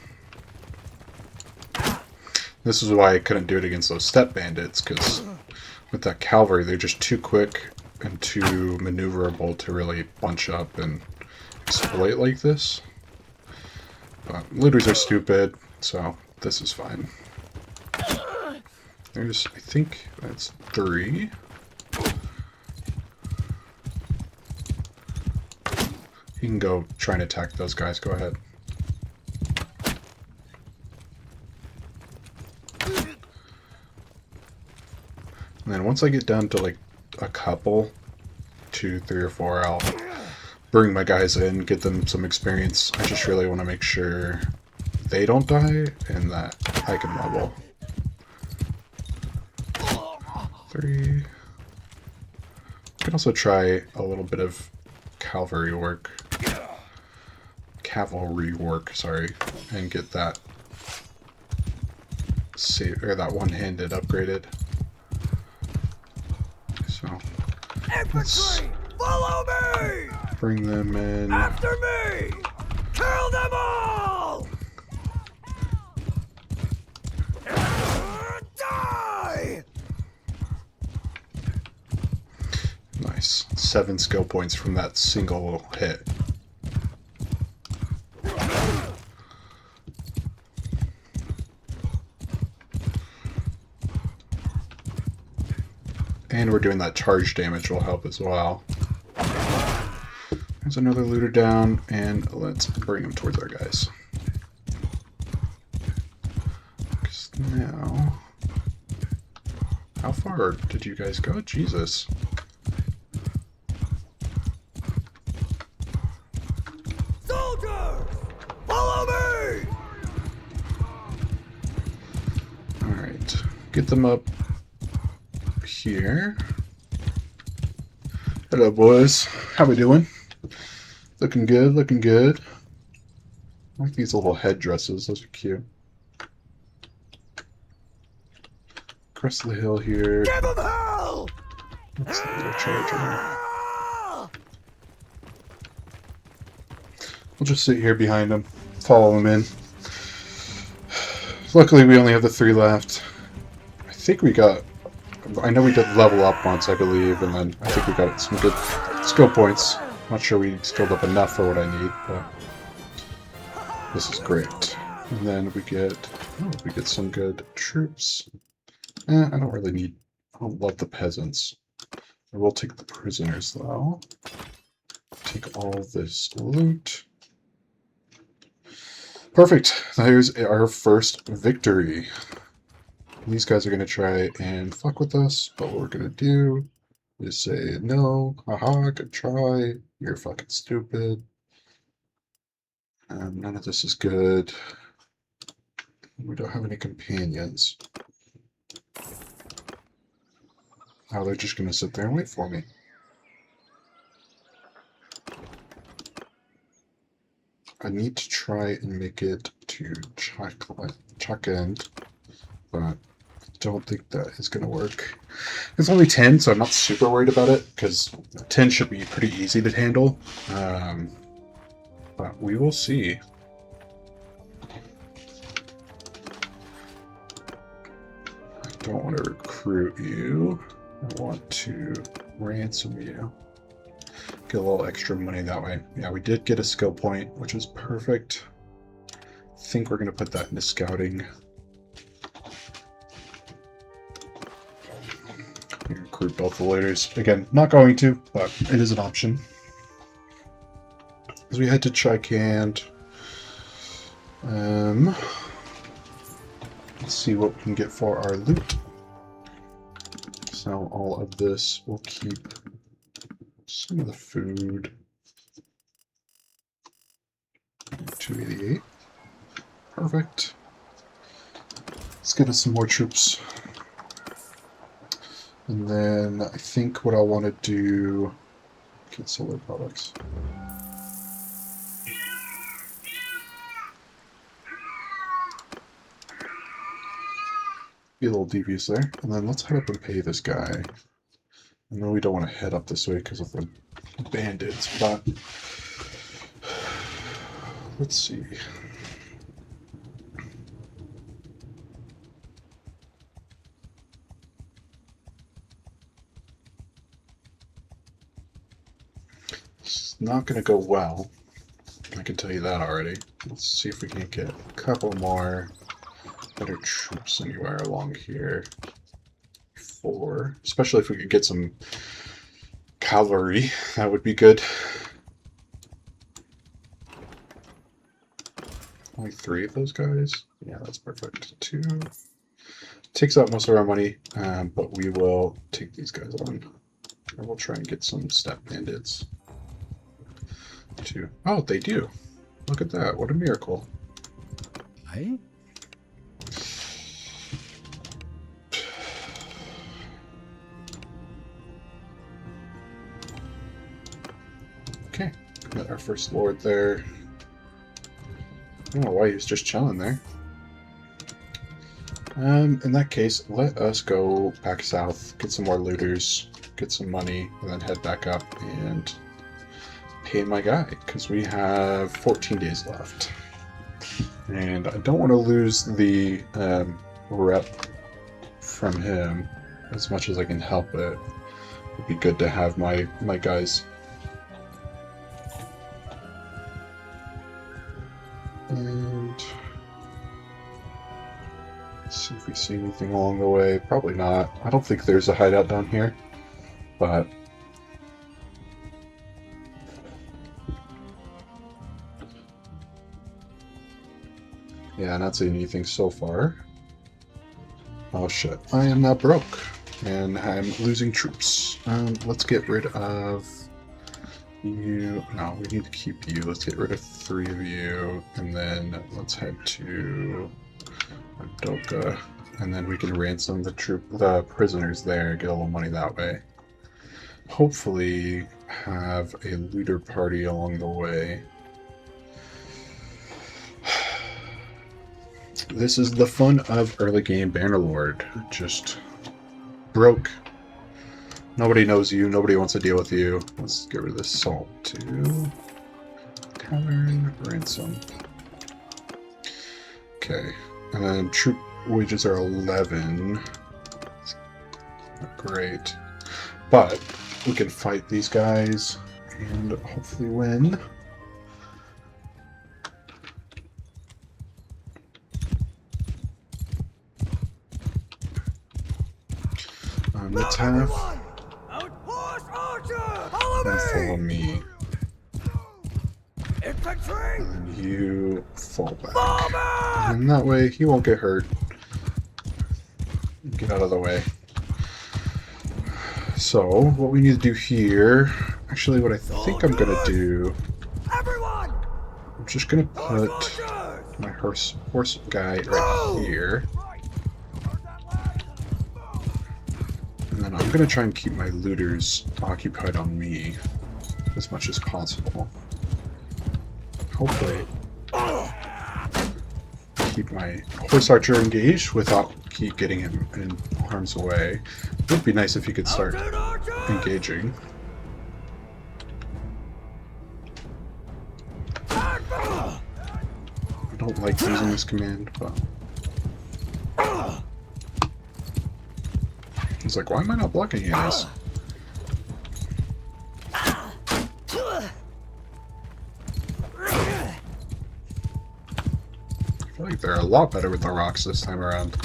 This is why I couldn't do it against those steppe bandits, because with that cavalry, they're just too quick and too maneuverable to really bunch up and exploit like this. But looters are stupid, so this is fine. There's, I think that's 3. You can go try and attack those guys, go ahead. And then once I get down to like a couple, 2, 3, or 4, I'll bring my guys in, get them some experience. I just really want to make sure they don't die and that I can level. 3. You can also try a little bit of cavalry work, sorry, and get that that one-handed upgraded. So let's Infantry! Follow me! bring them in. After me! Kill them all! Die! Nice. 7 skill points from that single hit. And we're doing that charge damage will help as well. There's another looter down, and let's bring him towards our guys. 'Cause now... How far did you guys go? Jesus. Soldiers! Follow me! Alright. Get them up here. Hello, boys. How we doing? Looking good, looking good. I like these little headdresses. Those are cute. Crest of the hill here. Give them hell! Let's go charge. We'll just sit here behind them, follow them in. Luckily, we only have the 3 left. I think we got... I know we did level up once, I believe, and then I think we got some good skill points. Not sure we skilled up enough for what I need, but this is great. And then we get some good troops. I don't really need... I don't love the peasants. I will take the prisoners, though. Take all this loot. Perfect. Here's our first victory. These guys are going to try and fuck with us, but what we're going to do is say, no, haha, good try, you're fucking stupid. None of this is good. We don't have any companions. Now they're just going to sit there and wait for me. I need to try and make it to Chuck End, but I don't think that is going to work. It's only 10, so I'm not super worried about it, because 10 should be pretty easy to handle. But we will see. I don't want to recruit you. I want to ransom you. Get a little extra money that way. Yeah, we did get a skill point, which is perfect. I think we're going to put that into scouting. We recruit both the looters. Again, not going to, but it is an option. As we head to Chicand, let's see what we can get for our loot. So all of this, we'll keep some of the food. 288. Perfect. Let's get us some more troops. And then I think what I want to do... Get solar products. Be a little devious there. And then let's head up and pay this guy. I know we don't want to head up this way because of the bandits, but let's see. It's not going to go well. I can tell you that already. Let's see if we can get a couple more better troops anywhere along here. 4. Especially if we could get some cavalry. That would be good. Only 3 of those guys? Yeah, that's perfect. 2. Takes out most of our money, but we will take these guys on. And we'll try and get some step bandits. 2. Oh, they do. Look at that. What a miracle. Aye? Okay. Got our first lord there. I don't know why he was just chilling there. In that case, let us go back south, get some more looters, get some money, and then head back up and pay my guy, because we have 14 days left. And I don't want to lose the rep from him as much as I can help it. It'd be good to have my guys. And let's see if we see anything along the way. Probably not. I don't think there's a hideout down here, but yeah, not seeing anything so far. Oh shit, I am now broke and I'm losing troops. Let's get rid of you. No, we need to keep you. Let's get rid of 3 of you, and then let's head to Adoka, and then we can ransom the prisoners there, get a little money that way. Hopefully have a looter party along the way. This is the fun of early game Bannerlord. Just broke. Nobody knows you, nobody wants to deal with you. Let's get rid of this salt too. Tavern, ransom. Okay, and then troop wages are 11. Not great. But we can fight these guys and hopefully win. Let's have Outpost archer! Follow them follow me! me, Infantry! and you fall back. Fall back! And that way he won't get hurt. Get out of the way. So, what we need to do here, actually what I think I'm gonna do, Everyone! I'm just gonna put Soldiers! my horse guy right here. And then I'm gonna try and keep my looters occupied on me as much as possible. Hopefully keep my horse archer engaged without keep getting him in harm's way. It would be nice if he could start engaging. I don't like using this command, but he's like, why am I not blocking you guys? I feel like they're a lot better with the rocks this time around.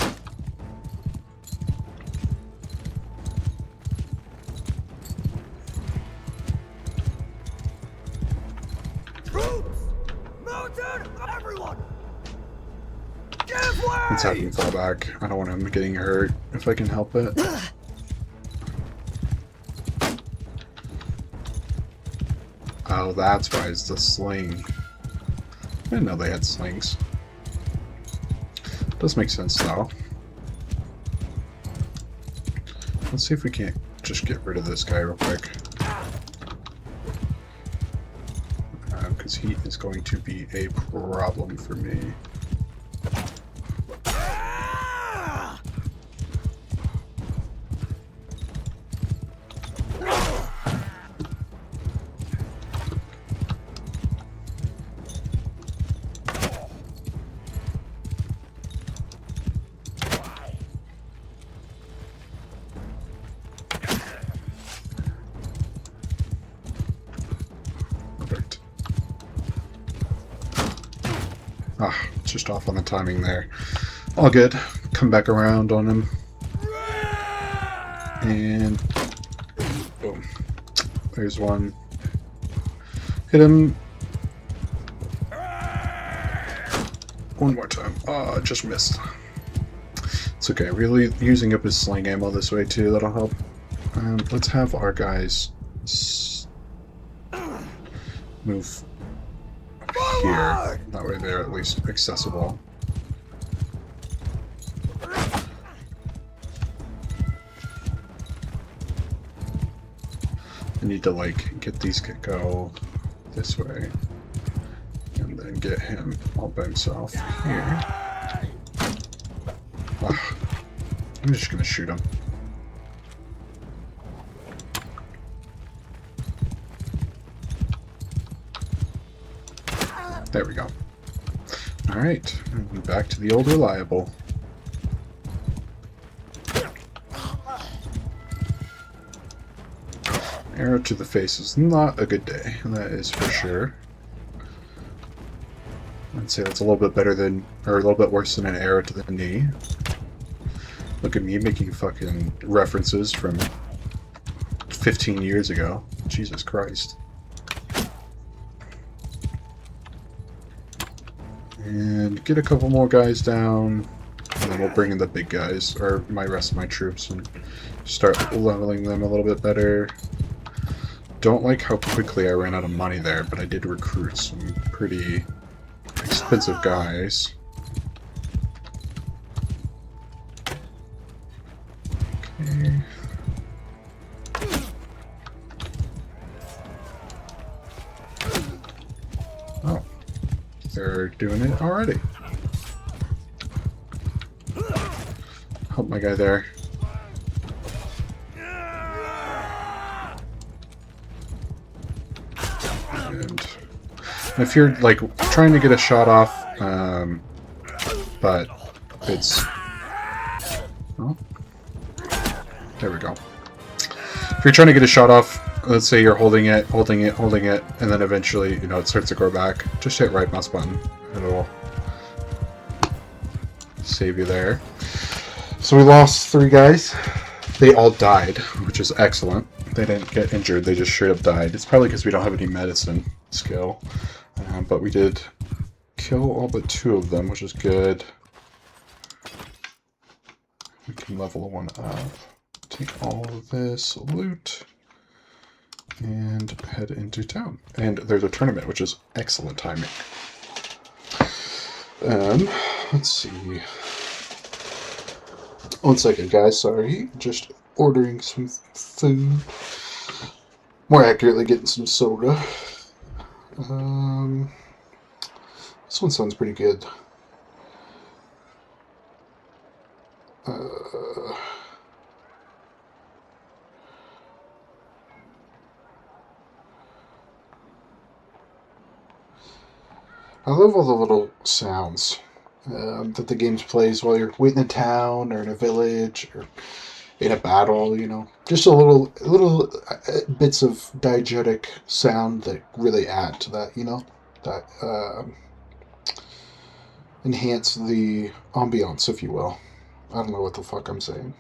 Troops! Mounted! Everyone! Give way! Let's have him fall back. I don't want him getting hurt if I can help it. Oh, that's why it's the sling. I didn't know they had slings. Does make sense though. Let's see if we can't just get rid of this guy real quick. Because he is going to be a problem for me. Ah, just off on the timing there. All good. Come back around on him. And boom. There's one. Hit him. One more time. Oh, just missed. It's okay. Really using up his sling ammo this way too. That'll help. Let's have our guys move up here. That way they're at least accessible. I need to like get these to go this way. And then get him all by himself here. Ugh. I'm just gonna shoot him. There we go. Alright, back to the old reliable. Arrow to the face is not a good day, that is for sure. I'd say that's a little bit better than, or a little bit worse than an arrow to the knee. Look at me making fucking references from 15 years ago. Jesus Christ. And get a couple more guys down, and then we'll bring in the big guys, or rest of my troops, and start leveling them a little bit better. Don't like how quickly I ran out of money there, but I did recruit some pretty expensive guys. Okay. Oh. They're doing it already. Help my guy there. And if you're like trying to get a shot off, but it's oh, there we go. If you're trying to get a shot off, let's say you're holding it, and then eventually, you know, it starts to grow back. Just hit right mouse button. It'll save you there. So we lost 3 guys. They all died, which is excellent. They didn't get injured. They just straight up died. It's probably because we don't have any medicine skill. But we did kill all but 2 of them, which is good. We can level 1 up. Take all of this loot and head into town. And there's a tournament, which is excellent timing. Let's see. 1 second, guys. Sorry. Just ordering some food. More accurately, getting some soda. This one sounds pretty good. I love all the little sounds that the game plays while you're waiting in town or in a village or in a battle, you know. Just a little bits of diegetic sound that really add to that, you know, that enhance the ambiance, if you will. I don't know what the fuck I'm saying.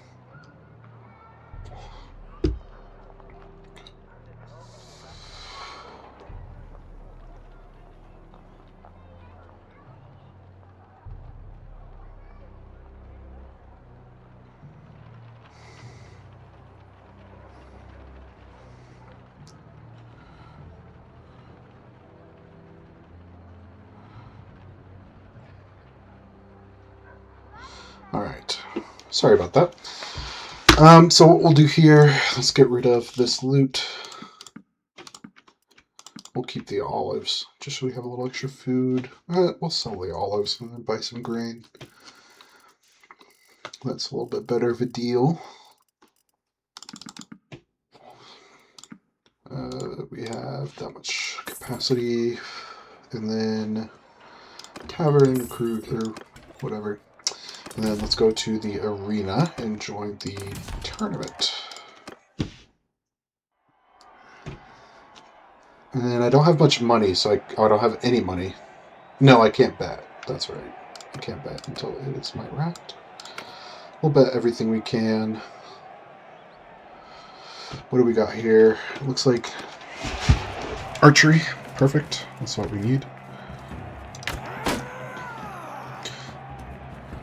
Alright, sorry about that. So what we'll do here, let's get rid of this loot. We'll keep the olives, just so we have a little extra food. We'll sell the olives and then buy some grain. That's a little bit better of a deal. We have that much capacity, and then tavern, recruit, or whatever. And then let's go to the arena and join the tournament. And then I don't have much money, so I don't have any money. No, I can't bet. That's right. I can't bet until it is my rat. We'll bet everything we can. What do we got here? It looks like archery. Perfect. That's what we need.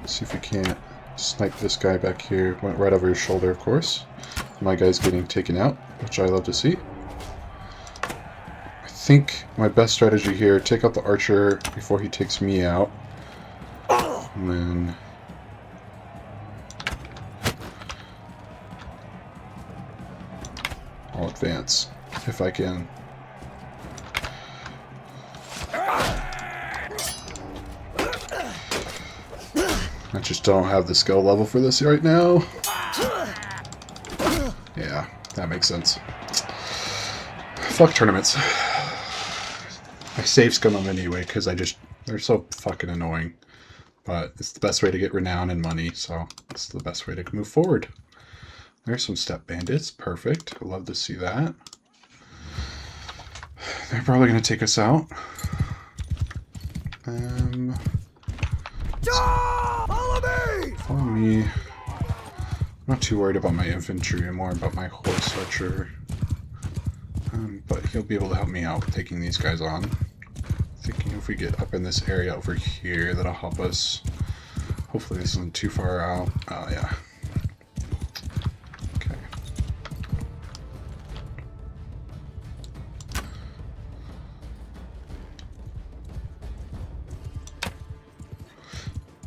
See if we can't snipe this guy back here. Went right over his shoulder, of course. My guy's getting taken out, which I love to see. I think my best strategy here, take out the archer before he takes me out. And then I'll advance if I can. I just don't have the skill level for this right now. Yeah, that makes sense. Fuck tournaments. I save scum them anyway because they're so fucking annoying. But it's the best way to get renown and money, so it's the best way to move forward. There's some step bandits. Perfect. I love to see that. They're probably going to take us out. Follow me! Follow me. I'm not too worried about my infantry, I'm more about my horse archer. But he'll be able to help me out with taking these guys on. Thinking if we get up in this area over here, that'll help us. Hopefully this isn't too far out. Oh, yeah. Okay.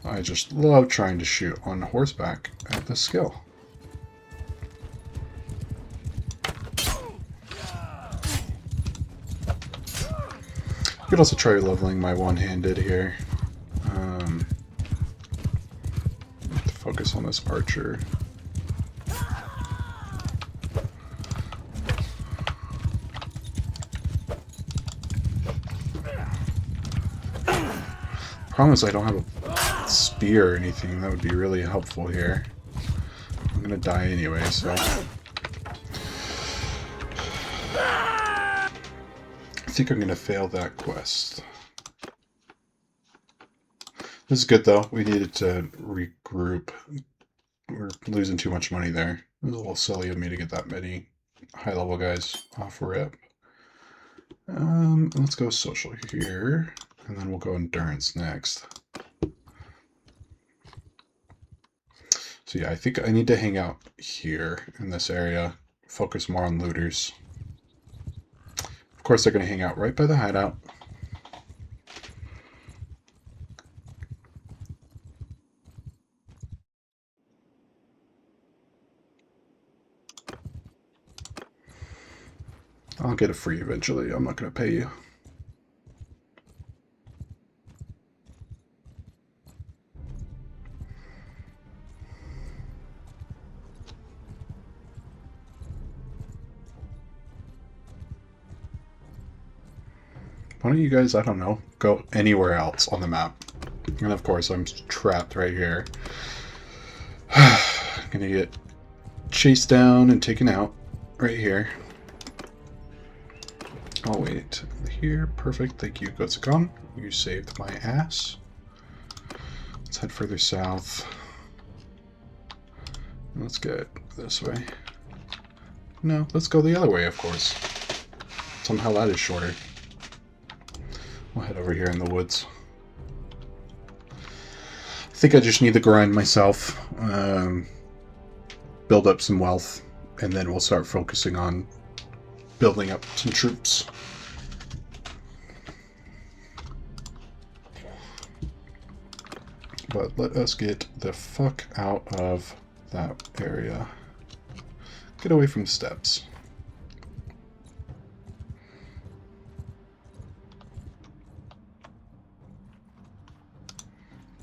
I just love trying to shoot on horseback at this skill. I could also try leveling my one-handed here. Focus on this archer. Problem is I don't have a spear or anything that would be really helpful here. I'm gonna die anyway, so... I think I'm going to fail that quest. This is good though. We needed to regroup. We're losing too much money there. It was a little silly of me to get that many high level guys off rip. Let's go social here, and then we'll go endurance next. So yeah, I think I need to hang out here in this area. Focus more on looters. Of course, they're going to hang out right by the hideout. I'll get it free eventually. I'm not going to pay you. Why don't you guys, I don't know, go anywhere else on the map? And of course, I'm trapped right here. I'm gonna get chased down and taken out right here. I'll wait here. Perfect. Thank you, Gotsukan. You saved my ass. Let's head further south. Let's get this way. No, let's go the other way, of course. Somehow that is shorter. We'll head over here in the woods. I think I just need to grind myself, build up some wealth, and then we'll start focusing on building up some troops. But let us get the fuck out of that area. Get away from steps.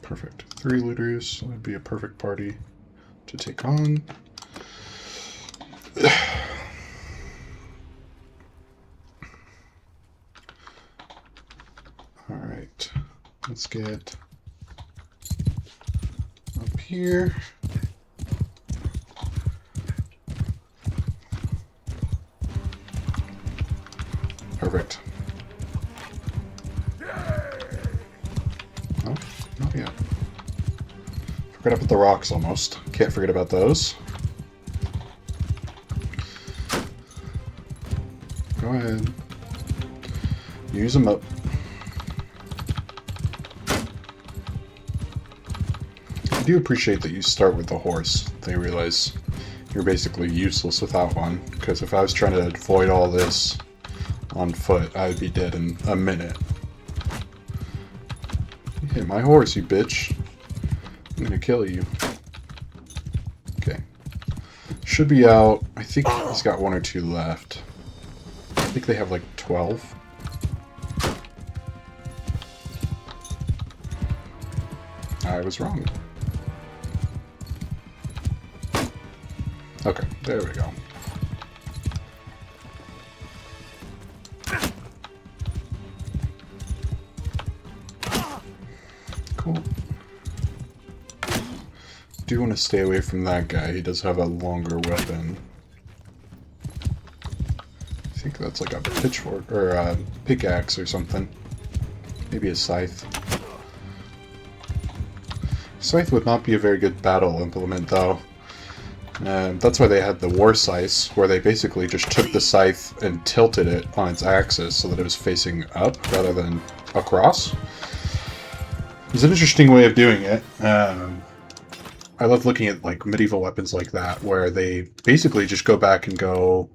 Perfect. 3 looters would be a perfect party to take on. Alright. Let's get up here. Perfect. Oh, Forgot about the rocks almost. Can't forget about those. Go ahead. Use them up. I do appreciate that you start with the horse. They realize you're basically useless without one, because if I was trying to avoid all this on foot, I would be dead in a minute. You hit my horse, you bitch. I'm gonna kill you. Okay. Should be out. I think he's got 1 or 2 left. I think they have like 12. I was wrong. Okay, there we go. Cool. Do want to stay away from that guy. He does have a longer weapon. I think that's like a pitchfork or a pickaxe or something. Maybe a scythe. Scythe would not be a very good battle implement, though. That's why they had the war scythe, where they basically just took the scythe and tilted it on its axis so that it was facing up rather than across. It's an interesting way of doing it. I love looking at like medieval weapons like that, where they basically just go back and go,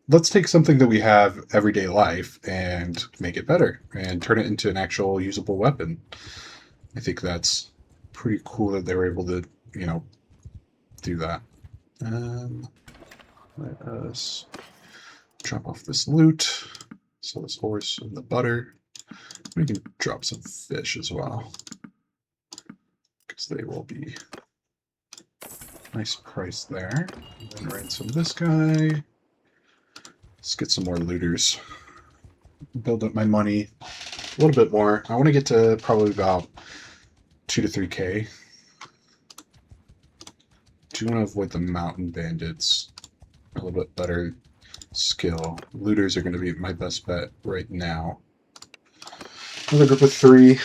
let's take something that we have everyday life and make it better and turn it into an actual usable weapon. I think that's pretty cool that they were able to, you know, do that. Let us drop off this loot. Sell this horse and the butter. We can drop some fish as well, because they will be nice price there. And then ransom this guy. Let's get some more looters. Build up my money a little bit more. I want to get to probably about 2 to 3K. Do want to avoid the mountain bandits. A little bit better skill. Looters are going to be my best bet right now. Another group of 3.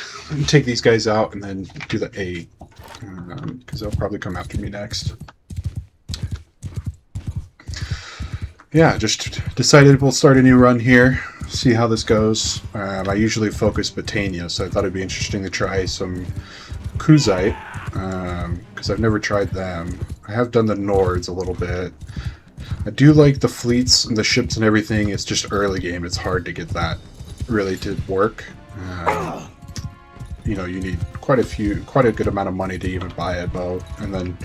Take these guys out and then do the 8. Because they'll probably come after me next. Yeah, just decided we'll start a new run here. See how this goes. I usually focus Botania, so I thought it'd be interesting to try some Kuzite. Because I've never tried them. I have done the Nords a little bit. I do like the fleets and the ships and everything. It's just early game. It's hard to get that really to work. You know, you need quite a good amount of money to even buy a boat. And then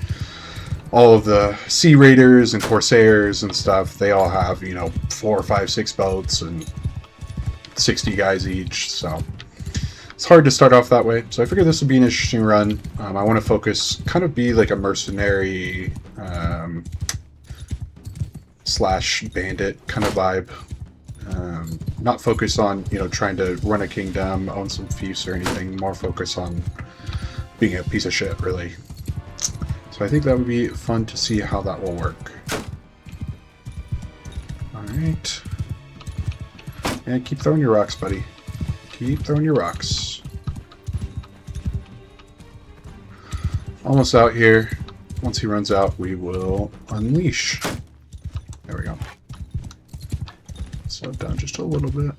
all of the Sea Raiders and Corsairs and stuff, they all have, you know, 4, 5, 6 boats and 60 guys each. So it's hard to start off that way, so I figured this would be an interesting run. I want to focus, kind of be like a mercenary slash bandit kind of vibe. Not focus on, you know, trying to run a kingdom, own some fiefs or anything. More focus on being a piece of shit, really. So I think that would be fun to see how that will work. Alright. And keep throwing your rocks, buddy. Keep throwing your rocks. Almost out here. Once he runs out, we will unleash. There we go. Slow it down just a little bit.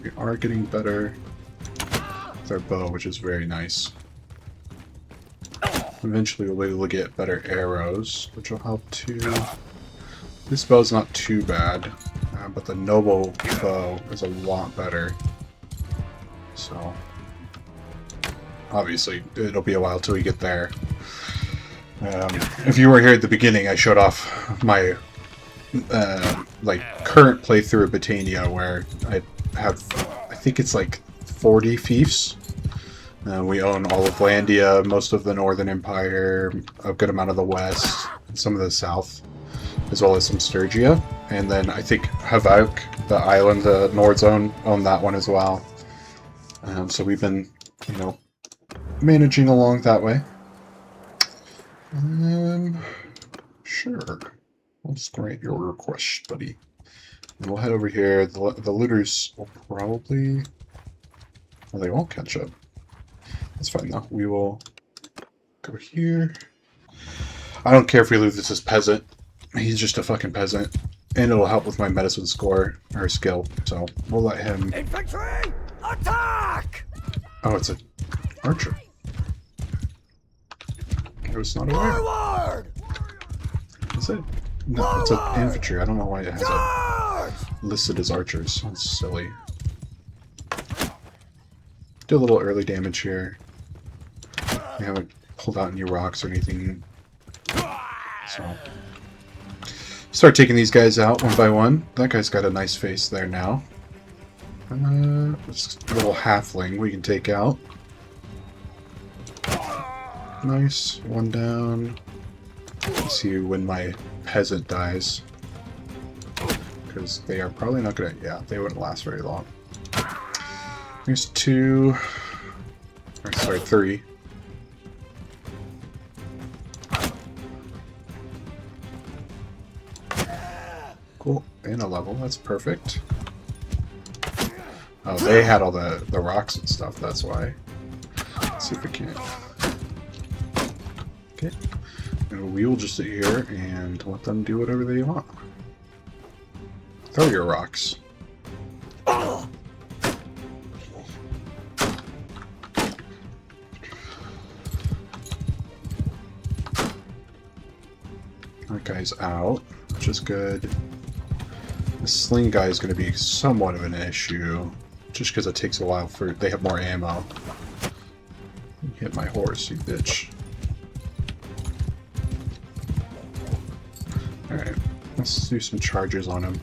We are getting better with our bow, which is very nice. Eventually we'll be able to get better arrows, which will help too. This bow's not too bad, but the noble bow is a lot better. So, obviously, it'll be a while till we get there. If you were here at the beginning, I showed off my like current playthrough of Botania, where I have, I think it's like 40 fiefs. We own all of Landia, most of the Northern Empire, a good amount of the West, and some of the South, as well as some Sturgia. And then I think Havok, the island, the Nords own that one as well. So we've been, you know, managing along that way. Sure. I'll just grant your request, buddy. And we'll head over here. The looters will probably... Well, they won't catch up. That's fine though. We will go here. I don't care if we lose this as peasant. He's just a fucking peasant. And it'll help with my medicine score, or skill. So we'll let him... Infantry, attack! Oh, it's an archer. I was not aware. Forward! Is it? No, it's an infantry. I don't know why it has it Charge! listed as archers. That's silly. Do a little early damage here. We haven't pulled out any rocks or anything. So start taking these guys out one by one. That guy's got a nice face there now. This little halfling we can take out. Nice. One down. Let's see when my peasant dies. Because they are probably not gonna... Yeah, they wouldn't last very long. There's two... Or, sorry, three. Cool. And a level. That's perfect. Oh, they had all the rocks and stuff. That's why. Let's see if we can. Okay. And we will just sit here and let them do whatever they want. Throw your rocks. That guy's out, which is good. The sling guy is going to be somewhat of an issue, just because it takes a while for... They have more ammo. You hit my horse, you bitch. Alright, let's do some charges on him.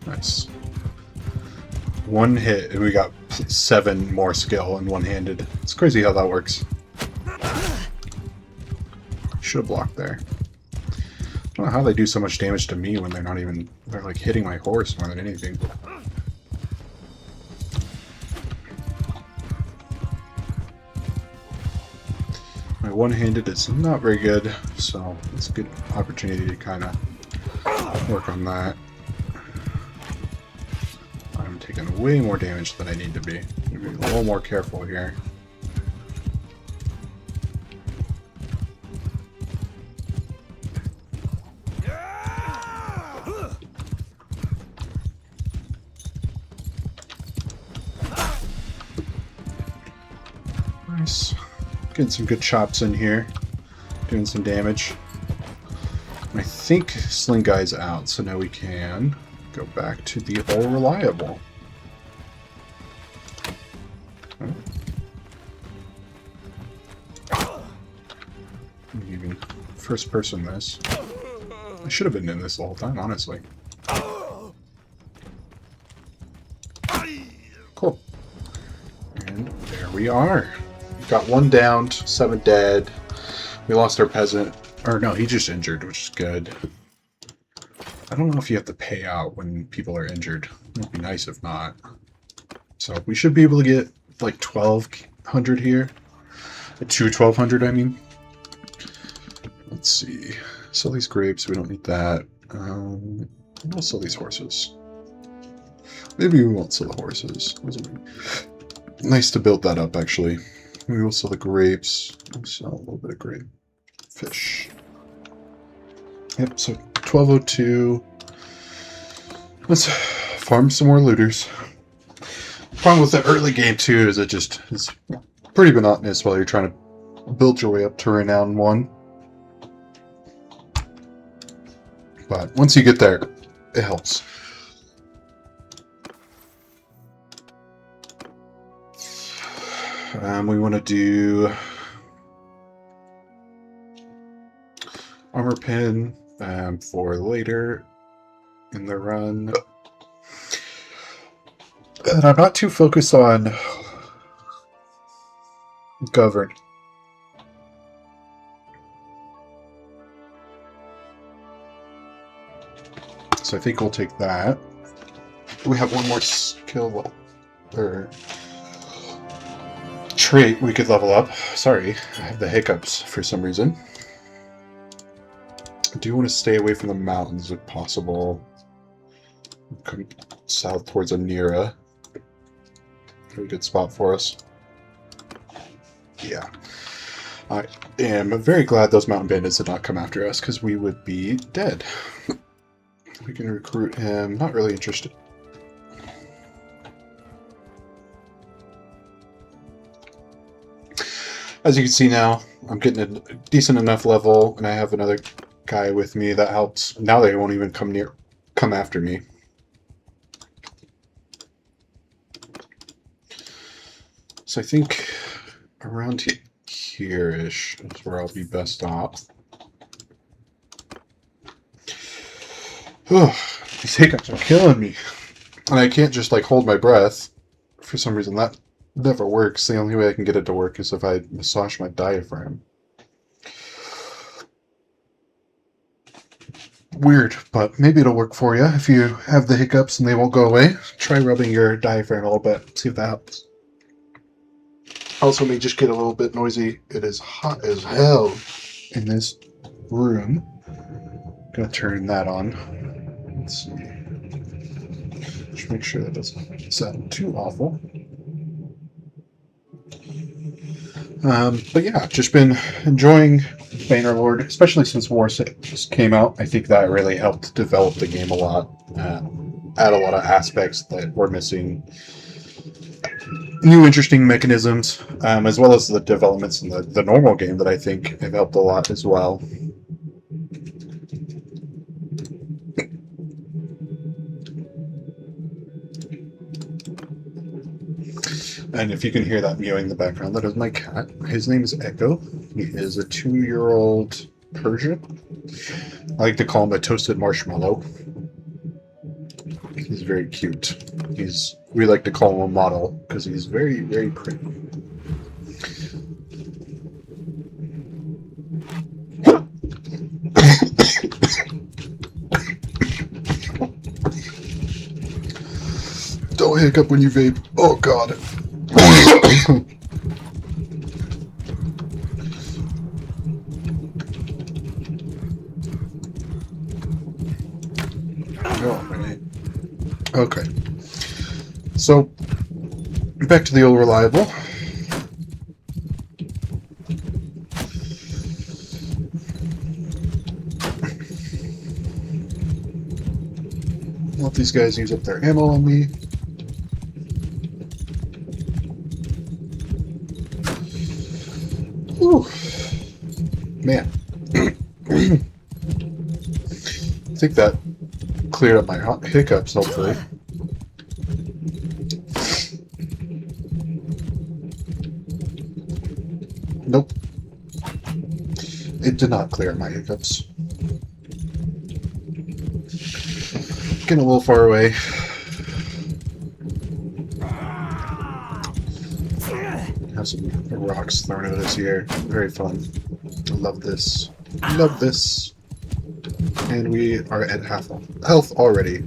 Nice. One hit, and we got 7 more skill and one-handed. It's crazy how that works. Should have blocked there. I don't know how they do so much damage to me when they're not even... They're like hitting my horse more than anything. My one-handed is not very good, so it's a good opportunity to kind of work on that. I'm taking way more damage than I need to be. Be a little more careful here. Nice. Getting some good chops in here. Doing some damage. I think Sling Guy's out, so now we can go back to the All Reliable. Even first person this. I should have been in this the whole time, honestly. Cool. And there we are. Got 1 downed, 7 dead. We lost our peasant. Or no, he just injured, which is good. I don't know if you have to pay out when people are injured. It would be nice if not. So we should be able to get like 1,200 here. 1,200, I mean. Let's see. Sell these grapes. We don't need that. We'll sell these horses. Maybe we won't sell the horses. Nice to build that up, actually. We will sell the grapes. We'll sell a little bit of grape. Fish. Yep, so 1202. Let's farm some more looters. The problem with the early game, too, is it just is pretty monotonous while you're trying to build your way up to Renown 1. But once you get there, it helps. We want to do armor pin for later in the run. And I'm not too focused on govern. So I think we'll take that. We have one more skill or trait we could level up. Sorry, I have the hiccups for some reason. I do want to stay away from the mountains if possible. Come south towards Amira. Pretty good spot for us. Yeah. I am very glad those mountain bandits did not come after us, because we would be dead. We can recruit him. Not really interested. As you can see now, I'm getting a decent enough level, and I have another guy with me that helps. Now they won't even come after me. So I think around here-ish is where I'll be best off. These hiccups are killing me. And I can't just like hold my breath. For some reason that never works. The only way I can get it to work is if I massage my diaphragm. Weird, but maybe it'll work for you. If you have the hiccups and they won't go away, try rubbing your diaphragm a little bit. See if that helps. Also may just get a little bit noisy. It is hot as hell in this room. Gonna turn that on. Let's see. Just make sure that doesn't sound too awful. But yeah, just been enjoying Bannerlord, especially since War 6 came out. I think that really helped develop the game a lot. Add a lot of aspects that were missing. New interesting mechanisms, as well as the developments in the normal game that I think have helped a lot as well. And if you can hear that mewing in the background, that is my cat. His name is Echo. He is a 2-year-old Persian. I like to call him a toasted marshmallow. He's very cute. We like to call him a model because he's very, very pretty. Don't hiccup when you vape. Oh god. Alright. Okay. So, back to the old reliable. Let these guys use up their ammo on me. Whew. Man. I think that cleared up my hiccups, hopefully. Nope. It did not clear my hiccups. Getting a little far away. Have some rocks thrown at us here. Very fun. I love this. Love this. And we are at half health already.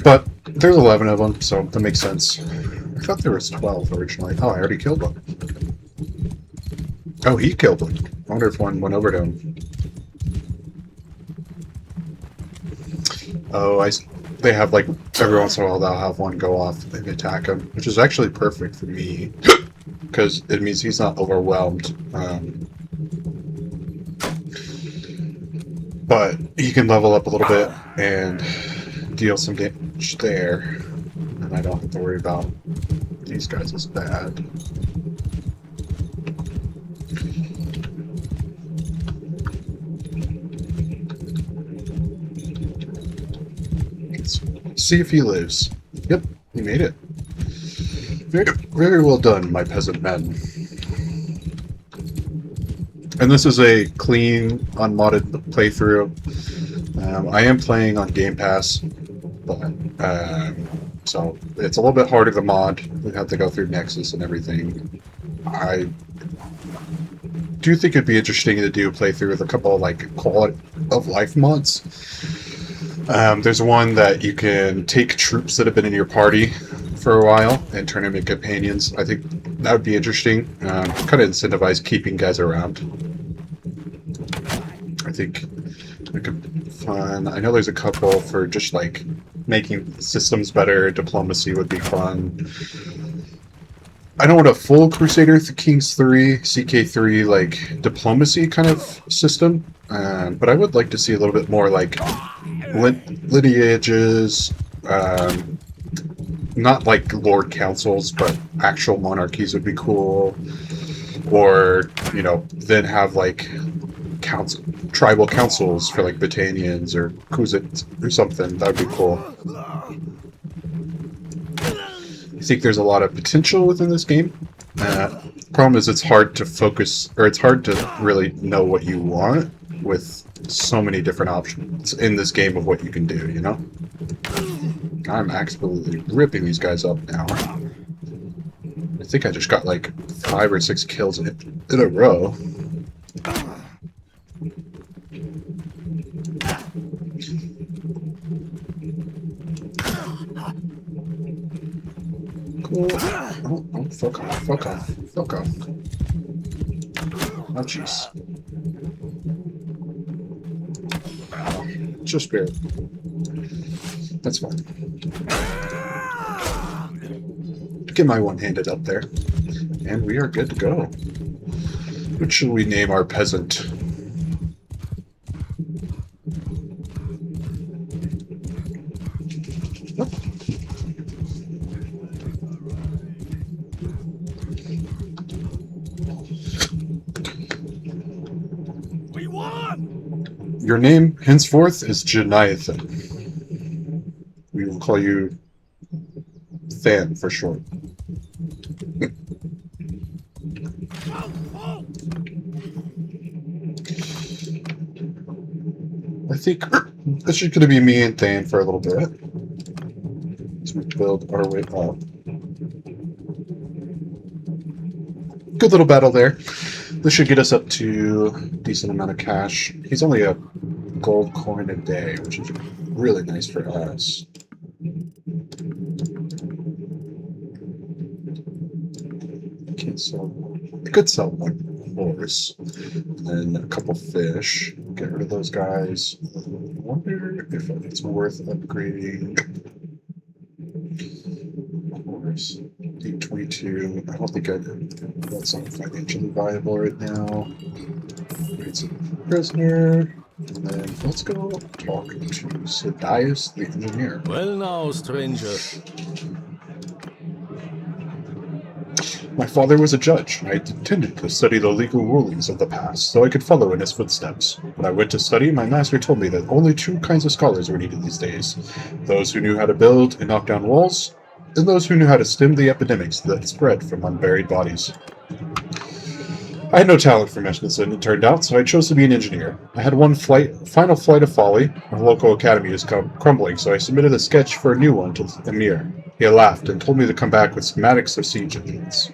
But there's 11 of them, so that makes sense. I thought there was 12 originally. Oh, I already killed one. Oh, he killed one. I wonder if one went over to him. Oh, they have, like, every once in a while they'll have one go off and attack him, which is actually perfect for me, because it means he's not overwhelmed. But he can level up a little bit and deal some damage there, and I don't have to worry about these guys as bad. Let's see if he lives. Yep, he made it. Very, very well done, my peasant men. And this is a clean, unmodded playthrough. I am playing on Game Pass, but so it's a little bit harder to mod. We have to go through Nexus and everything. I do think it'd be interesting to do a playthrough with a couple of like quality of life mods. There's one that you can take troops that have been in your party for a while and turn them into companions. I think that would be interesting. Kind of incentivize keeping guys around. I think I could fun. I know there's a couple for just like making systems better. Diplomacy would be fun. I don't want a full Crusader Kings 3, CK3 like diplomacy kind of system, but I would like to see a little bit more like lineages, not like lord councils, but actual monarchies would be cool. Or, you know, then have like tribal councils for like Battanians or Kuzit or something. That would be cool. I think there's a lot of potential within this game. Problem is it's hard to focus, or it's hard to really know what you want with so many different options in this game of what you can do, you know? I'm absolutely ripping these guys up now. I think I just got like 5 or 6 kills in a row. Cool. Oh, fuck off, fuck off, fuck off. Oh, jeez. Just barely. That's fine. Get my one-handed up there. And we are good to go. What should we name our peasant? We won! Your name henceforth is Janiathan. We will call you Than for short. I think this is going to be me and Than for a little bit. As we build our way up. Good little battle there. This should get us up to a decent amount of cash. He's only a gold coin a day, which is really nice for us. Can't sell. I could sell one horse, and then a couple fish. Get rid of those guys. I wonder if it's worth upgrading. Horse 822. I don't think that's not financially viable right now. It's a prisoner. And then let's go talk to Sadius the engineer. Well now, stranger. My father was a judge, and I intended to study the legal rulings of the past, so I could follow in his footsteps. When I went to study, my master told me that only 2 kinds of scholars were needed these days. Those who knew how to build and knock down walls, and those who knew how to stem the epidemics that spread from unburied bodies. I had no talent for medicine, it turned out, so I chose to be an engineer. I had one final flight of folly. Our local academy is crumbling, so I submitted a sketch for a new one to the Emir. He laughed and told me to come back with schematics of siege engines.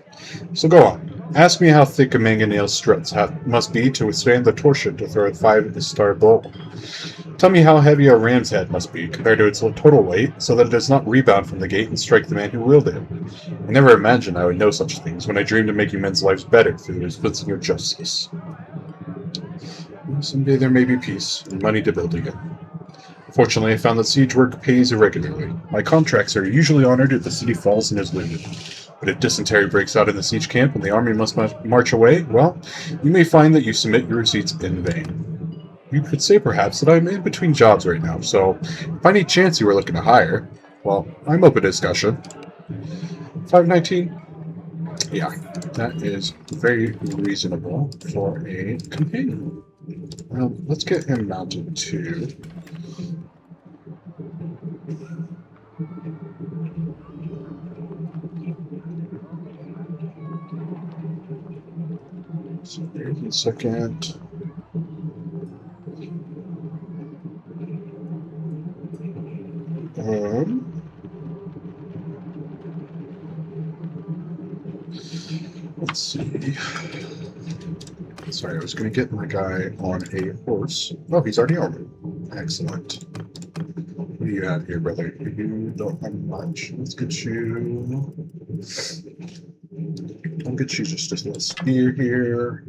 So go on. Ask me how thick a mangonel struts must be to withstand the torsion to throw a 5-star bolt. Tell me how heavy a ram's head must be compared to its total weight, so that it does not rebound from the gate and strike the man who wielded it. I never imagined I would know such things when I dreamed of making men's lives better through the dispensing of justice. Someday there may be peace and money to build again. Fortunately, I found that siege work pays irregularly. My contracts are usually honored if the city falls and is looted. But if dysentery breaks out in the siege camp and the army must march away, well, you may find that you submit your receipts in vain. You could say perhaps that I'm in between jobs right now, so if I need chance you were looking to hire, well, I'm open to discussion. 519? Yeah, that is very reasonable for a companion. Well, let's get him mounted to... So there's a second. Let's see. Sorry, I was going to get my guy on a horse. Oh, he's already armored. Excellent. What do you have here, brother? You don't have much. Let's get you... I'll get you just a little spear here.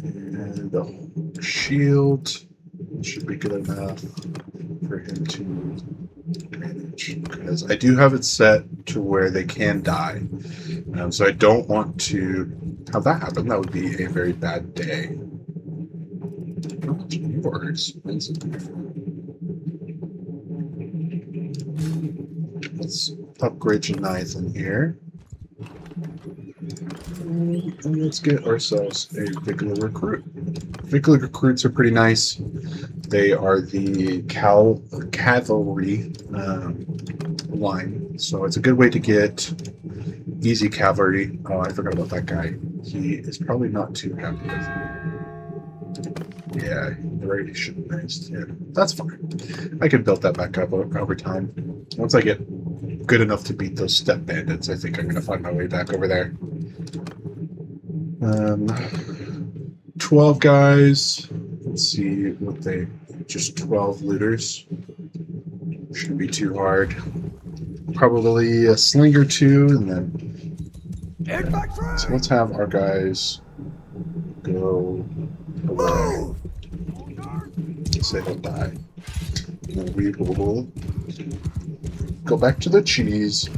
And a shield. should be good enough for him to manage. Because I do have it set to where they can die. So I don't want to have that happen. That would be a very bad day. How much more expensive? Let's upgrade Jonathan here. And let's get ourselves a Vigilar Recruit. Vigilar Recruits are pretty nice. They are the cavalry line, so it's a good way to get easy cavalry. Oh, I forgot about that guy. He is probably not too happy with me. Yeah, the radiation nice. Yeah, that's fine. I can build that back up over time. Once I get good enough to beat those step bandits, I think I'm going to find my way back over there. 12 guys. Let's see what they... Just 12 looters. Shouldn't be too hard. Probably a sling or two, and then... Yeah. So let's have our guys go away. Say they'll die. And then we will go back to the cheese.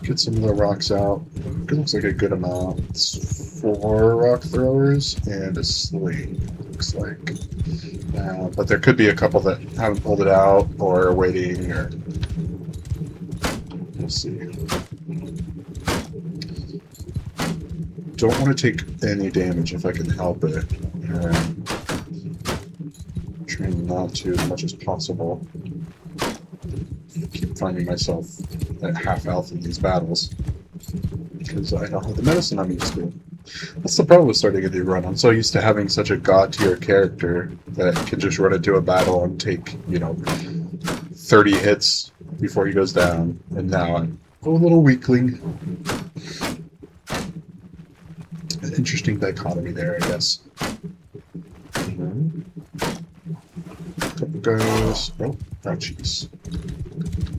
Get some of the rocks out. It looks like a good amount. It's 4 rock throwers and a sling, looks like. But there could be a couple that haven't pulled it out or are waiting, or we'll see. Don't want to take any damage if I can help it. Trying not to as much as possible. Keep finding myself at half health in these battles because I don't have the medicine I'm used to. That's the problem with starting a new run. I'm so used to having such a god tier character that can just run into a battle and take, 30 hits before he goes down, and now I'm a little weakling. An interesting dichotomy there, I guess. Couple guys. Oh, jeez.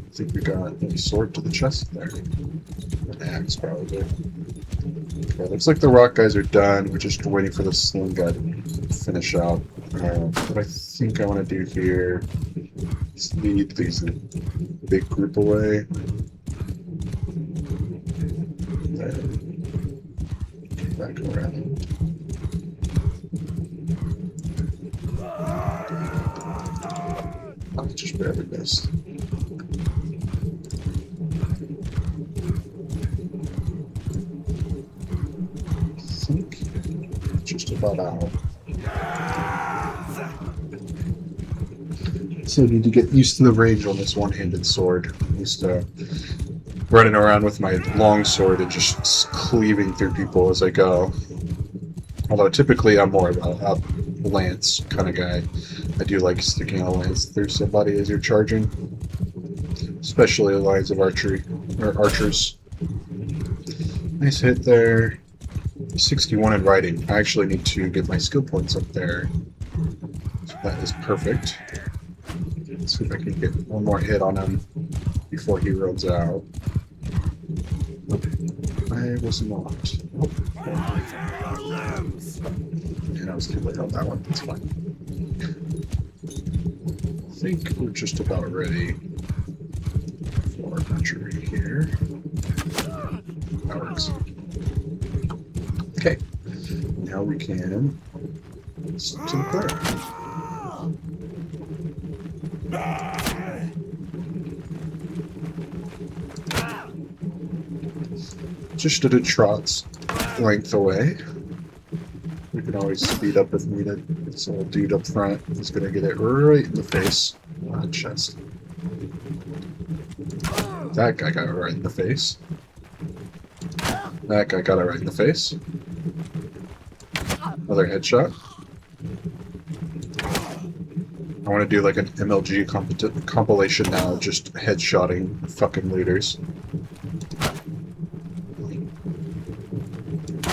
I think we got a sword to the chest there. An axe, probably. Okay, looks like the rock guys are done. We're just waiting for the sling guy to finish out. What I think I want to do here is lead these big group away. Then back around. I just barely missed. I think just about out. So I need to get used to the range on this one-handed sword. I'm used to running around with my long sword and just cleaving through people as I go. Although typically I'm more of a lance kind of guy. I do like sticking a lance through somebody as you're charging. Especially lines of archery, or archers. Nice hit there. 61 in riding. I actually need to get my skill points up there. So that is perfect. Let's see if I can get one more hit on him before he runs out. I was not. Oh. And I was too late on that one. That's fine. I think we're just about ready for archery here. That works. Okay. Now we can stick to the player. Just at a trot's length away. We can always speed up if needed. This little dude up front is going to get it right in the face. Chest. That guy got it right in the face. That guy got it right in the face. Another headshot. I want to do like an MLG compilation now, just headshotting fucking looters.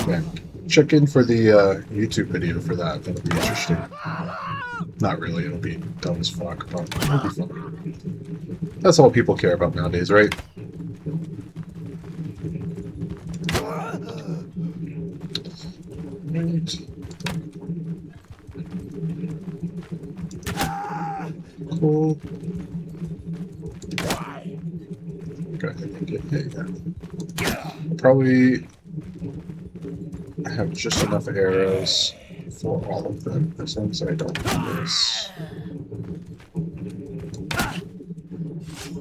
Okay. Check in for the YouTube video for that. That'll be interesting. Not really, it'll be dumb as fuck, but it'll be fun. That's all people care about nowadays, right? Cool. Okay, I think probably have just enough arrows for all of them, as long as I don't do this.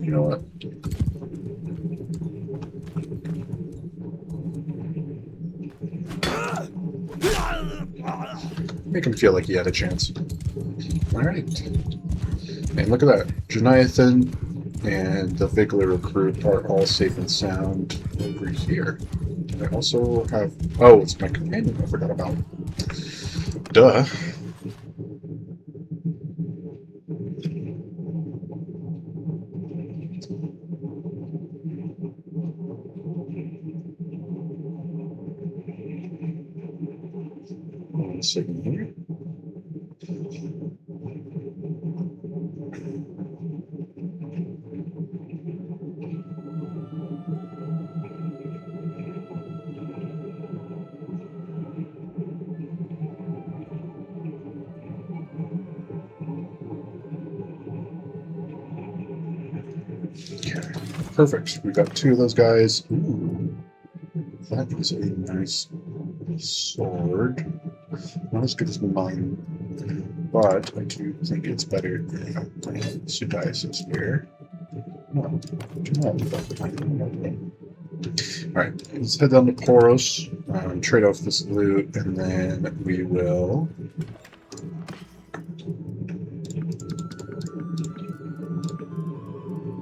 You know what? Make him feel like he had a chance. Alright. And look at that. Jonathan and the Vigler recruit are all safe and sound over here. I also have... Oh, it's my companion I forgot about. Duh. One second here. Okay, perfect. We got two of those guys. Ooh, that is a nice sword. Not as good as mine, but I do think it's better than Sudais is here. No, alright, let's head down to Poros, trade off this loot, and then we will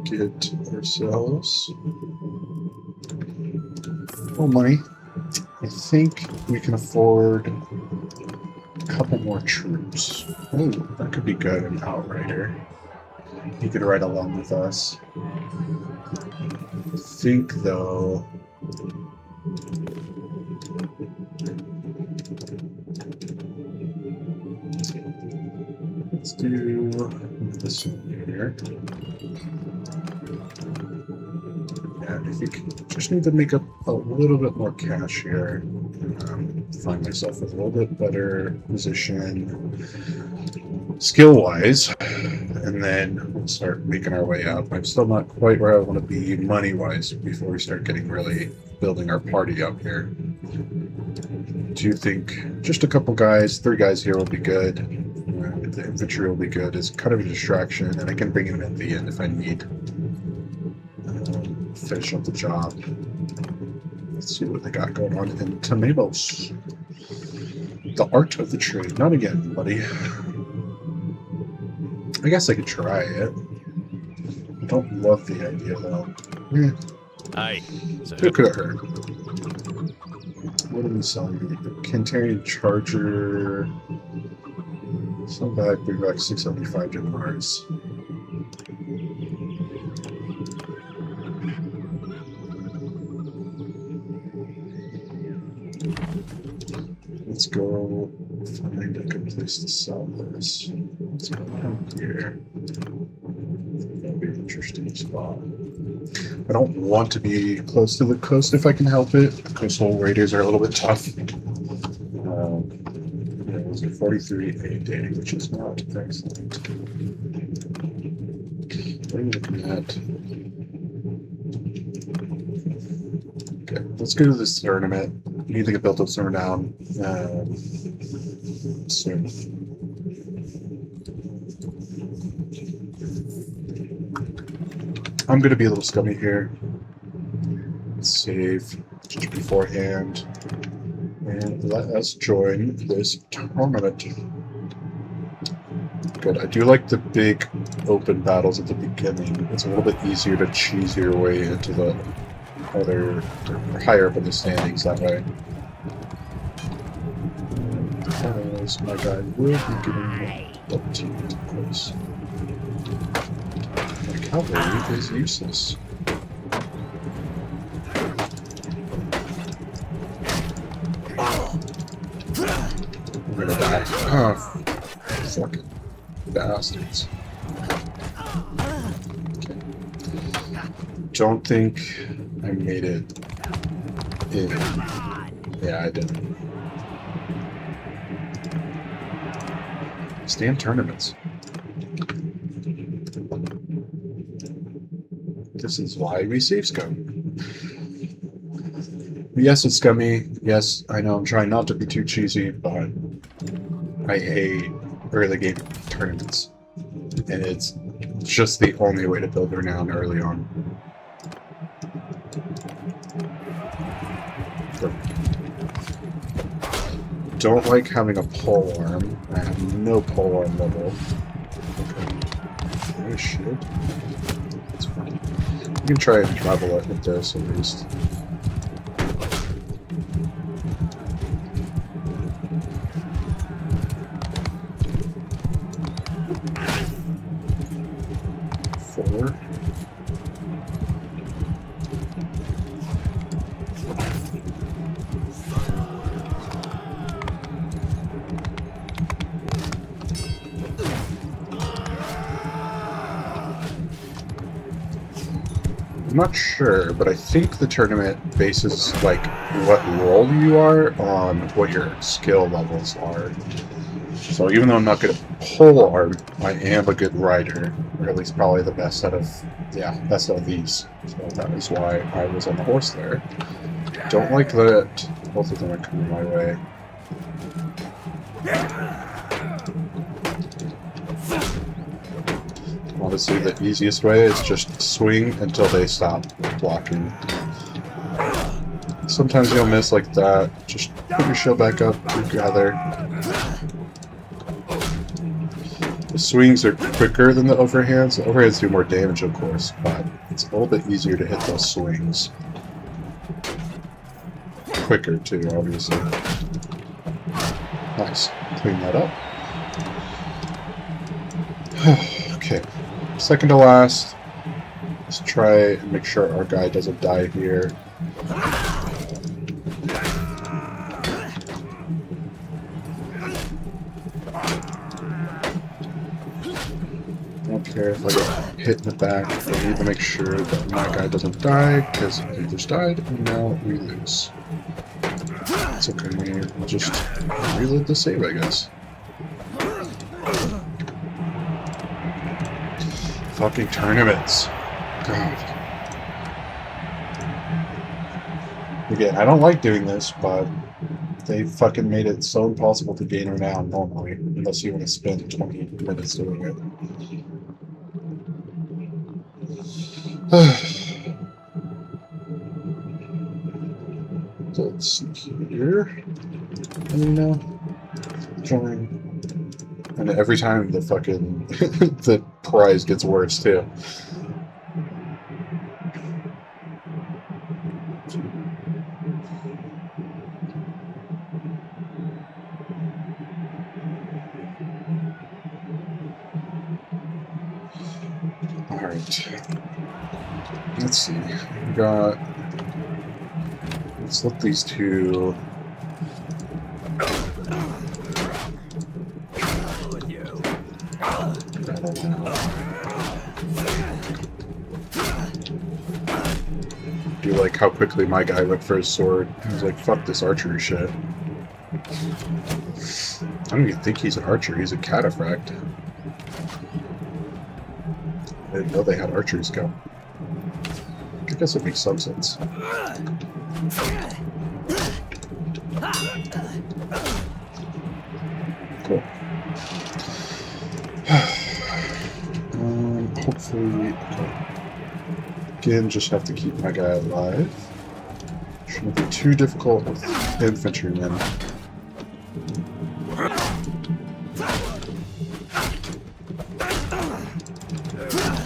get ourselves more money. I think we can afford a couple more troops. Oh, that could be good, an outrider. He could ride along with us. I think, though... Let's do this one here. Yeah, I think just need to make up a little bit more cash here. Find myself with a little bit better position skill-wise, and then we'll start making our way up. I'm still not quite where I want to be money-wise before we start getting really building our party up here. Do you think just a couple guys, 3 guys here will be good? The infantry will be good. It's kind of a distraction, and I can bring him in at the end if I need. Finish up the job. Let's see what they got going on in Tamemos. The art of the trade. Not again, buddy. I guess I could try it. I don't love the idea, though. Aye. It could hurt. What are we selling? Cantarian Charger. Sell back, bring back 675 dinars. Let's go find a good place to sell this. Let's go down here. That'll be an interesting spot. I don't want to be close to the coast if I can help it. Coastal raiders are a little bit tough. It was a 43 a day, which is not excellent. What are you looking at? Okay, let's go to this tournament. We need to get built up somewhere down soon. I'm going to be a little scummy here. Let's save just beforehand. And let us join this tournament. Good. I do like the big open battles at the beginning. It's a little bit easier to cheese your way into the other, or higher up in the standings that way. Otherwise, my guy will be getting double teamed close. My cavalry is useless. I'm gonna die. Oh, fucking bastards. Okay. Don't think I made it in. Yeah, I didn't. Stand tournaments. This is why we save scum. Yes, it's scummy. Yes, I know I'm trying not to be too cheesy, but I hate early game tournaments. And it's just the only way to build renown early on. Don't like having a pole arm. I have no pole arm level. Okay. Oh shit. That's fine. You can try and travel it with this at least. Four. I'm not sure, but I think the tournament bases like what role you are on what your skill levels are. So even though I'm not good at pole arm, I am a good rider, or at least probably the best out of best out of these. So that is why I was on the horse there. Don't like that both of them are coming my way. Obviously, the easiest way is just swing until they stop blocking. Sometimes you'll miss like that. Just put your shield back up, gather. The swings are quicker than the overhands. The overhands do more damage, of course, but it's a little bit easier to hit those swings. Quicker, too, obviously. Nice. Clean that up. Okay. Second to last. Let's try and make sure our guy doesn't die here. I don't care if I get hit in the back. I need to make sure that my guy doesn't die, because he just died, and now we lose. It's okay, we'll just reload the save, I guess. Fucking tournaments. God. Again, I don't like doing this, but they fucking made it so impossible to gain renown normally, unless you want to spend 20 minutes doing it. So let's see here. Join. And every time the fucking the prize gets worse too. Alright. Let's see. We got. Let's let these two. Do like how quickly my guy went for his sword. He was like, fuck this archery shit. I don't even think he's an archer, he's a cataphract. I didn't know they had archery skill. I guess it makes some sense. Cool. Hopefully, again, just have to keep my guy alive. Shouldn't be too difficult with infantrymen.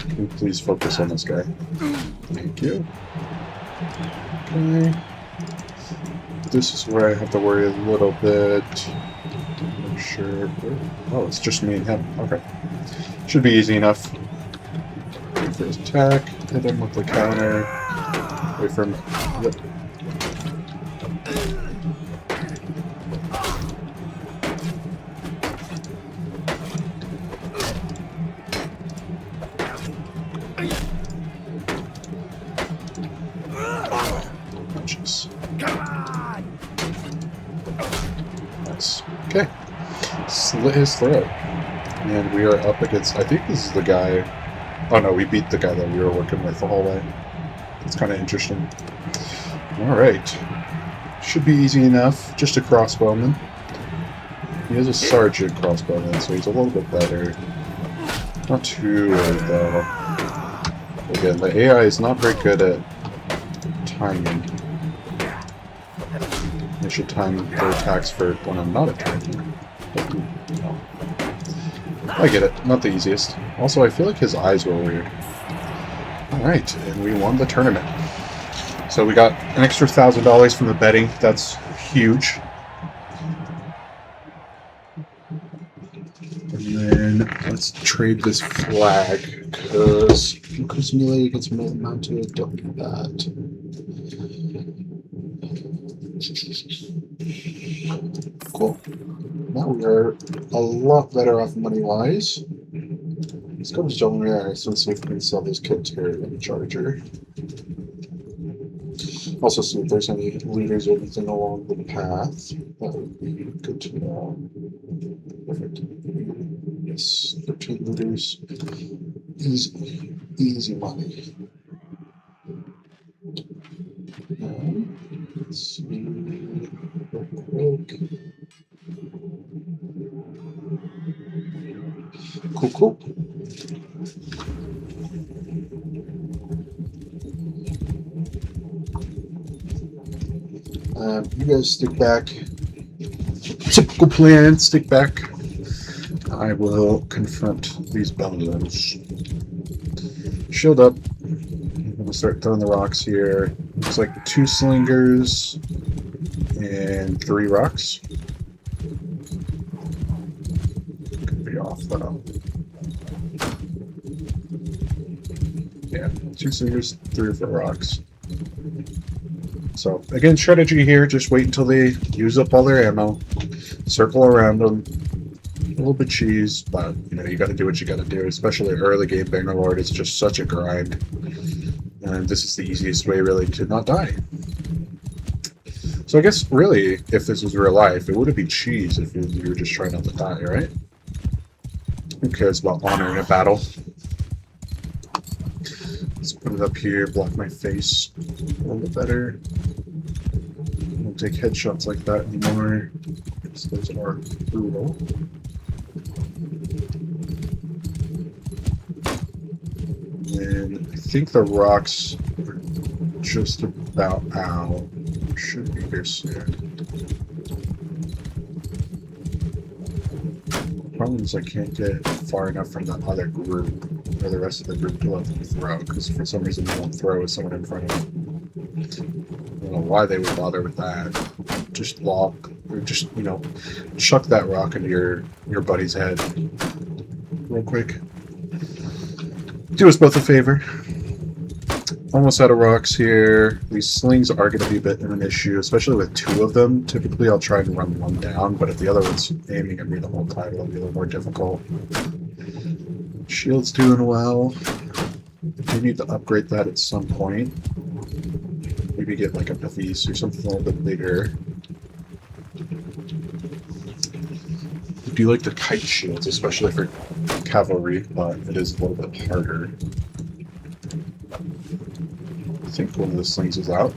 Can you please focus on this guy? Thank you. Okay. This is where I have to worry a little bit. I'm sure. Oh, it's just me and him. Okay. Should be easy enough. Wait for his attack. Hit him with the counter. Wait for him. Yep. Punches. Nice. Okay. Slit his throat. And we are up against, I think this is the guy, oh no, we beat the guy that we were working with the whole way. It's kind of interesting. Alright. Should be easy enough. Just a crossbowman. He is a sergeant crossbowman, so he's a little bit better. Not too worried though. Again, the AI is not very good at timing. I should time their attacks for when I'm not attacking. But, no. I get it. Not the easiest. Also, I feel like his eyes were weird. Alright, and we won the tournament. So we got an extra $1,000 from the betting. That's huge. And then let's trade this flag, because melee gets mounted. Don't do that. Cool. Now we are a lot better off money-wise. Let's go to John Rares and see if we can sell this kit here in Charger. Also see if there's any looters or anything along the path. That would be good to know. Perfect. Yes, 13 looters. Easy. Easy money. Let's see real quick. Cool, cool. You guys stick back. Typical plan, stick back. I will confront these bones. Shield up. I'm gonna start throwing the rocks here. Looks like 2 slingers and 3 rocks. Could be off though. Yeah, 2 slingers, 3 or 4 rocks. So, again, strategy here, just wait until they use up all their ammo, circle around them, a little bit cheese, but, you know, you gotta do what you gotta do, especially early game Bannerlord. It's just such a grind, and this is the easiest way, really, to not die. So I guess, really, if this was real life, it wouldn't be cheese if you were just trying not to die, right? Who cares about honor in a battle? Let's put it up here, block my face a little bit better. Don't take headshots like that anymore, because those are brutal. And I think the rocks are just about out. Should be here soon. The problem is I can't get far enough from the other group, or the rest of the group, to let them throw, because for some reason they won't throw with someone in front of them. I don't know why they would bother with that. Just lock, or just, you know, chuck that rock into your buddy's head real quick. Do us both a favor. Almost out of rocks here. These slings are going to be a bit of an issue, especially with 2 of them. Typically I'll try and run one down, but if the other one's aiming at me the whole time, it'll be a little more difficult. Shield's doing well. I do need to upgrade that at some point. Maybe get like a Bevis or something a little bit bigger. I do like the kite shields, especially for cavalry, but it is a little bit harder. I think one of the slings is out.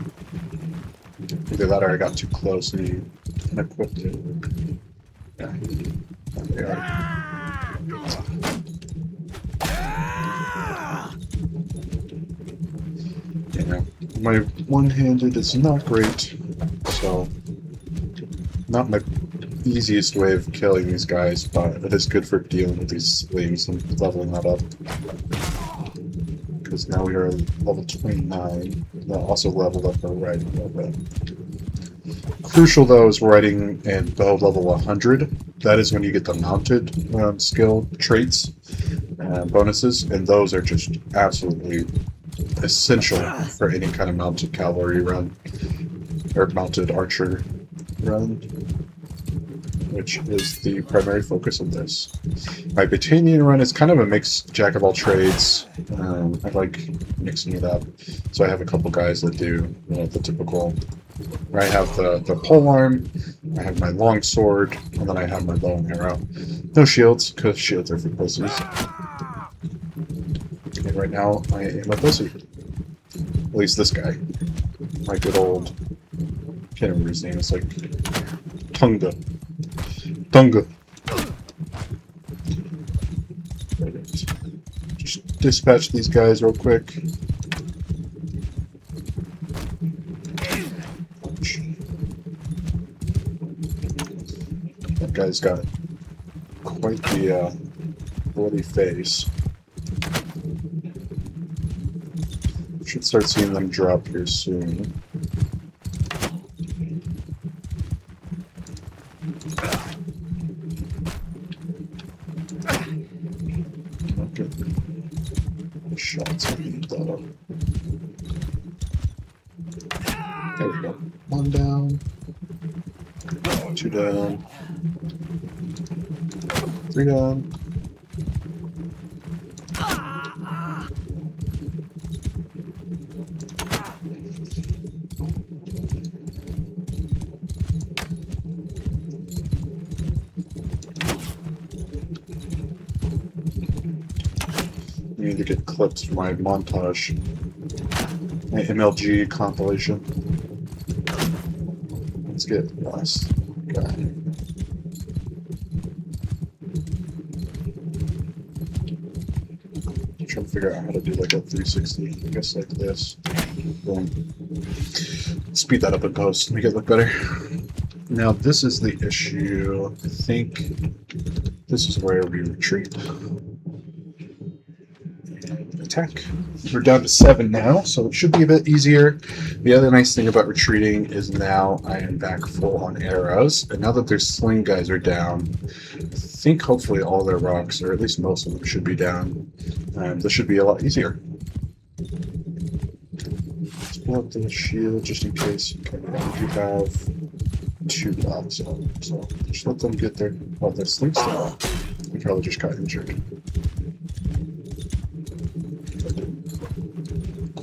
Either that or I got too close and he unequipped it. Yeah, there they are. Yeah, my one-handed is not great, so not my easiest way of killing these guys, but it is good for dealing with these slings and leveling that up. Because now we are level 29. That also leveled up our riding a little bit. Crucial though is riding and bow level 100. That is when you get the mounted skill traits and bonuses, and those are just absolutely essential for any kind of mounted cavalry run or mounted archer run, which is the primary focus of this. My Battanian run is kind of a mixed jack of all trades. I like mixing it up, so I have a couple guys that do, you know, the typical where I have the pole arm, I have my long sword, and then I have my bow and arrow. No shields, because shields are for pussies. And right now, I am a pussy. At least this guy. My good old... can't remember his name, it's like... Tunga. Tunga. Just dispatch these guys real quick. That guy's got quite the bloody face. Should start seeing them drop here soon. Okay. Shots I need though. There we go. One down. Two down. Three down. I need to get clips for my montage. My MLG compilation. Let's get last guy. I'm trying to figure out how to do like a 360. I guess like this. Boom. Speed that up in post, make it look better. Now this is the issue. I think this is where we retreat. Attack. We're down to 7 now, so it should be a bit easier. The other nice thing about retreating is now I am back full on arrows, and now that their sling guys are down, I think hopefully all their rocks, or at least most of them, should be down. This should be a lot easier. Let's pull up the shield just in case. Okay, I do have 2 dots on, so just let them get their slings down. They probably just got injured.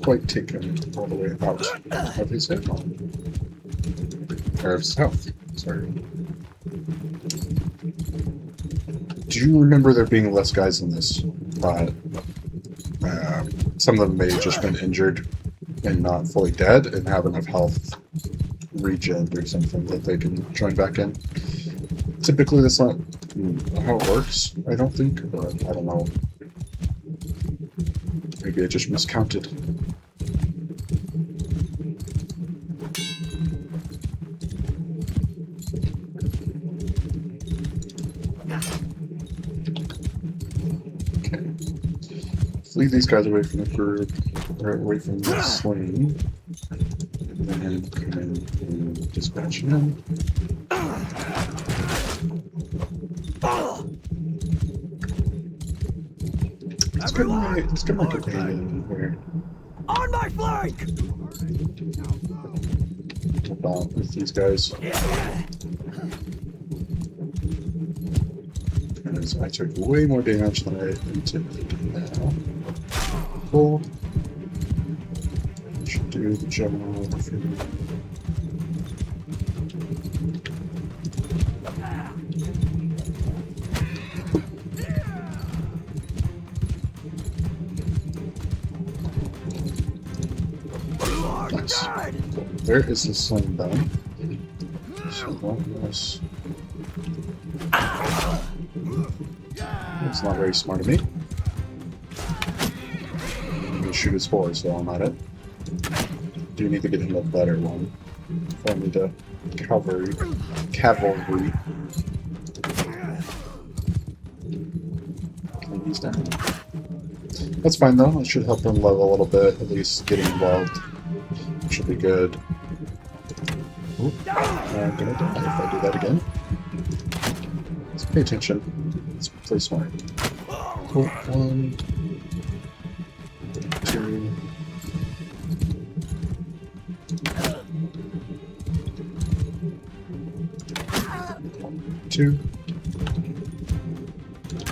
Quite take him all the way out of his head. Or of his health, sorry. Do you remember there being less guys in this? But some of them may have just been injured and not fully dead and have enough health regen or something that they can join back in. Typically that's not how it works, I don't think, but I don't know. Maybe I just miscounted. Okay. Leave these guys away from the group, or away from the sling. And then come in and dispatch them. Let's get my companion in here. On my flank! Hold on with these guys. Because I took way more damage than I anticipated now. Cool. Should do the general thing. Nice. Cool. There is the sling down. So what was... It's not very smart of me. I'm gonna shoot his horse while I'm at it. Do need to get him a better one. If I need to cavalry. And he's down. That's fine though. It should help him level a little bit. At least getting involved should be good. Oop. I'm gonna die if I do that again. Let's pay attention. Let's play smart. Cool. 1, 2. 2.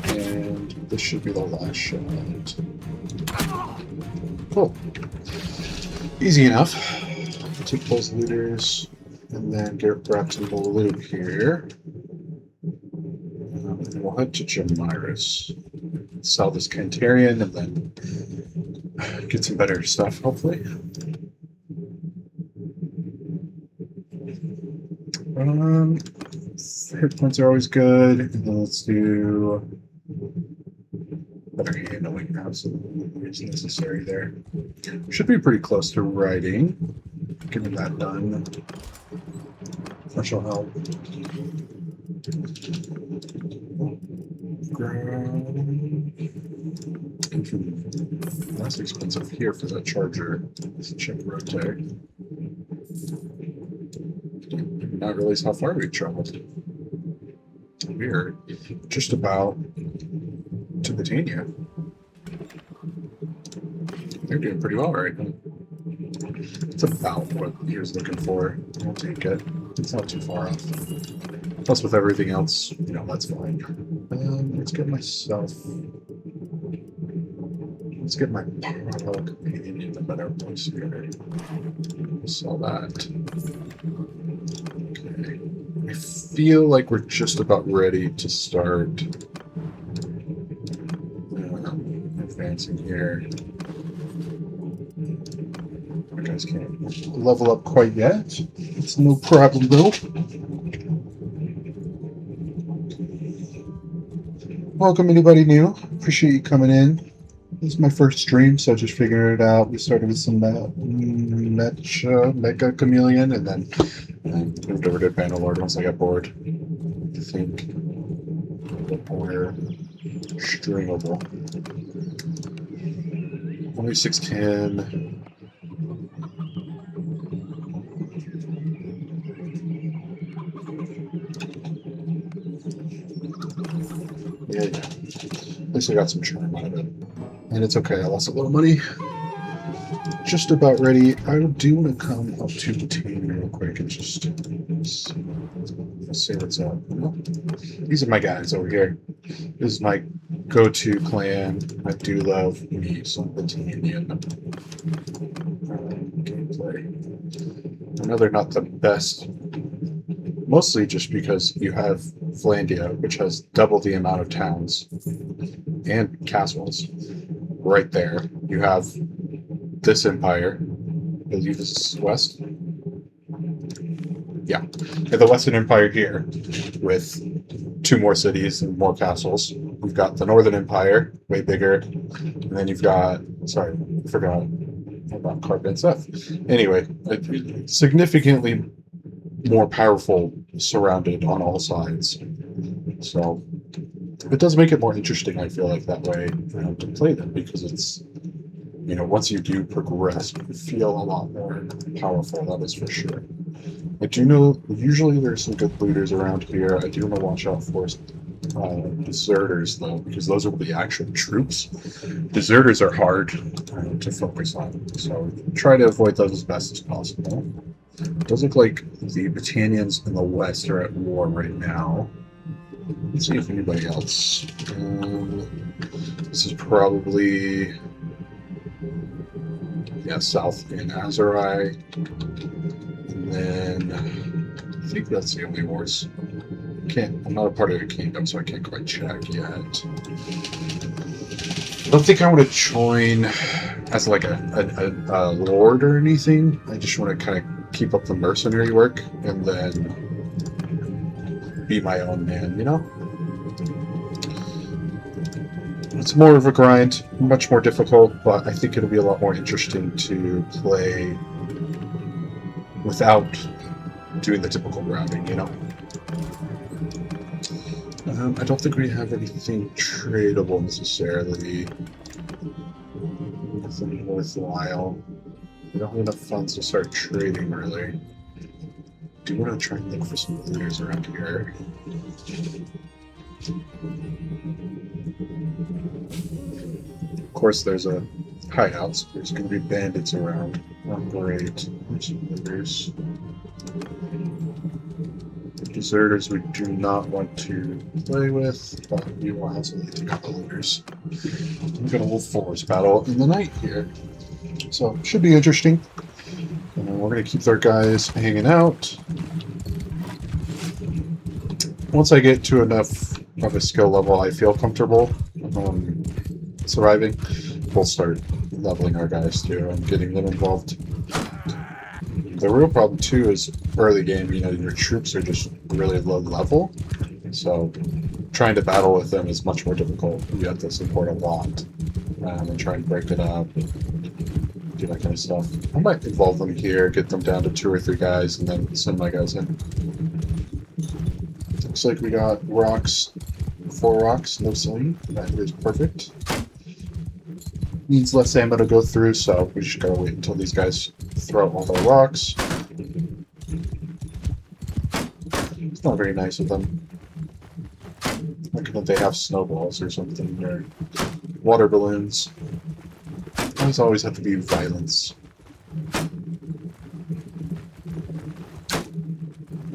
And this should be the last shot. Cool. Easy enough. take those looters, and then grab some more loot here. And then we'll head to Jamiris. Sell this Cantarian, and then get some better stuff, hopefully. Hit points are always good. And then let's do better handling. Absolutely is necessary there. Should be pretty close to writing. Getting that done. That will help. That's expensive here for that charger. Let's check rotate. Not realize how far we've traveled. We're just about to Britannia. They're doing pretty well right now. It's about what he was looking for. I'll take it. It's not too far off. Plus, with everything else, you know, that's fine. Let's get myself. Let's get my parallel companion in a better place here. Sell that. Okay. I feel like we're just about ready to start advancing here. You guys can't level up quite yet. It's no problem though. Welcome anybody new. Appreciate you coming in. This is my first stream, so just figuring it out. We started with some Meccha Chameleon, and then moved over to Bannerlord once I got bored. I think a bit more stringable. Only 610. Yeah. At least I got some charm out of it. And it's okay, I lost a little money. Just about ready. I do want to come up to the team real quick and just see what's up. Well, these are my guys over here. This is my go-to clan. I do love me some Britannian gameplay. I know they're not the best, mostly just because you have Flandia, which has double the amount of towns and castles right there. You have this empire, I believe this is west. Yeah, and the Western Empire here with 2 more cities and more castles. We've got the Northern Empire, way bigger, and then you've got, sorry, I forgot about Carp and stuff. Anyway, significantly more powerful, surrounded on all sides. So it does make it more interesting, I feel like, that way to play them, because it's, you know, once you do progress, you feel a lot more powerful, that is for sure. I do know, usually there's some good looters around here. I do want to watch out for deserters, though, because those are the actual troops. Deserters are hard to focus on, so try to avoid those as best as possible. It does look like the Britannians in the west are at war right now. Let's see if anybody else. This is probably, yeah, south in Azerai. And then I think that's the only wars. I'm not a part of the kingdom, so I can't quite check yet. I don't think I want to join as like a lord or anything. I just want to kind of keep up the mercenary work and then be my own man, you know? It's more of a grind, much more difficult, but I think it'll be a lot more interesting to play without doing the typical routing, you know? I don't think we have anything tradable necessarily. Nothing worthwhile. We don't have enough funds to start trading, really. Do want to try and look for some looters around here. Of course, there's a hideout, so there's going to be bandits around. Not great. There's some looters. Deserters we do not want to play with, but we will absolutely take out the looters. We've got a little force battle in the night here, so should be interesting. We're going to keep our guys hanging out. Once I get to enough of a skill level I feel comfortable surviving, we'll start leveling our guys too and getting them involved. The real problem too is early game, you know, your troops are just really low level, so trying to battle with them is much more difficult. You have to support a lot and try and break it up and do that kind of stuff. I might involve them here, get them down to 2 or 3 guys, and then send my guys in. Looks like we got rocks, 4 rocks, no sling. That is perfect. Needs less ammo to go through, so we just gotta wait until these guys throw out all their rocks. It's not very nice of them. Why couldn't they have snowballs or something, or water balloons? Those always have to be violence.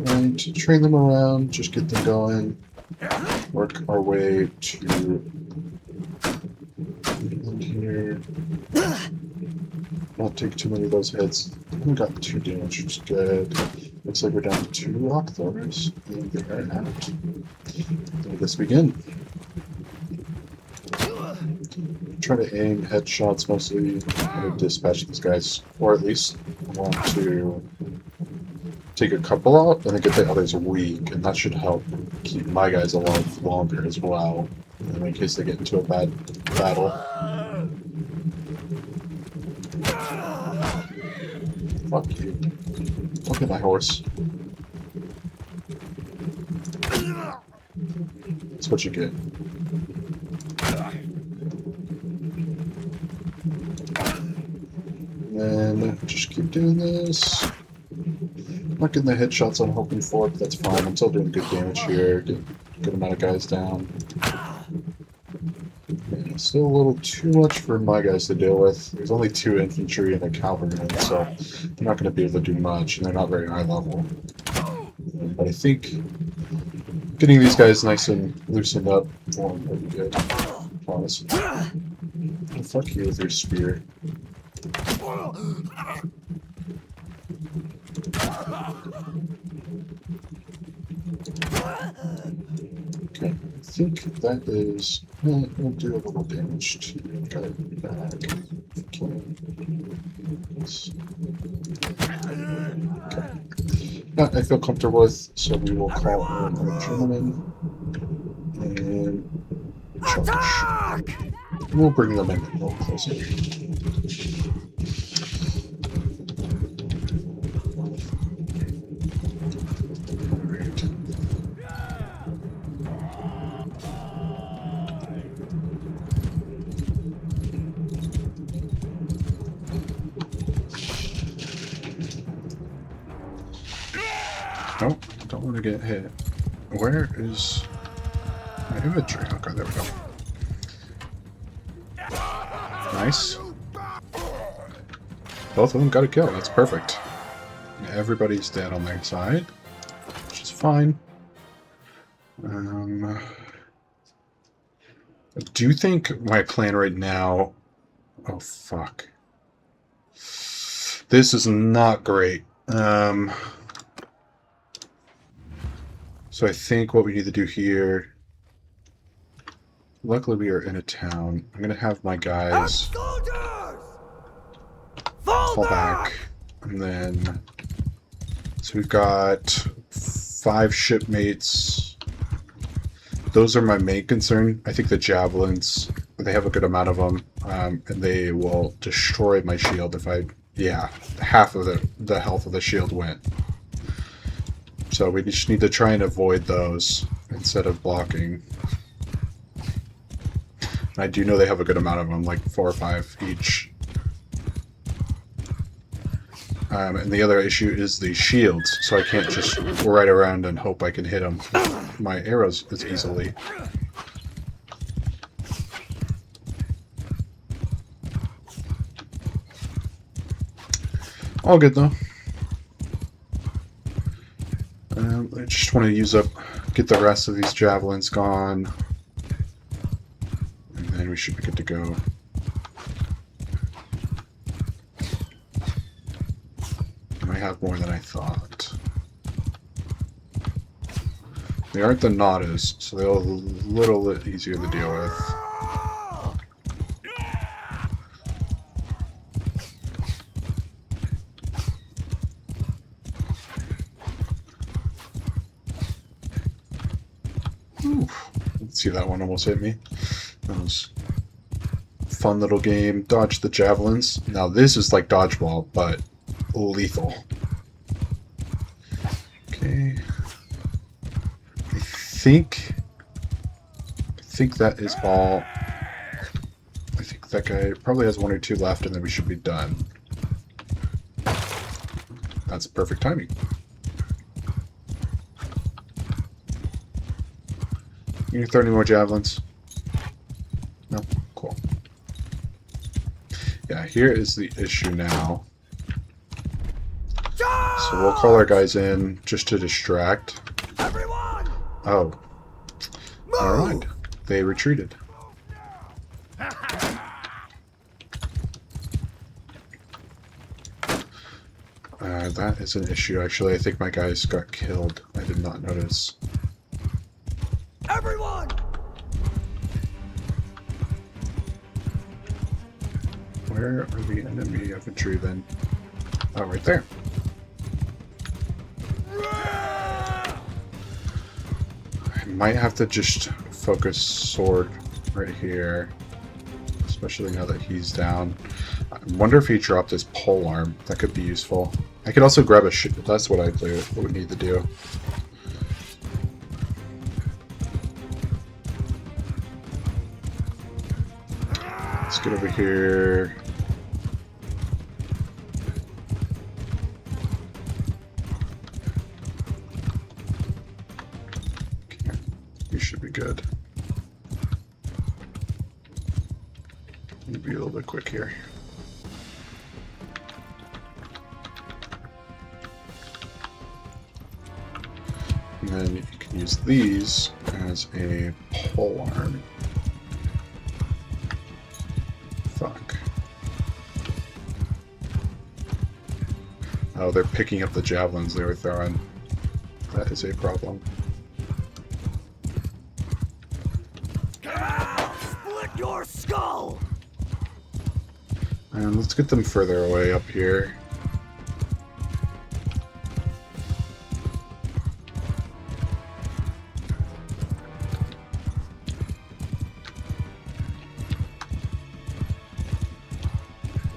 And to train them around, just get them going. Work our way to here. Not take too many of those hits. We got 2 damage, which is good. Looks like we're down to 2 rock throwers, and they are out. Let us begin. Try to aim headshots mostly. I'm going to dispatch these guys, or at least I want to take a couple out and then get the others weak, and that should help keep my guys alive longer as well, in case they get into a bad battle. Fuck you. Look at my horse. That's what you get. And then just keep doing this. Not getting the headshots I'm hoping for, but that's fine. I'm still doing good damage here. Get a good amount of guys down. Yeah, still a little too much for my guys to deal with. There's only 2 infantry and a cavalryman, so they're not going to be able to do much, and they're not very high level. But I think getting these guys nice and loosened up for them would be good. Promise. Oh, fuck you with your spear. Okay, I think that is. We'll do a little damage to the guy back. Okay. That I feel comfortable with, so we will call in our gentleman and charge. We'll bring them in a little closer. Nope, don't want to get hit. Where is my inventory? Okay, there we go. Nice. Both of them got a kill. That's perfect. Everybody's dead on their side, which is fine. I do think my plan right now... Oh, fuck. This is not great. So I think what we need to do here... Luckily we are in a town. I'm going to have my guys fall back. And then... So we've got 5 shipmates. Those are my main concern. I think the javelins, they have a good amount of them. And they will destroy my shield if I... Yeah, half of the health of the shield went. So we just need to try and avoid those instead of blocking. And I do know they have a good amount of them, like 4 or 5 each. And the other issue is the shields, so I can't just ride around and hope I can hit them with my arrows as easily. All good though. I just want to get the rest of these javelins gone, and then we should be good to go. I have more than I thought. They aren't the Nadas, so they're a little bit easier to deal with. Oof. Let's see, that one almost hit me. That was a fun little game. Dodge the javelins. Now this is like dodgeball, but lethal. Okay. I think that is all. I think that guy probably has 1 or 2 left, and then we should be done. That's perfect timing. You can throw any more javelins? No? Cool. Yeah, here is the issue now. So we'll call our guys in just to distract. Everyone! Oh. Never mind. They retreated. That is an issue, actually. I think my guys got killed. I did not notice. Everyone! Where are the enemy infantry then? Oh, right there. I might have to just focus sword right here. Especially now that he's down. I wonder if he dropped his pole arm. That could be useful. I could also grab a shield. That's what I would need to do. Let's get over here. Okay. You should be good. Be a little bit quick here. And then you can use these as a pole arm. Fuck. Oh, they're picking up the javelins they were throwing. That is a problem. Split your skull! And let's get them further away up here.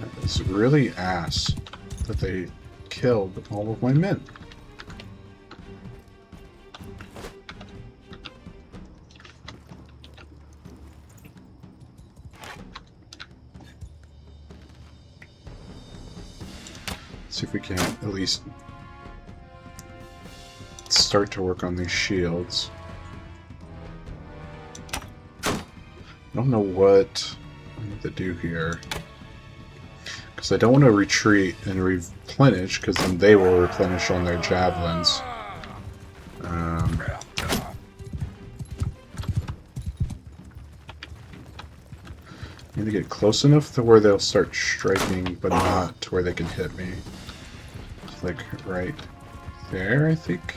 That is really ass that they killed all of my men. See if we can at least start to work on these shields. I don't know what I need to do here. Because I don't want to retreat and replenish, because then they will replenish on their javelins. I need to get close enough to where they'll start striking, but not to where they can hit me. It's like right there, I think.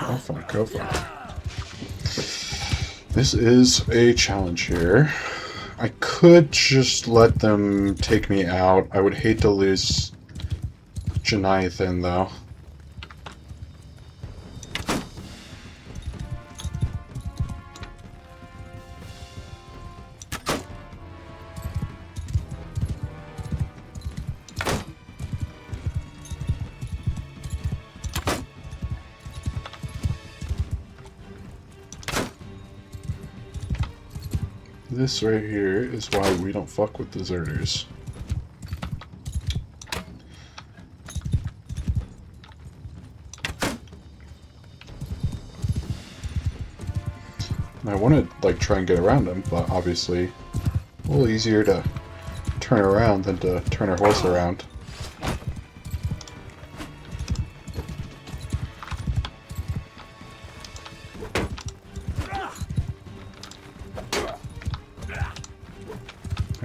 Oh fuck, oh fuck. This is a challenge here. I could just let them take me out. I would hate to lose Janithan, though. This right here is why we don't fuck with deserters. I want to like try and get around them, but obviously a little easier to turn around than to turn our horse around.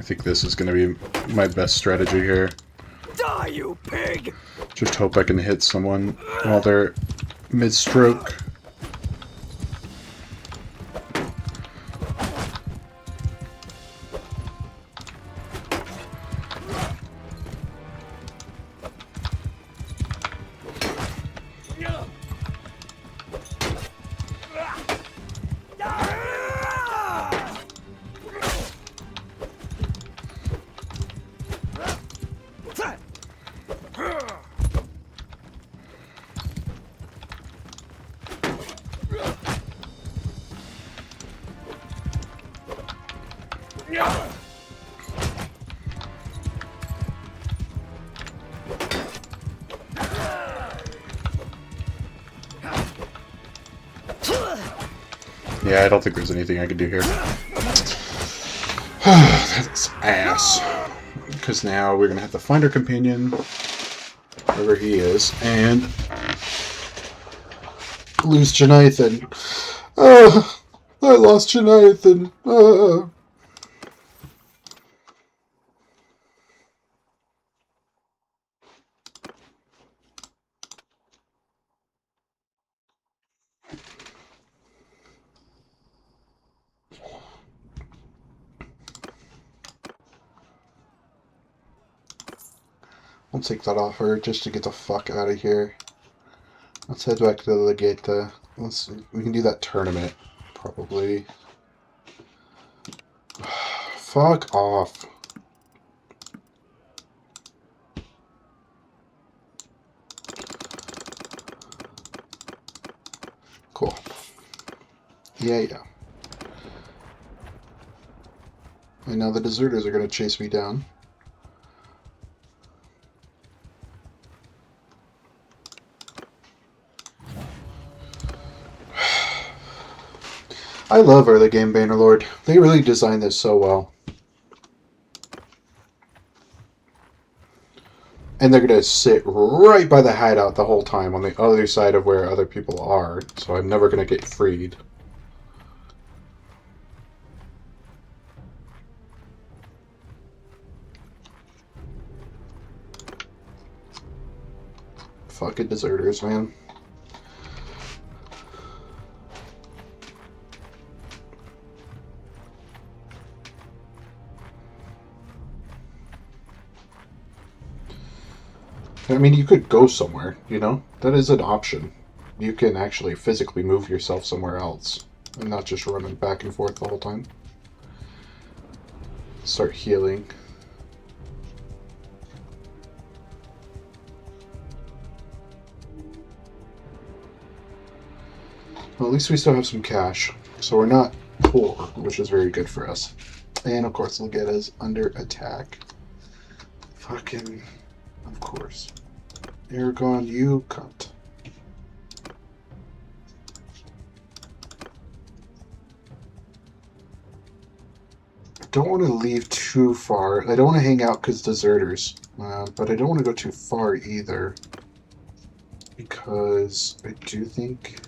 think this is going to be my best strategy here. Die, you pig! Just hope I can hit someone while they're mid-stroke. Yeah, I don't think there's anything I can do here. That's ass. Because now we're going to have to find our companion, wherever he is, and lose Jonathan. I lost Jonathan. I'll take that offer just to get the fuck out of here. Let's head back to the gate. We can do that tournament, probably. Fuck off. Cool. Yeah. And now the deserters are going to chase me down. I love early game Bannerlord. They really designed this so well. And they're going to sit right by the hideout the whole time on the other side of where other people are. So I'm never going to get freed. Fucking deserters, man. I mean, you could go somewhere, you know? That is an option. You can actually physically move yourself somewhere else and not just running back and forth the whole time. Start healing. Well, at least we still have some cash, so we're not poor, which is very good for us. And, of course, they'll get us under attack. Fucking... Of course. Aragon, you cunt. I don't want to leave too far. I don't want to hang out because deserters. But I don't want to go too far either. Because I do think...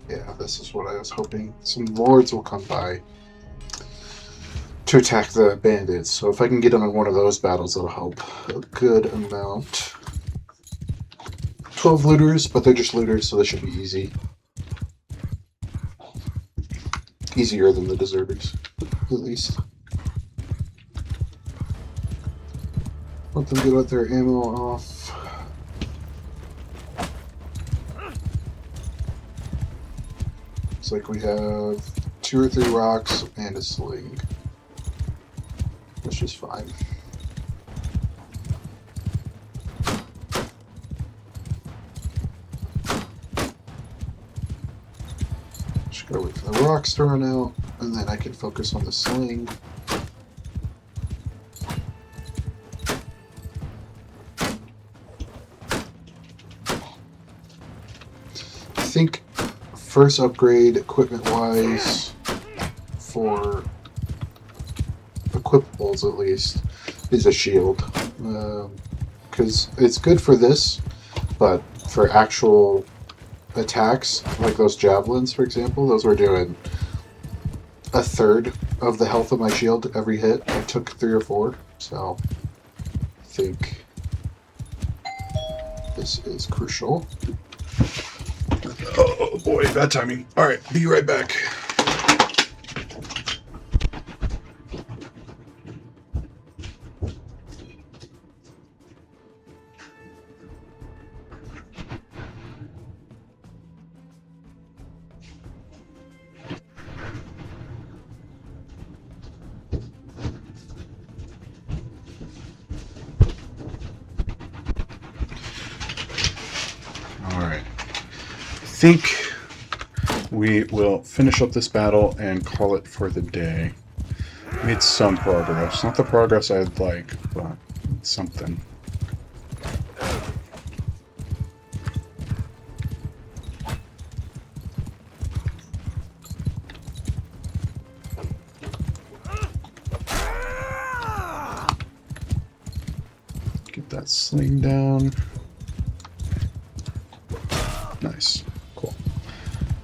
Yeah, this is what I was hoping. Some lords will come by to attack the bandits. So if I can get on one of those battles, that'll help a good amount. 12 looters, but they're just looters, so they should be easy. Easier than the deserters, at least. Let them get their ammo off. Looks like we have 2 or 3 rocks and a sling. Which is fine. Just gotta wait for the rocks to run out, and then I can focus on the sling. I think first upgrade equipment-wise for equipables at least is a shield, because it's good for this, but for actual attacks like those javelins, for example, those were doing a third of the health of my shield every hit. I took 3 or 4, so I think this is crucial. Oh boy, bad timing. Alright, be right back. Alright. I think we will finish up this battle and call it for the day. Made some progress. Not the progress I'd like, but something. Get that sling down. Nice. Cool.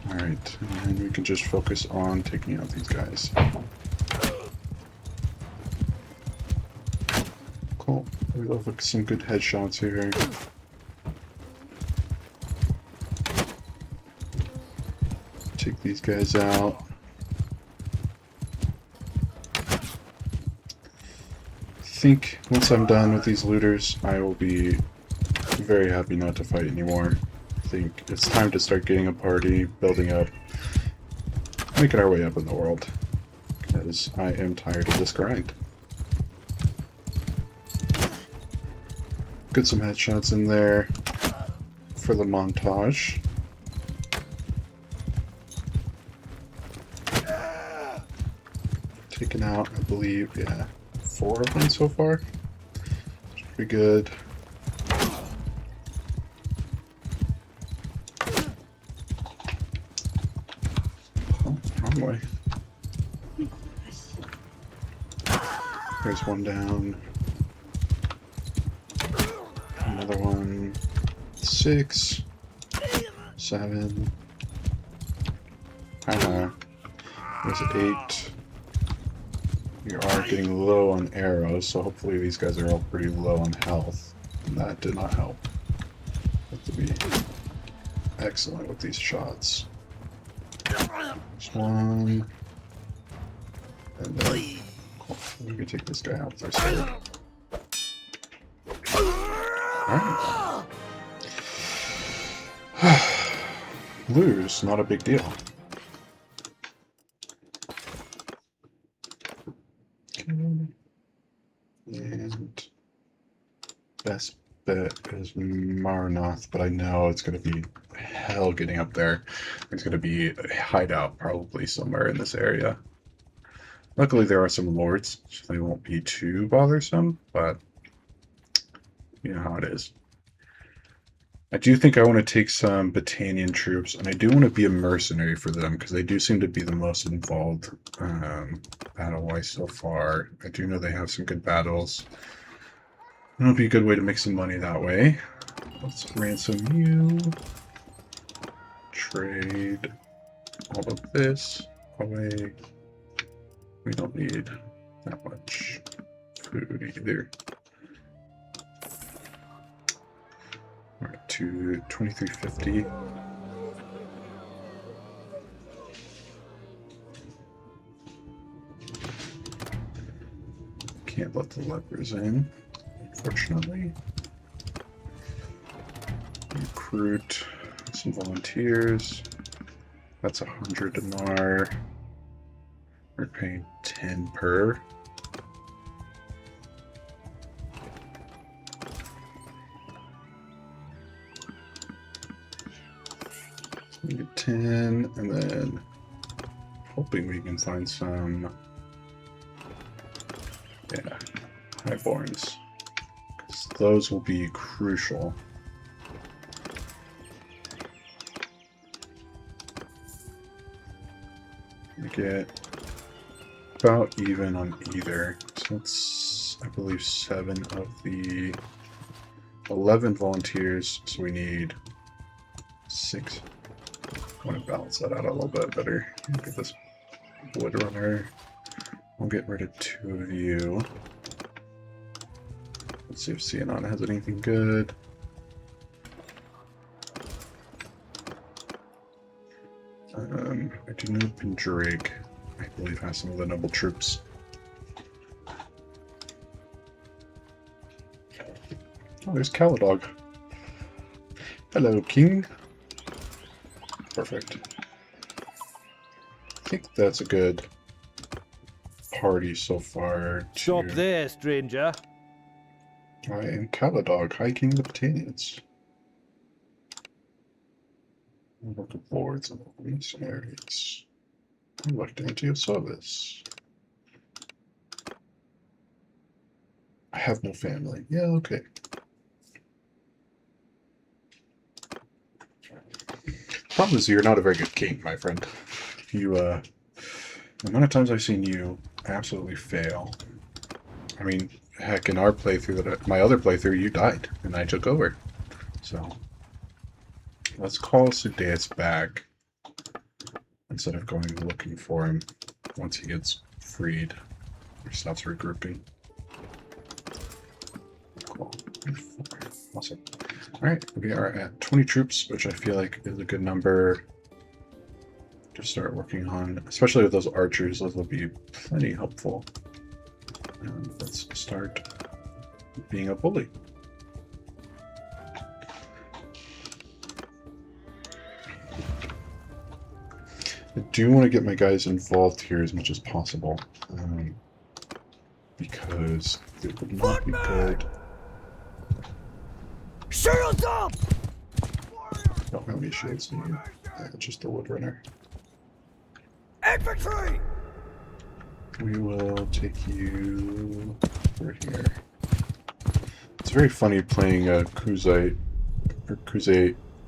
Alright, and we can just focus on taking out these guys. Cool. We love some good headshots here. Take these guys out. I think once I'm done with these looters, I will be very happy not to fight anymore. I think it's time to start getting a party, building up, making our way up in the world. Because I am tired of this grind. Get some headshots in there for the montage. Taken out, I believe, yeah, 4 of them so far. It's pretty good. Oh, wrong way. There's one down. Another one. 6. 7. There's 8. We are getting low on arrows, so hopefully these guys are all pretty low on health. And that did not help. Have to be excellent with these shots. There's one. And then we can take this guy out with our sword. Alright. Lose, not a big deal. And best bet is Marnoth, but I know it's going to be hell getting up there. There's going to be a hideout probably somewhere in this area. Luckily there are some lords, so they won't be too bothersome, but you know how it is. I do think I want to take some Battanian troops, and I do want to be a mercenary for them, because they do seem to be the most involved battle-wise so far. I do know they have some good battles. It'll be a good way to make some money that way. Let's ransom you. Trade all of this away. We don't need that much food either. We're at 2350. Can't let the lepers in, unfortunately. Recruit some volunteers. That's 100 dinar. We're paying 10 per. So we get 10, and then hoping we can find some, yeah, highborns, because those will be crucial. We get about even on either. So that's, I believe, 7 of the 11 volunteers. So we need 6. I want to balance that out a little bit better. Get this Woodrunner. I'll get rid of 2 of you. Let's see if Cianon has anything good. I do know Pendraig, I believe, has some of the noble troops. Oh, there's Caladog. Hello, King. Perfect. I think that's a good party so far. Stop there, stranger. I am Caladog, High King of the Britannians. Look of lords and mercenaries. Electing into your service. I have no family. Yeah, okay. Problem is, you're not a very good king, my friend. You, the amount of times I've seen you absolutely fail. I mean, heck, in our playthrough, my other playthrough, you died, and I took over. So, let's call Sudeus back, instead of going looking for him once he gets freed, or stops regrouping. Cool. Awesome. Alright, we are at 20 troops, which I feel like is a good number to start working on, especially with those archers. Those will be plenty helpful. And let's start being a bully. I do want to get my guys involved here as much as possible, because it would not be good. Shields up! Don't have any shields needed. Just the Woodrunner. Infantry! We will take you over here. It's very funny playing a Crusade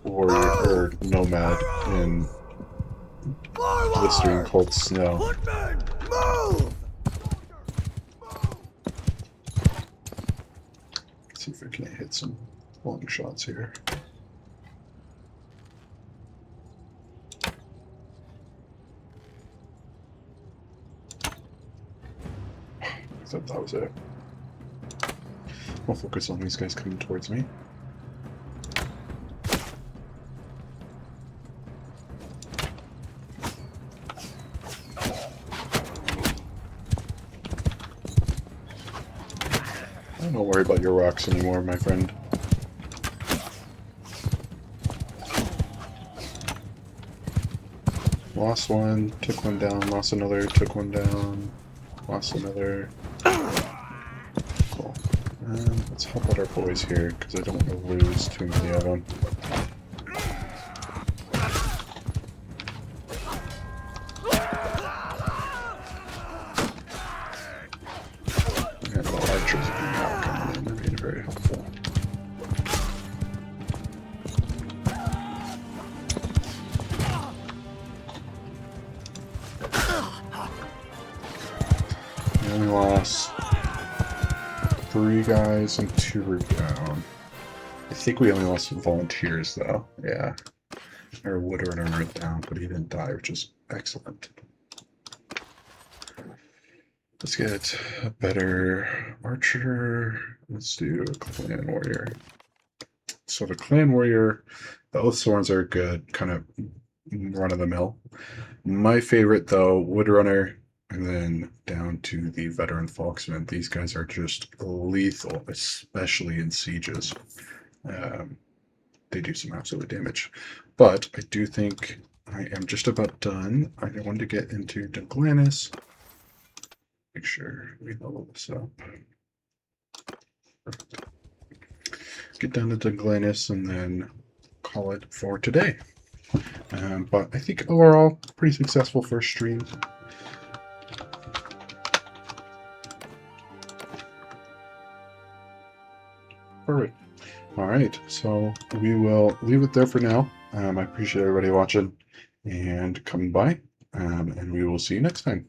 warrior or nomad in blistering cold snow. Footmen, move! Let's see if I can hit some long shots here. I thought that was it. I'll focus on these guys coming towards me. Don't worry about your rocks anymore, my friend. Lost one, took one down, lost another, took one down, lost another. Cool. Let's help out our boys here, because I don't want to lose too many of them. And the archers are now coming in, they're being very helpful. We only lost 3 guys and 2 are down. I think we only lost some volunteers though. Yeah. Our Woodrunner went down, but he didn't die, which is excellent. Let's get a better archer. Let's do a clan warrior. So the clan warrior, the oath sworns are good, kind of run of the mill. My favorite though, Woodrunner, and then down to the veteran Foxman. These guys are just lethal, especially in sieges. They do some absolute damage. But I do think I am just about done. I wanted to get into Dunglanis. Make sure we level this up. Perfect. Get down to Dunglanis and then call it for today. But I think overall, pretty successful first stream. Perfect. All right, so we will leave it there for now. I appreciate everybody watching and coming by, and we will see you next time.